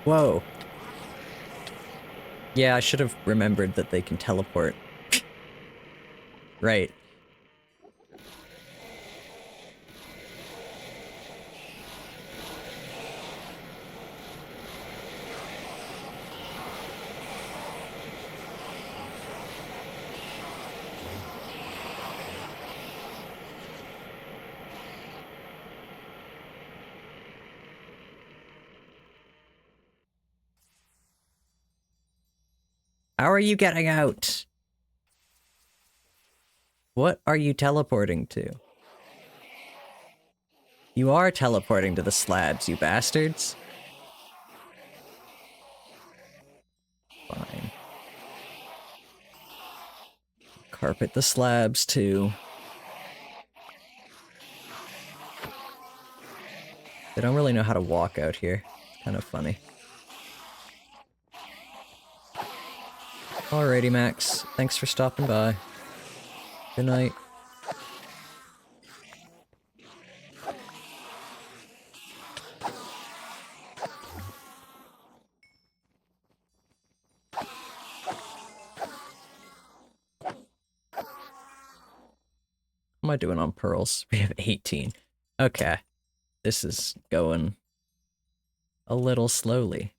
Whoa. Yeah, I should have remembered that they can teleport. Right. How are you getting out? What are you teleporting to? You are teleporting to the slabs, you bastards. Fine. Carpet the slabs, too. They don't really know how to walk out here. It's kind of funny. Alrighty, Max. Thanks for stopping by. Good night. What am I doing on pearls? We have 18. Okay. This is going a little slowly.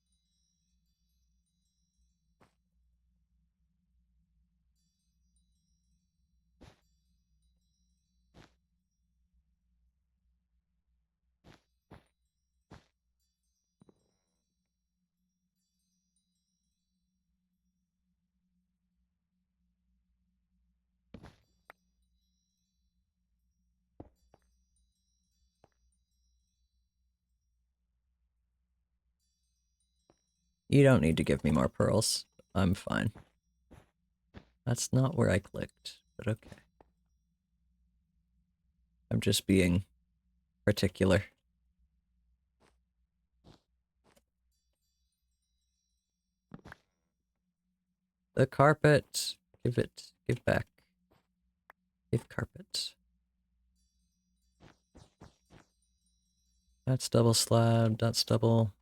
You don't need to give me more pearls. I'm fine. That's not where I clicked, but okay. I'm just being particular. The carpet. Give it. Give back. Give carpet. That's double slab. That's double.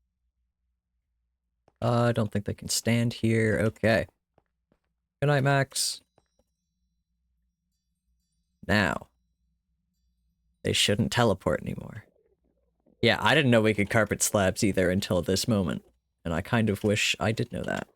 I don't think they can stand here. Okay. Good night, Max. Now. They shouldn't teleport anymore. Yeah, I didn't know we could carpet slabs either until this moment. And I kind of wish I did know that.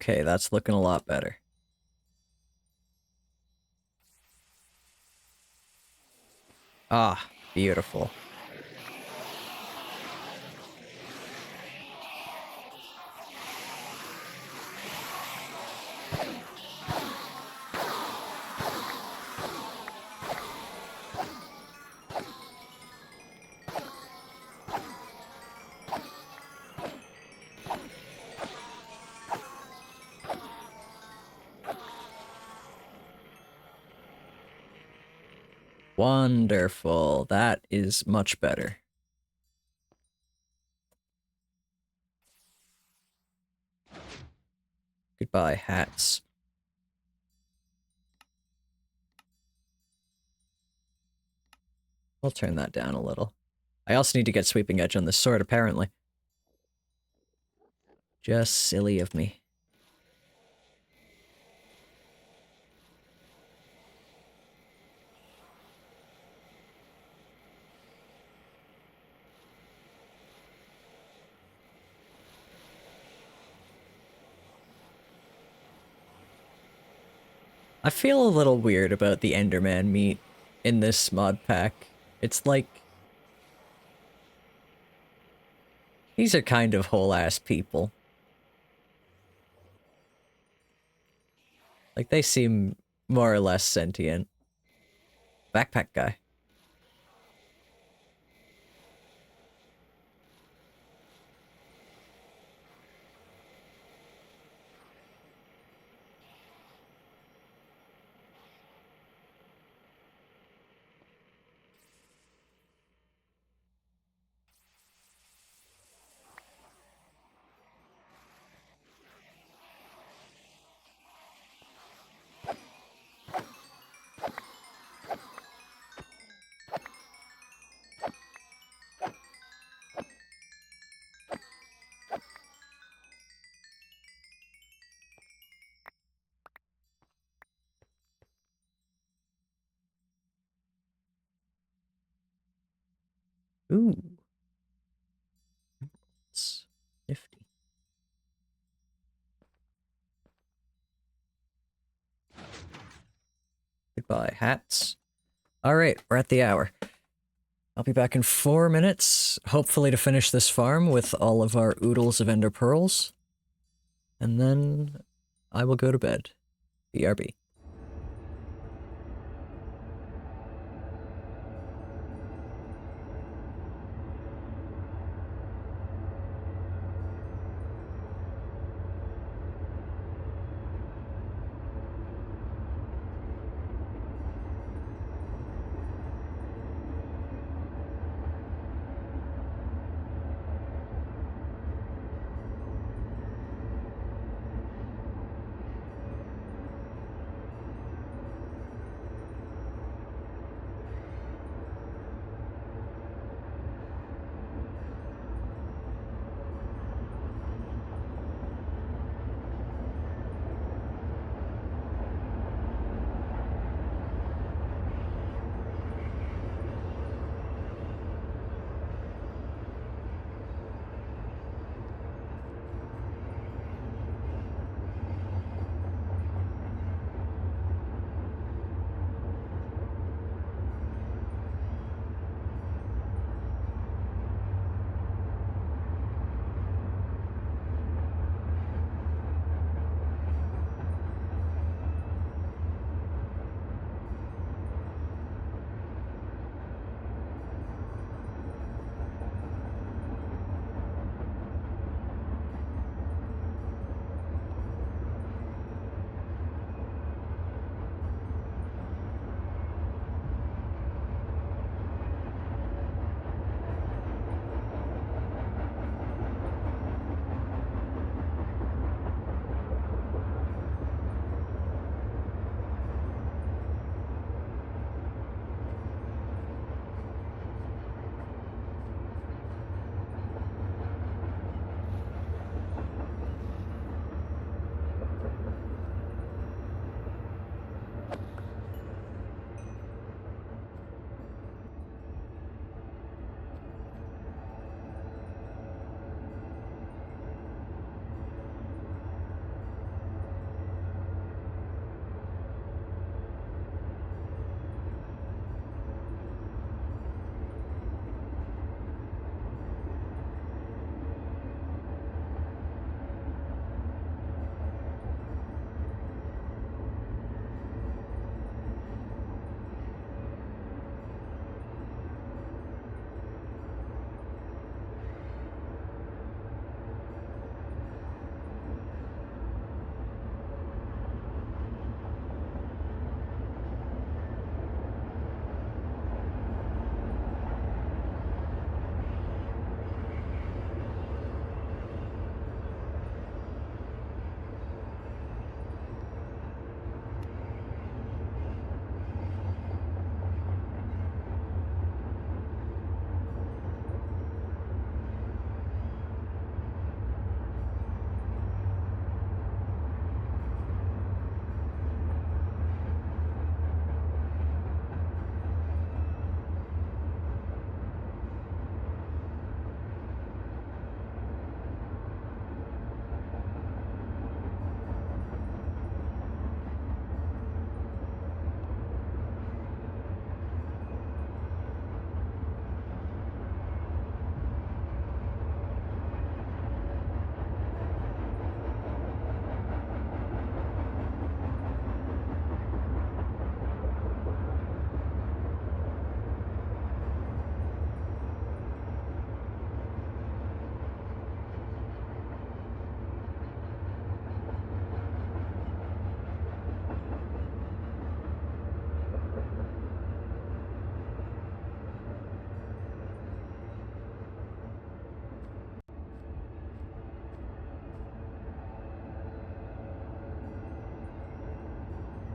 Okay, that's looking a lot better. Ah, beautiful. Wonderful. That is much better. Goodbye, hats. I'll turn that down a little. I also need to get sweeping edge on this sword, apparently. Just silly of me. I feel a little weird about the Enderman meat in this mod pack. It's like... these are kind of whole-ass people. Like, they seem more or less sentient. Backpack guy. Ooh. It's nifty. Goodbye, hats. Alright, we're at the hour. I'll be back in 4 minutes, hopefully to finish this farm with all of our oodles of ender pearls. And then I will go to bed. BRB.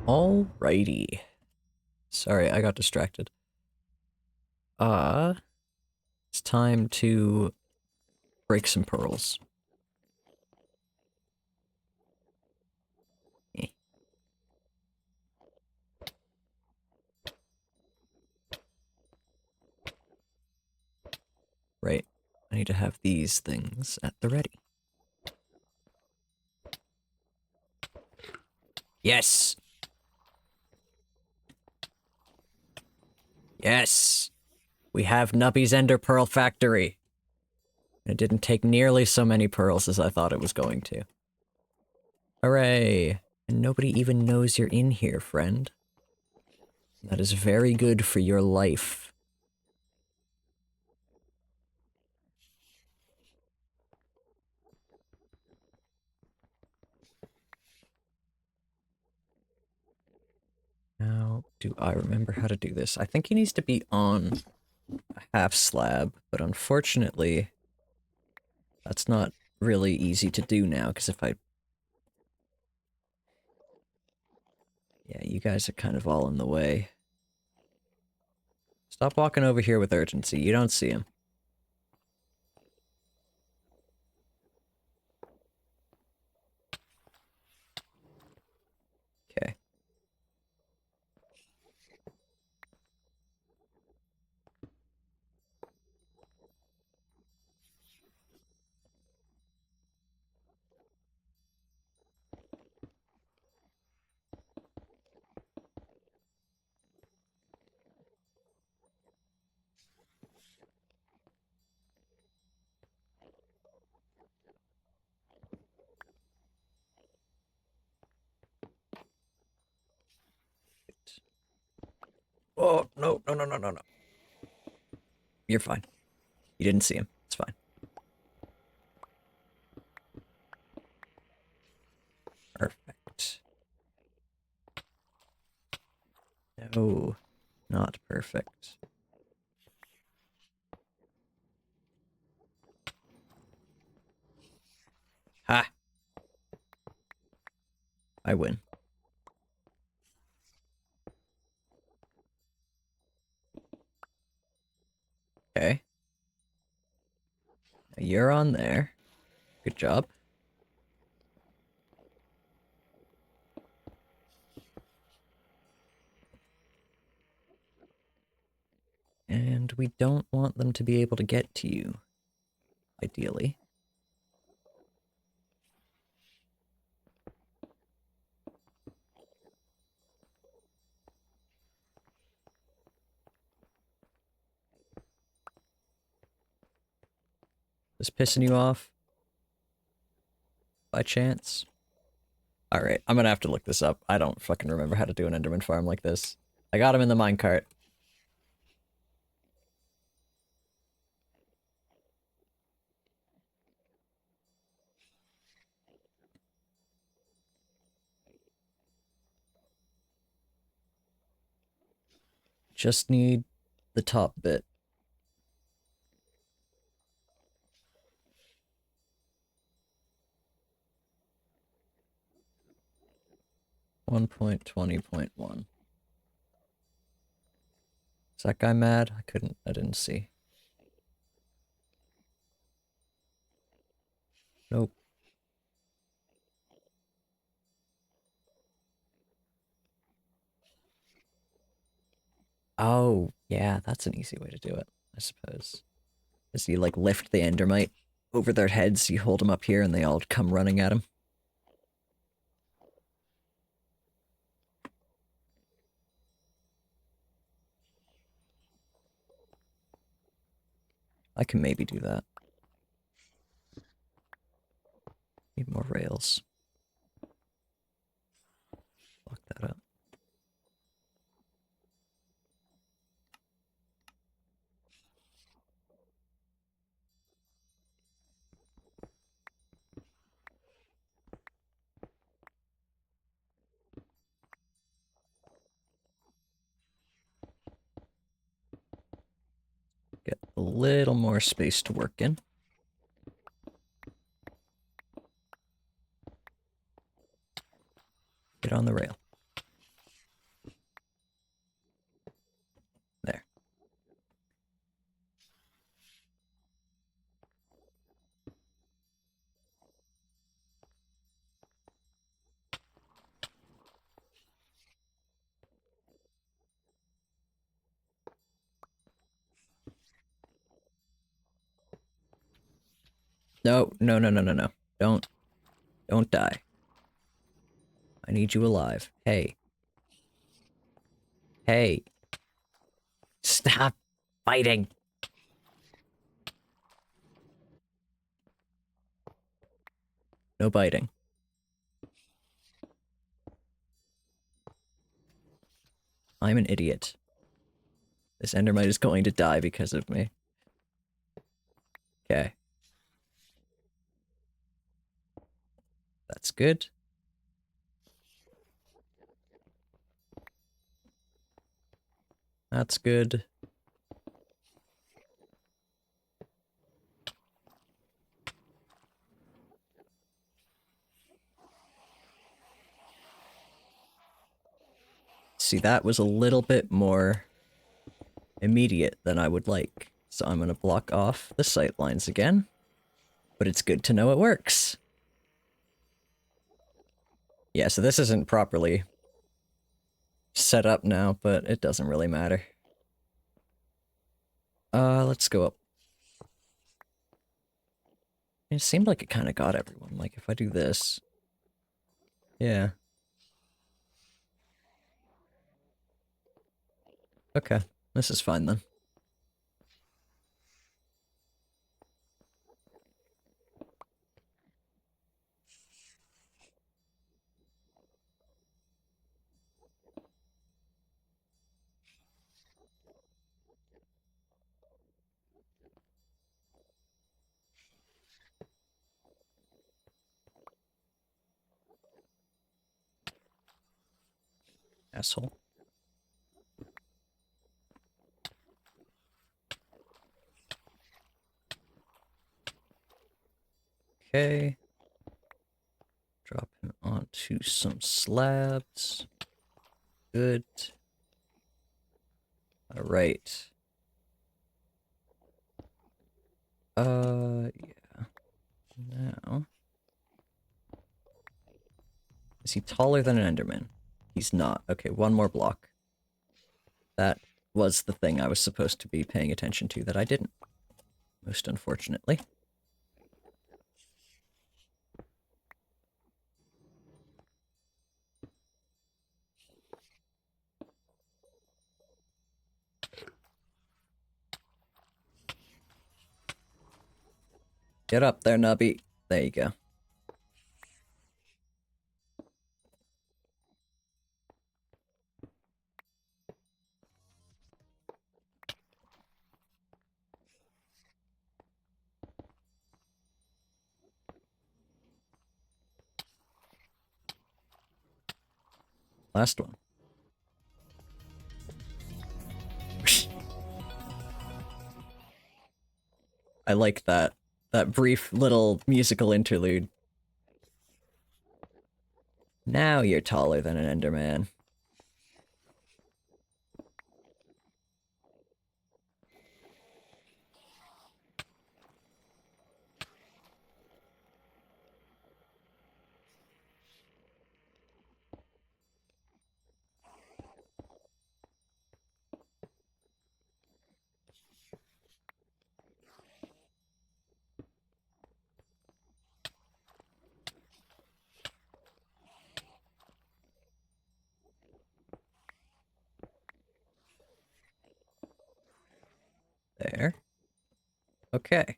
Alrighty. Sorry, I got distracted. It's time to break some pearls. Eh. Right. I need to have these things at the ready. Yes! Yes! We have Nubby's Ender Pearl Factory! It didn't take nearly so many pearls as I thought it was going to. Hooray! And nobody even knows you're in here, friend. That is very good for your life. Now, do I remember how to do this? I think he needs to be on a half slab, but unfortunately, that's not really easy to do now, because if I... Yeah, you guys are kind of all in the way. Stop walking over here with urgency. You don't see him. Okay. Oh, no, no, no, no, no, no. You're fine. You didn't see him. It's fine. Perfect. No, not perfect. Ha! I win. Okay. You're on there. Good job. And we don't want them to be able to get to you, ideally. Is pissing you off? By chance? Alright, I'm gonna have to look this up. I don't fucking remember how to do an Enderman farm like this. I got him in the minecart. Just need the top bit. One 1.20.1. Is that guy mad? I didn't see. Nope. Oh, yeah, that's an easy way to do it, I suppose. Is you, like, lift the endermite over their heads, you hold them up here, and they all come running at him. I can maybe do that. Need more rails. Lock that up. Get a little more space to work in. Get on the rail. No, no, no, no, no, no. Don't die. I need you alive. Hey. Hey. Stop fighting. No biting. I'm an idiot. This Endermite is going to die because of me. Okay. That's good. That's good. See, that was a little bit more immediate than I would like. So I'm gonna block off the sight lines again. But it's good to know it works. Yeah, so this isn't properly set up now, but it doesn't really matter. Let's go up. It seemed like it kind of got everyone. Like, if I do this... Yeah. Okay, this is fine then. Asshole. Okay. Drop him onto some slabs. Good. Alright. Yeah. Now... Is he taller than an Enderman? He's not. Okay, one more block. That was the thing I was supposed to be paying attention to that I didn't. Most unfortunately. Get up there, Nubby. There you go. Last one. I like that. That brief little musical interlude. Now you're taller than an Enderman. There. Okay.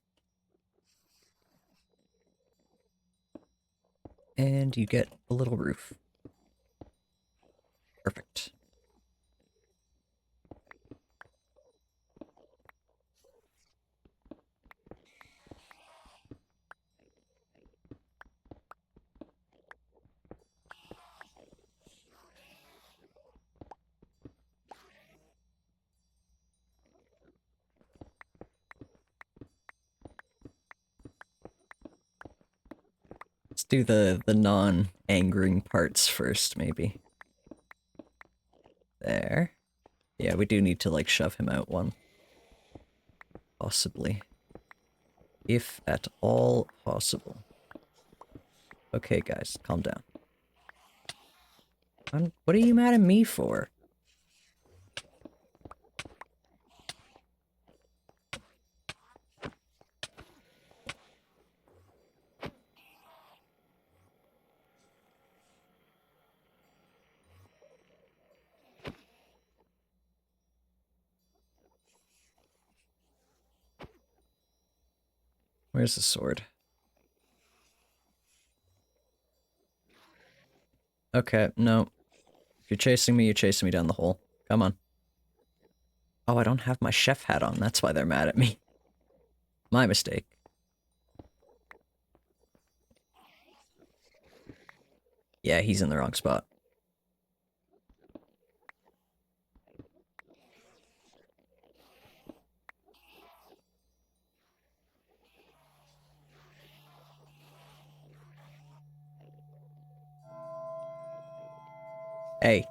And you get a little roof. Perfect. Let's do the non-angering parts first, maybe. There. Yeah, we do need to, like, shove him out one. Possibly. If at all possible. Okay, guys, calm down. What are you mad at me for? Where's the sword? Okay, no. If you're chasing me down the hole. Come on. Oh, I don't have my chef hat on. That's why they're mad at me. My mistake. Yeah, he's in the wrong spot. Hey.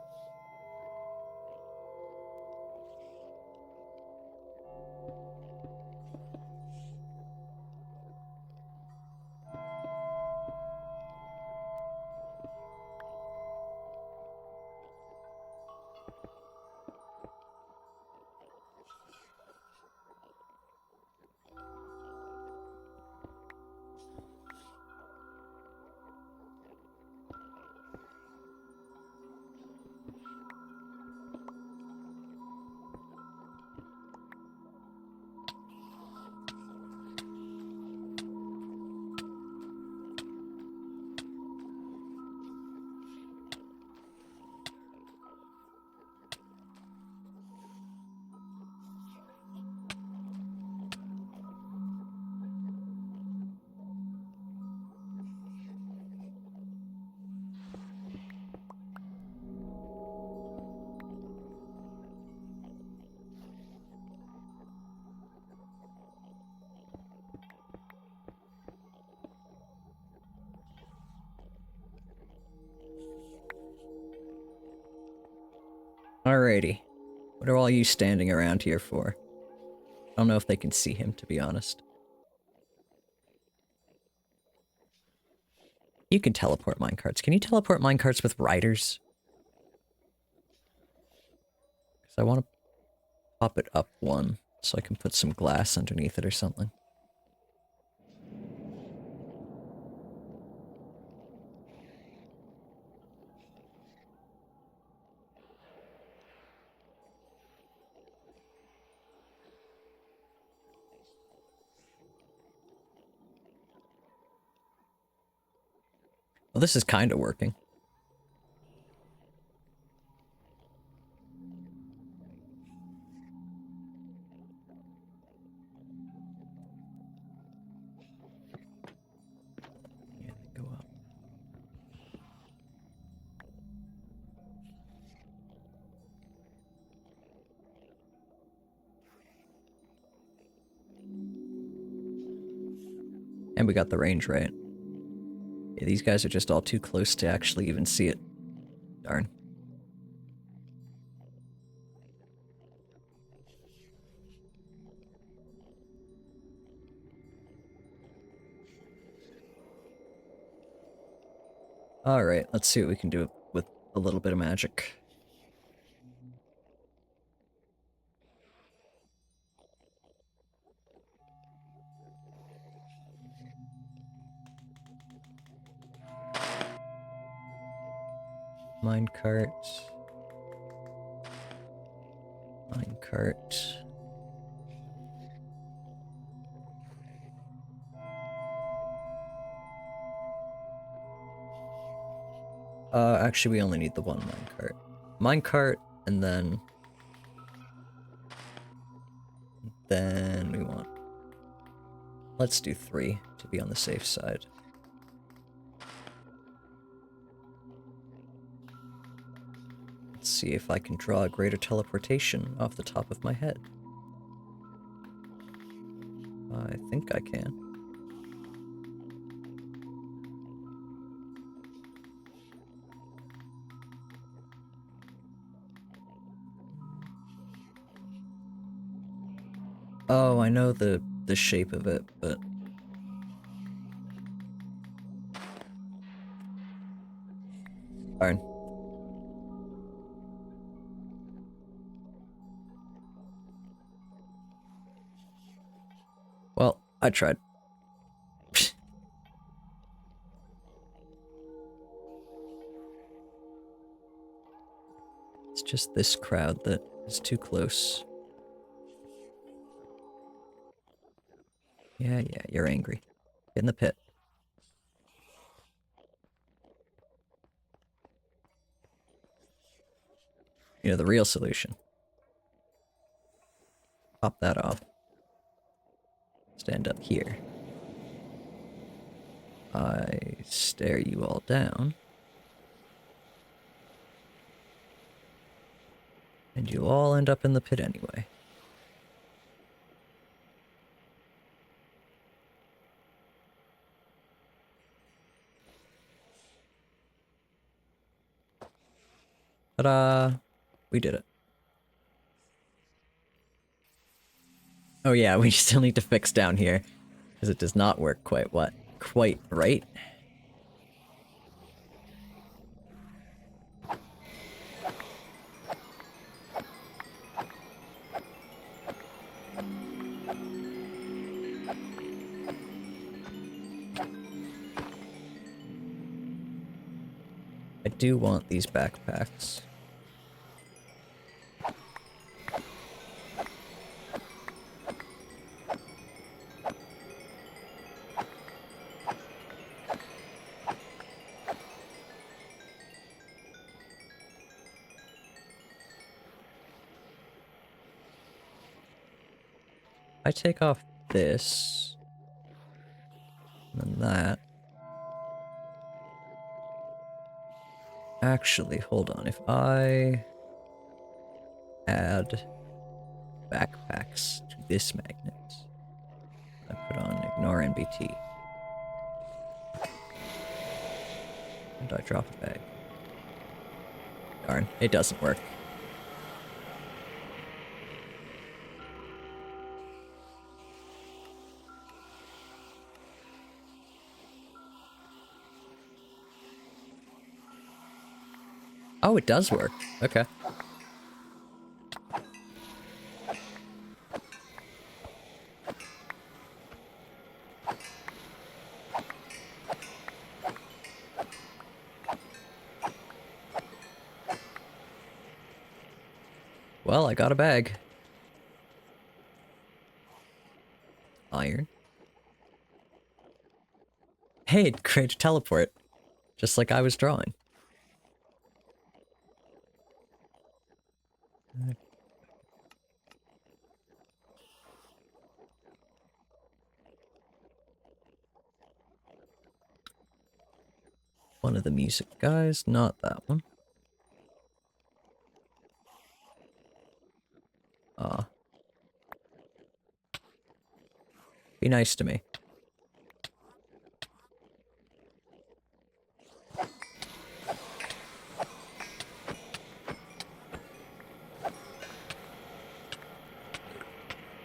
Alrighty. What are all you standing around here for? I don't know if they can see him, to be honest. You can teleport minecarts. Can you teleport minecarts with riders? Because I want to pop it up one, so I can put some glass underneath it or something. Well, this is kind of working. Yeah, they go up. And we got the range right. Yeah, these guys are just all too close to actually even see it. Darn. Alright, let's see what we can do with a little bit of magic. Minecart. Minecart. Actually we only need the one minecart. Minecart, and then we want... Let's do 3 to be on the safe side. Let's see if I can draw a greater teleportation off the top of my head. I think I can. Oh, I know the shape of it, but... Darn. Well, I tried. It's just this crowd that is too close. Yeah, you're angry. Get in the pit. You know, the real solution. Pop that off. Stand up here. I stare you all down. And you all end up in the pit anyway. Ta-da! We did it. Oh yeah, we still need to fix down here. Because it does not work quite right. I do want these backpacks. I take off this, and then that. Actually, hold on. If I add backpacks to this magnet, I put on ignore NBT, and I drop a bag. Darn, it doesn't work. Oh, it does work. Okay. Well, I got a bag. Iron. Hey, it created a teleport. Just like I was drawing. One of the music guys, not that one. Be nice to me.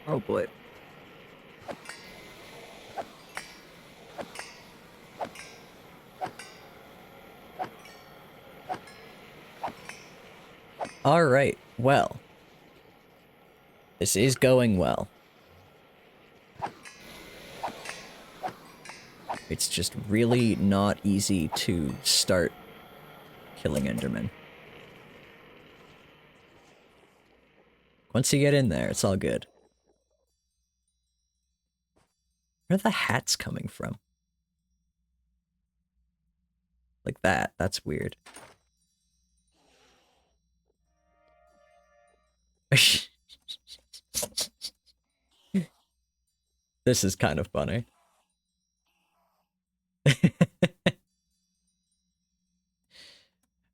Oh boy. Alright, well. This is going well. It's just really not easy to start killing Endermen. Once you get in there, it's all good. Where are the hats coming from? Like that, that's weird. This is kind of funny.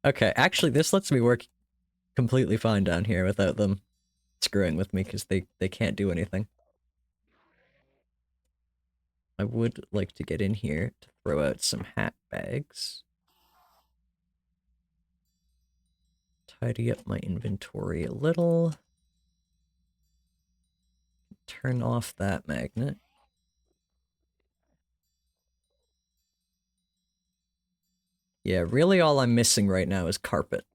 Okay, actually this lets me work completely fine down here without them screwing with me because they can't do anything. I would like to get in here to throw out some hat bags. Tidy up my inventory a little. Turn off that magnet. Yeah, really all I'm missing right now is carpet.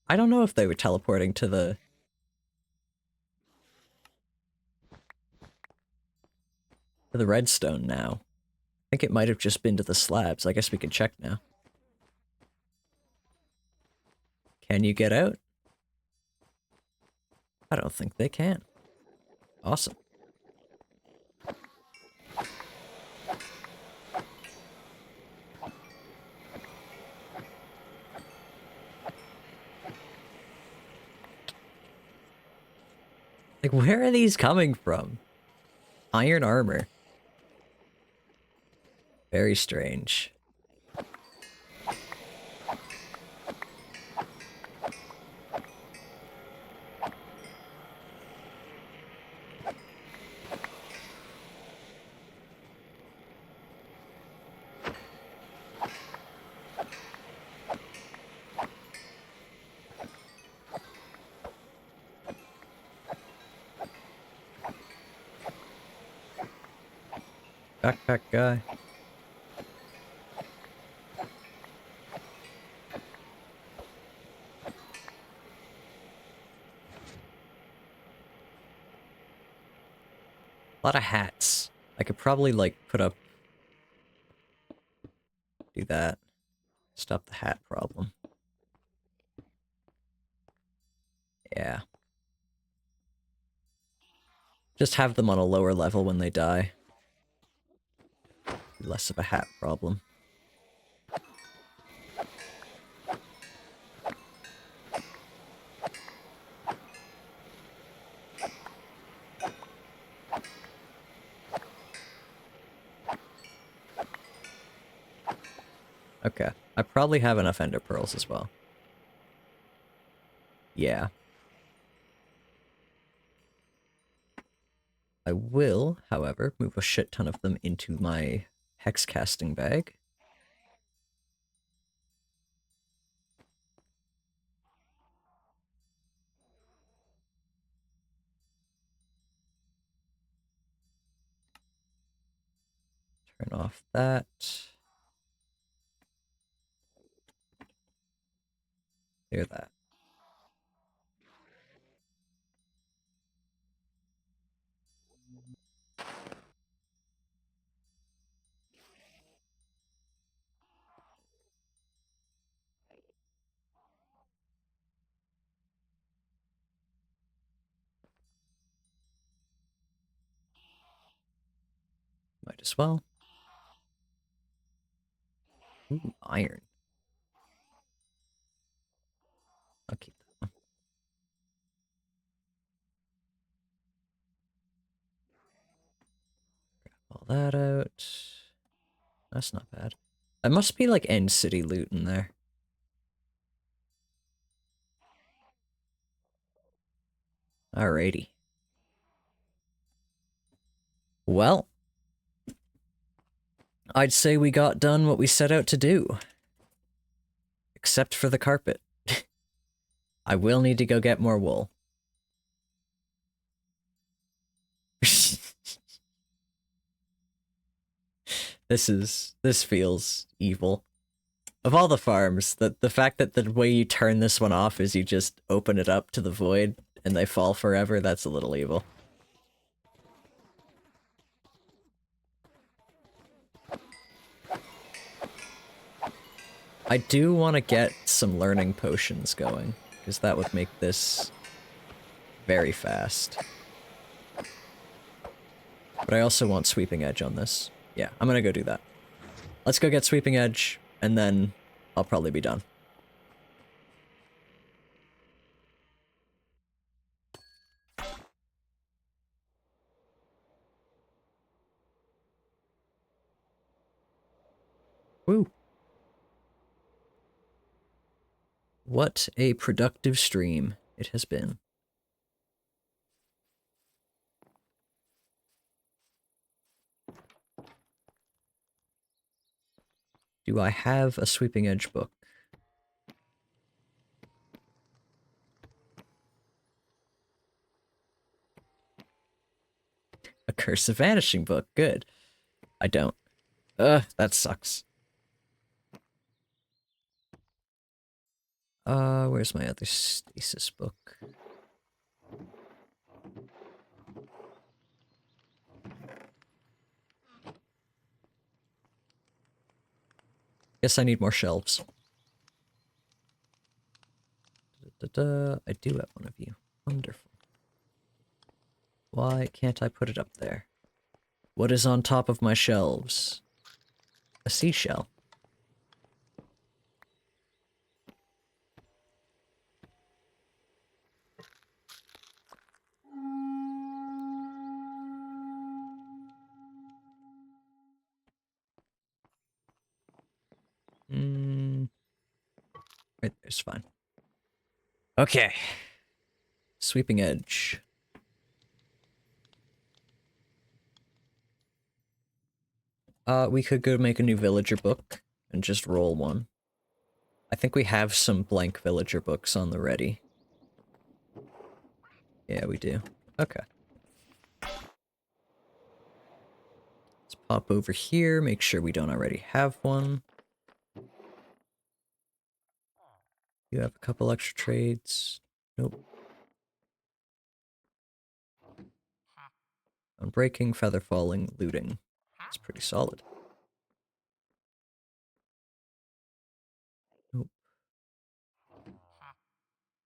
I don't know if they were teleporting to the redstone now. I think it might have just been to the slabs. I guess we can check now. Can you get out? I don't think they can. Awesome. Like, where are these coming from? Iron armor. Very strange. Backpack guy. A lot of hats. I could probably, like, put up... Do that. Stop the hat problem. Yeah. Just have them on a lower level when they die. Less of a hat problem. Okay. I probably have enough ender pearls as well. Yeah. I will, however, move a shit ton of them into my hex casting bag. Turn off that. Clear that. Might as well. Ooh, iron. I'll keep that one. Grab all that out. That's not bad. There must be like End City loot in there. Alrighty. Well, I'd say we got done what we set out to do. Except for the carpet. I will need to go get more wool. This feels evil. Of all the farms, the fact that the way you turn this one off is you just open it up to the void and they fall forever, that's a little evil. I do want to get some learning potions going, because that would make this very fast. But I also want Sweeping Edge on this. Yeah, I'm gonna go do that. Let's go get Sweeping Edge, and then I'll probably be done. Woo! What a productive stream it has been. Do I have a Sweeping Edge book? A Curse of Vanishing book, good. I don't. That sucks. Where's my other stasis book? Guess I need more shelves. I do have one of you. Wonderful. Why can't I put it up there? What is on top of my shelves? A seashell. Right there's fine. Okay. Sweeping edge. We could go make a new villager book and just roll one. I think we have some blank villager books on the ready. Yeah, we do. Okay. Let's pop over here, make sure we don't already have one. You have a couple extra trades. Nope. Unbreaking, feather falling, looting. It's pretty solid. Nope.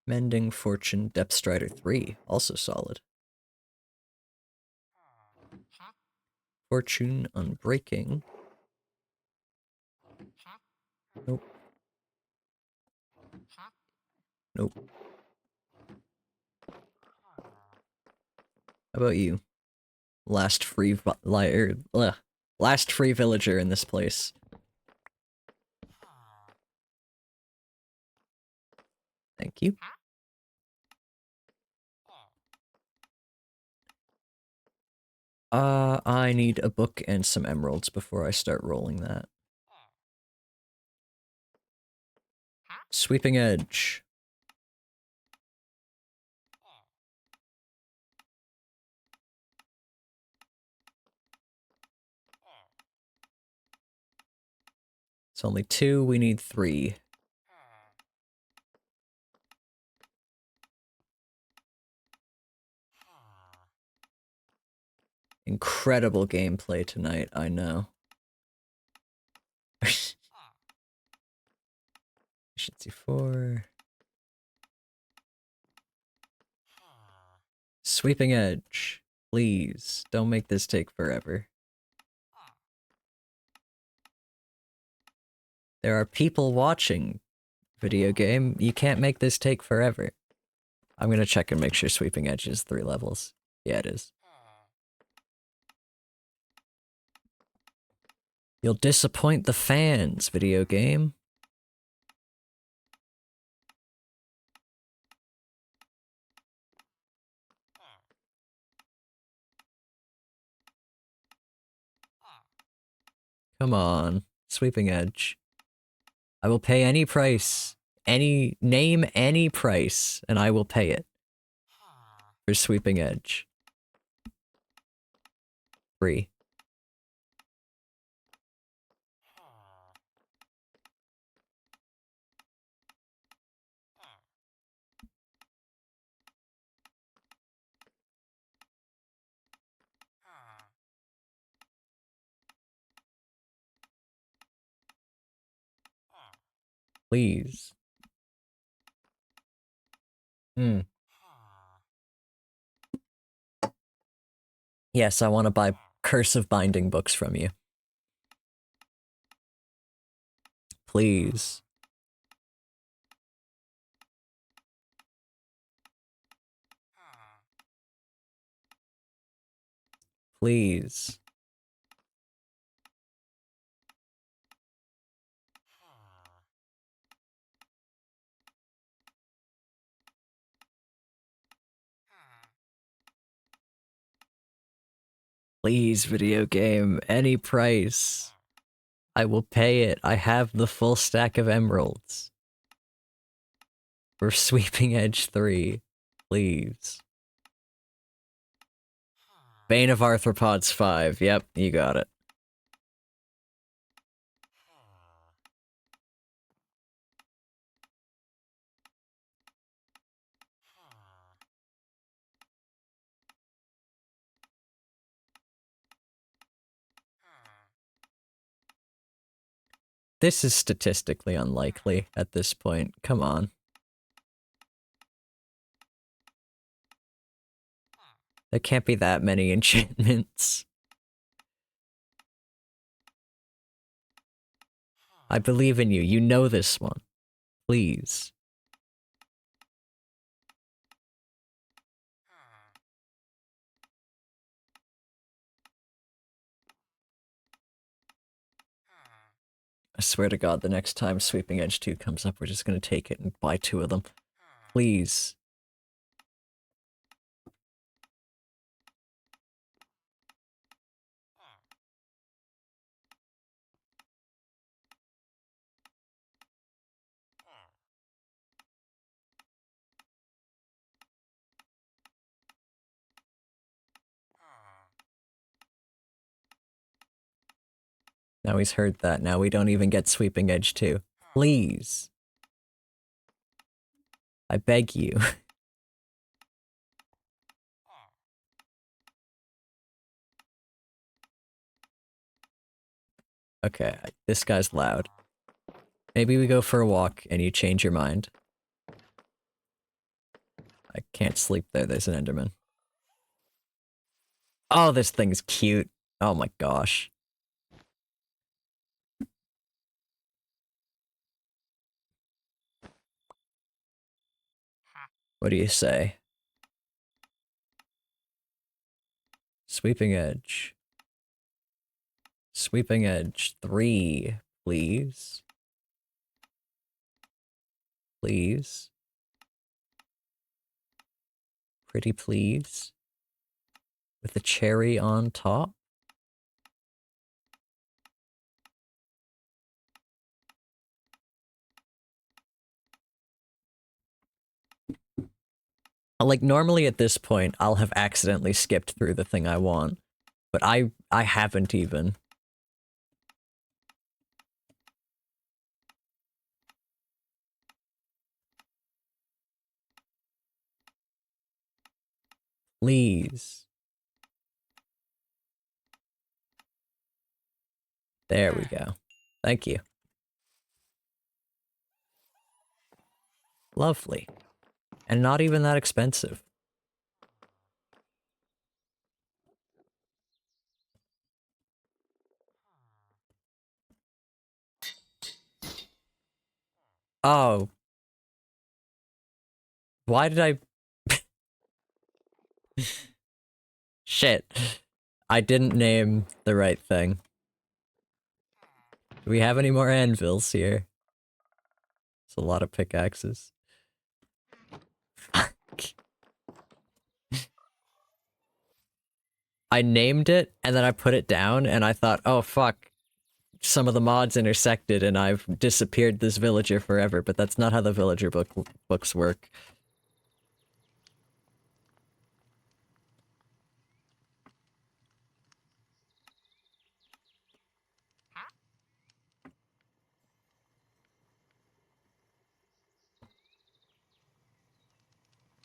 Mending, fortune, depth strider 3. Also solid. Fortune, unbreaking. Nope. Nope. How about you? Last free last free villager in this place. Thank you. I need a book and some emeralds before I start rolling that. Sweeping edge. It's only 2, we need 3. Incredible gameplay tonight, I know. Efficiency 4. Sweeping edge. Please, don't make this take forever. There are people watching, video game. You can't make this take forever. I'm gonna check and make sure sweeping edge is 3 levels. Yeah, it is. You'll disappoint the fans, video game. Come on, sweeping edge. I will pay any price, name any price, and I will pay it. For sweeping edge. 3. Please. Yes, I want to buy cursive binding books from you. Please. Please. Please, video game, any price. I will pay it. I have the full stack of emeralds. For sweeping edge 3. Please. Bane of Arthropods 5. Yep, you got it. This is statistically unlikely at this point. Come on. There can't be that many enchantments. I believe in you. You know this one. Please. I swear to God, the next time Sweeping Edge 2 comes up, we're just gonna take it and buy 2 of them. Please. Now he's heard that. Now we don't even get Sweeping Edge 2. Please. I beg you. Okay, this guy's loud. Maybe we go for a walk and you change your mind. I can't sleep there, there's an Enderman. Oh, this thing's cute. Oh my gosh. What do you say? Sweeping Edge. Sweeping Edge 3, please. Please. Pretty please. With the cherry on top. Like, normally at this point, I'll have accidentally skipped through the thing I want. But I haven't even. Please. There we go. Thank you. Lovely. And not even that expensive. Oh. Why did I... Shit. I didn't name the right thing. Do we have any more anvils here? It's a lot of pickaxes. Fuck. I named it, and then I put it down, and I thought, oh fuck, some of the mods intersected, and I've disappeared this villager forever, but that's not how the villager books work.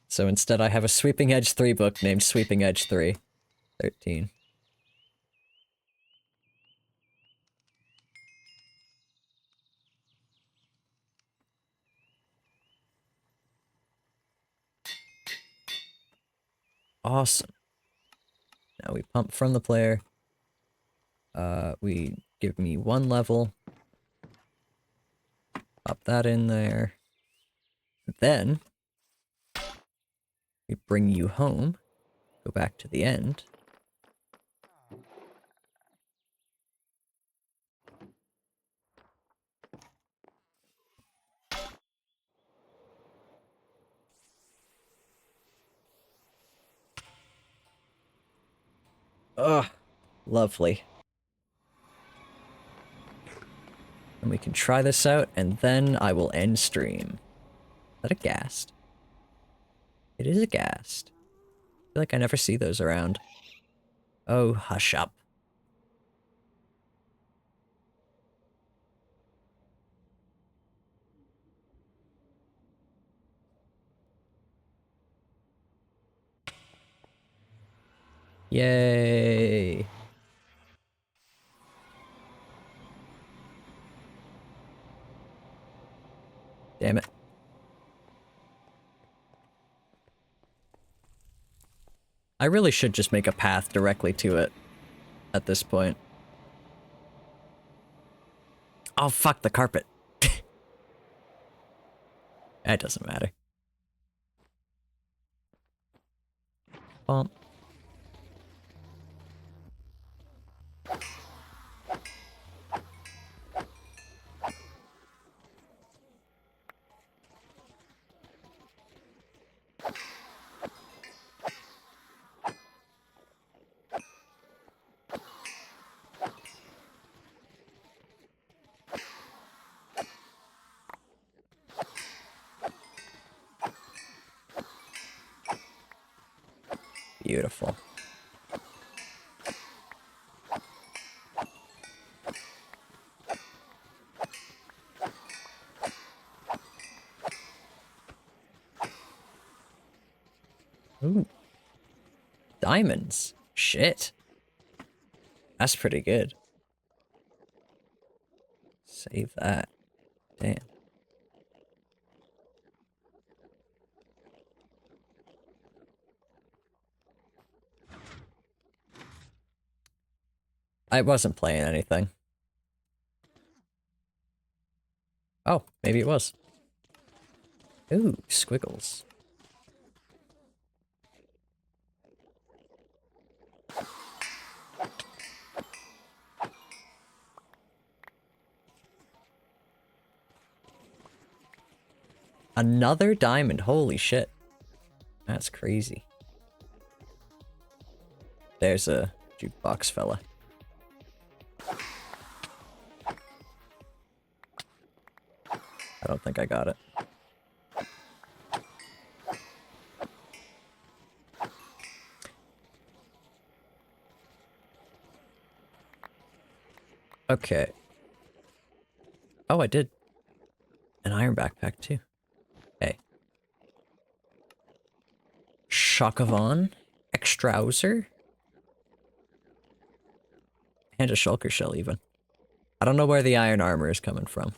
So instead I have a Sweeping Edge 3 book named Sweeping Edge 3. 13. Awesome. Now we pump from the player. We give me 1 level. Pop that in there. Then, we bring you home. Go back to the end. Ugh, lovely. And we can try this out, and then I will end stream. Is that a ghast? It is a ghast. I feel like I never see those around. Oh, hush up. Yay! Damn it. I really should just make a path directly to it at this point. Oh, fuck the carpet. It doesn't matter. Well. Beautiful. Ooh. Diamonds. Shit. That's pretty good. Save that. Damn. I wasn't playing anything. Oh, maybe it was. Ooh, squiggles. Another diamond. Holy shit. That's crazy. There's a jukebox fella. I don't think I got it. Okay. Oh, I did. An iron backpack, too. Hey. Shakavan. Extrauser. And a shulker shell, even. I don't know where the iron armor is coming from.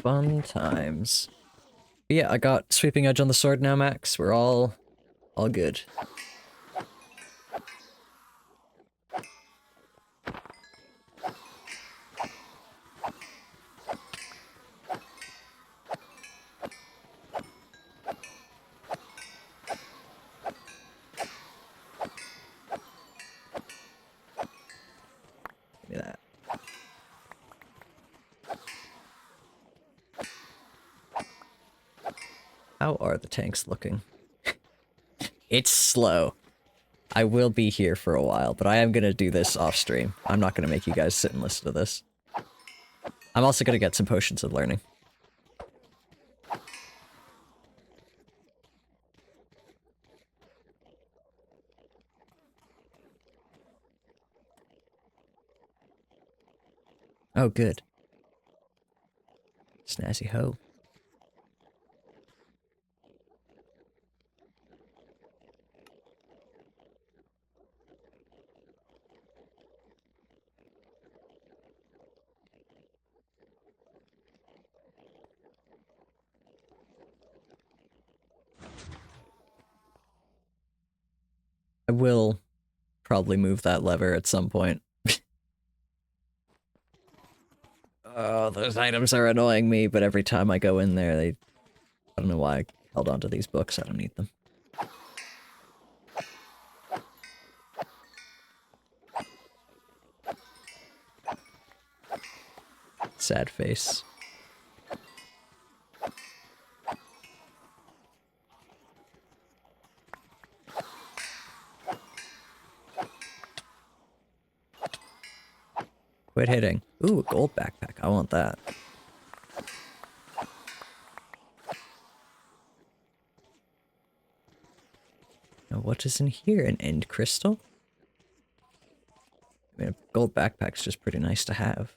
Fun times. But yeah, I got sweeping edge on the sword now, Max. We're all good. Give me that. How are the tanks looking? It's slow. I will be here for a while, but I am gonna do this off stream. I'm not gonna make you guys sit and listen to this. I'm also gonna get some potions of learning. Oh, good. Snazzy ho. I will probably move that lever at some point. Oh, those items are annoying me, but every time I go in there, I don't know why I held on to these books. I don't need them. Sad face. Quit hitting. Ooh, a gold backpack. I want that. Now, what is in here? An end crystal? I mean, a gold backpack's just pretty nice to have.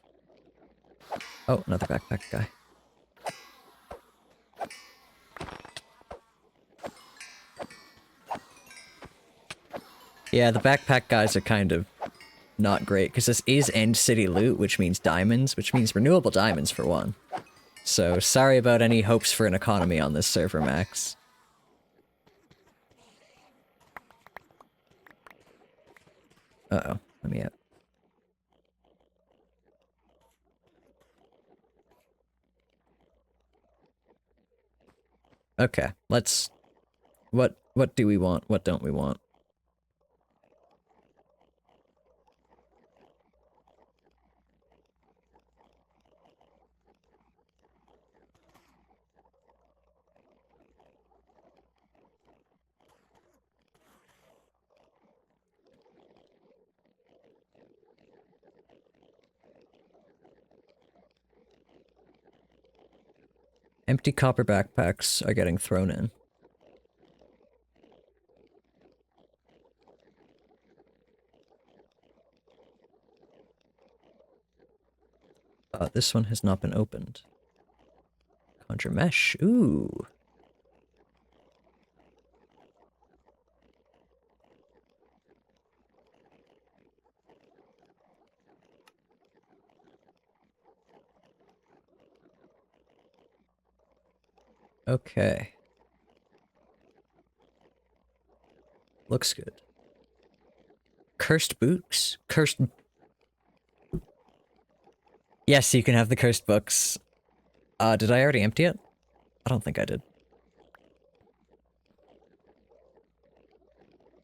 Oh, another backpack guy. Yeah, the backpack guys are kind of not great, because this is End City loot, which means diamonds, which means renewable diamonds for one. So, sorry about any hopes for an economy on this server, Max. Uh-oh, let me out. Okay, let's... What do we want? What don't we want? Empty copper backpacks are getting thrown in. This one has not been opened. Conjure mesh. Ooh. Okay. Looks good. Cursed books? Cursed... Yes, you can have the cursed books. Did I already empty it? I don't think I did.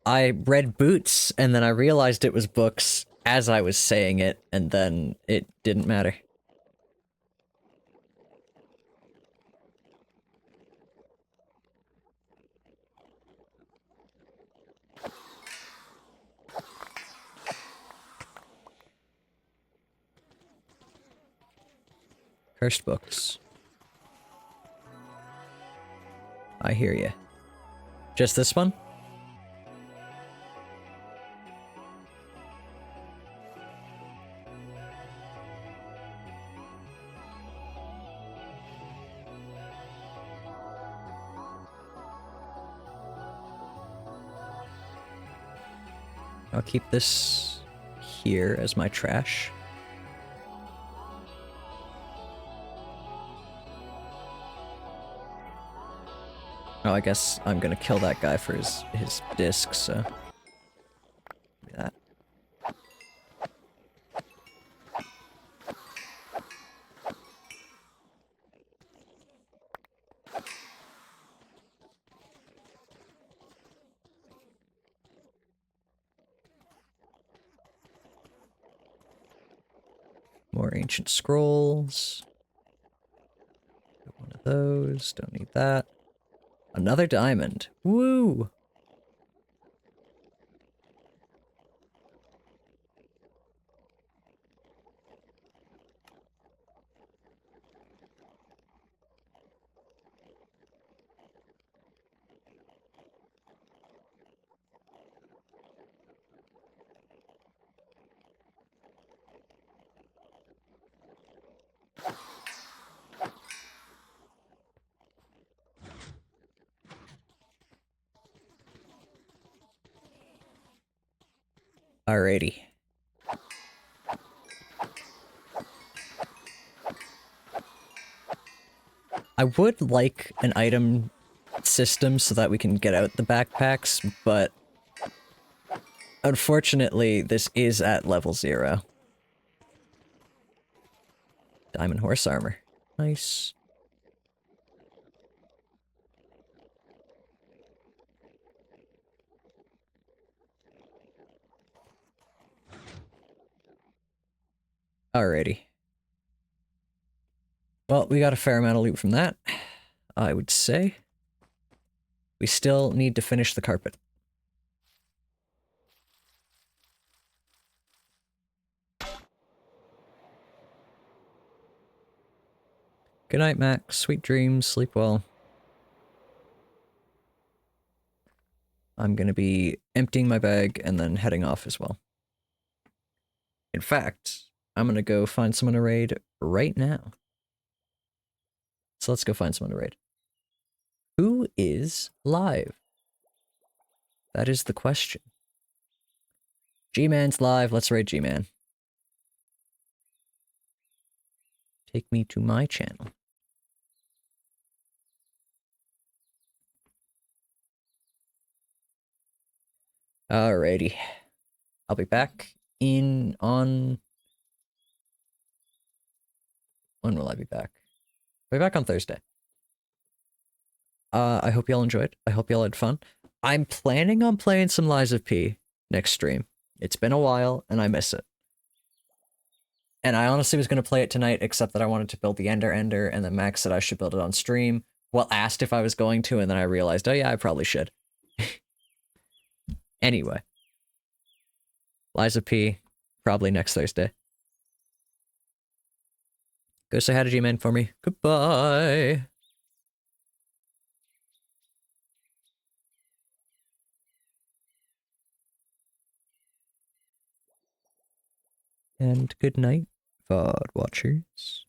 I read boots, and then I realized it was books as I was saying it, and then it didn't matter. Cursed books. I hear you. Just this one? I'll keep this here as my trash. Oh, I guess I'm gonna kill that guy for his disc, so... do that. More ancient scrolls. One of those, don't need that. Another diamond. Woo! Alrighty. I would like an item system so that we can get out the backpacks, but unfortunately this is at level 0. Diamond horse armor. Nice. Alrighty. Well, we got a fair amount of loot from that, I would say. We still need to finish the carpet. Good night, Max. Sweet dreams. Sleep well. I'm gonna be emptying my bag and then heading off as well. In fact, I'm gonna go find someone to raid right now. So let's go find someone to raid. Who is live? That is the question. G-Man's live. Let's raid G-Man. Take me to my channel. Alrighty. I'll be back on... When will I be back? I'll be back on Thursday. I hope y'all enjoyed. I hope y'all had fun. I'm planning on playing some Lies of P next stream. It's been a while, and I miss it. And I honestly was going to play it tonight, except that I wanted to build the Ender, and then Max said I should build it on stream. Well, asked if I was going to, and then I realized, oh yeah, I probably should. Anyway. Lies of P, probably next Thursday. Go say hi to G-Man for me. Goodbye. And good night, VOD watchers.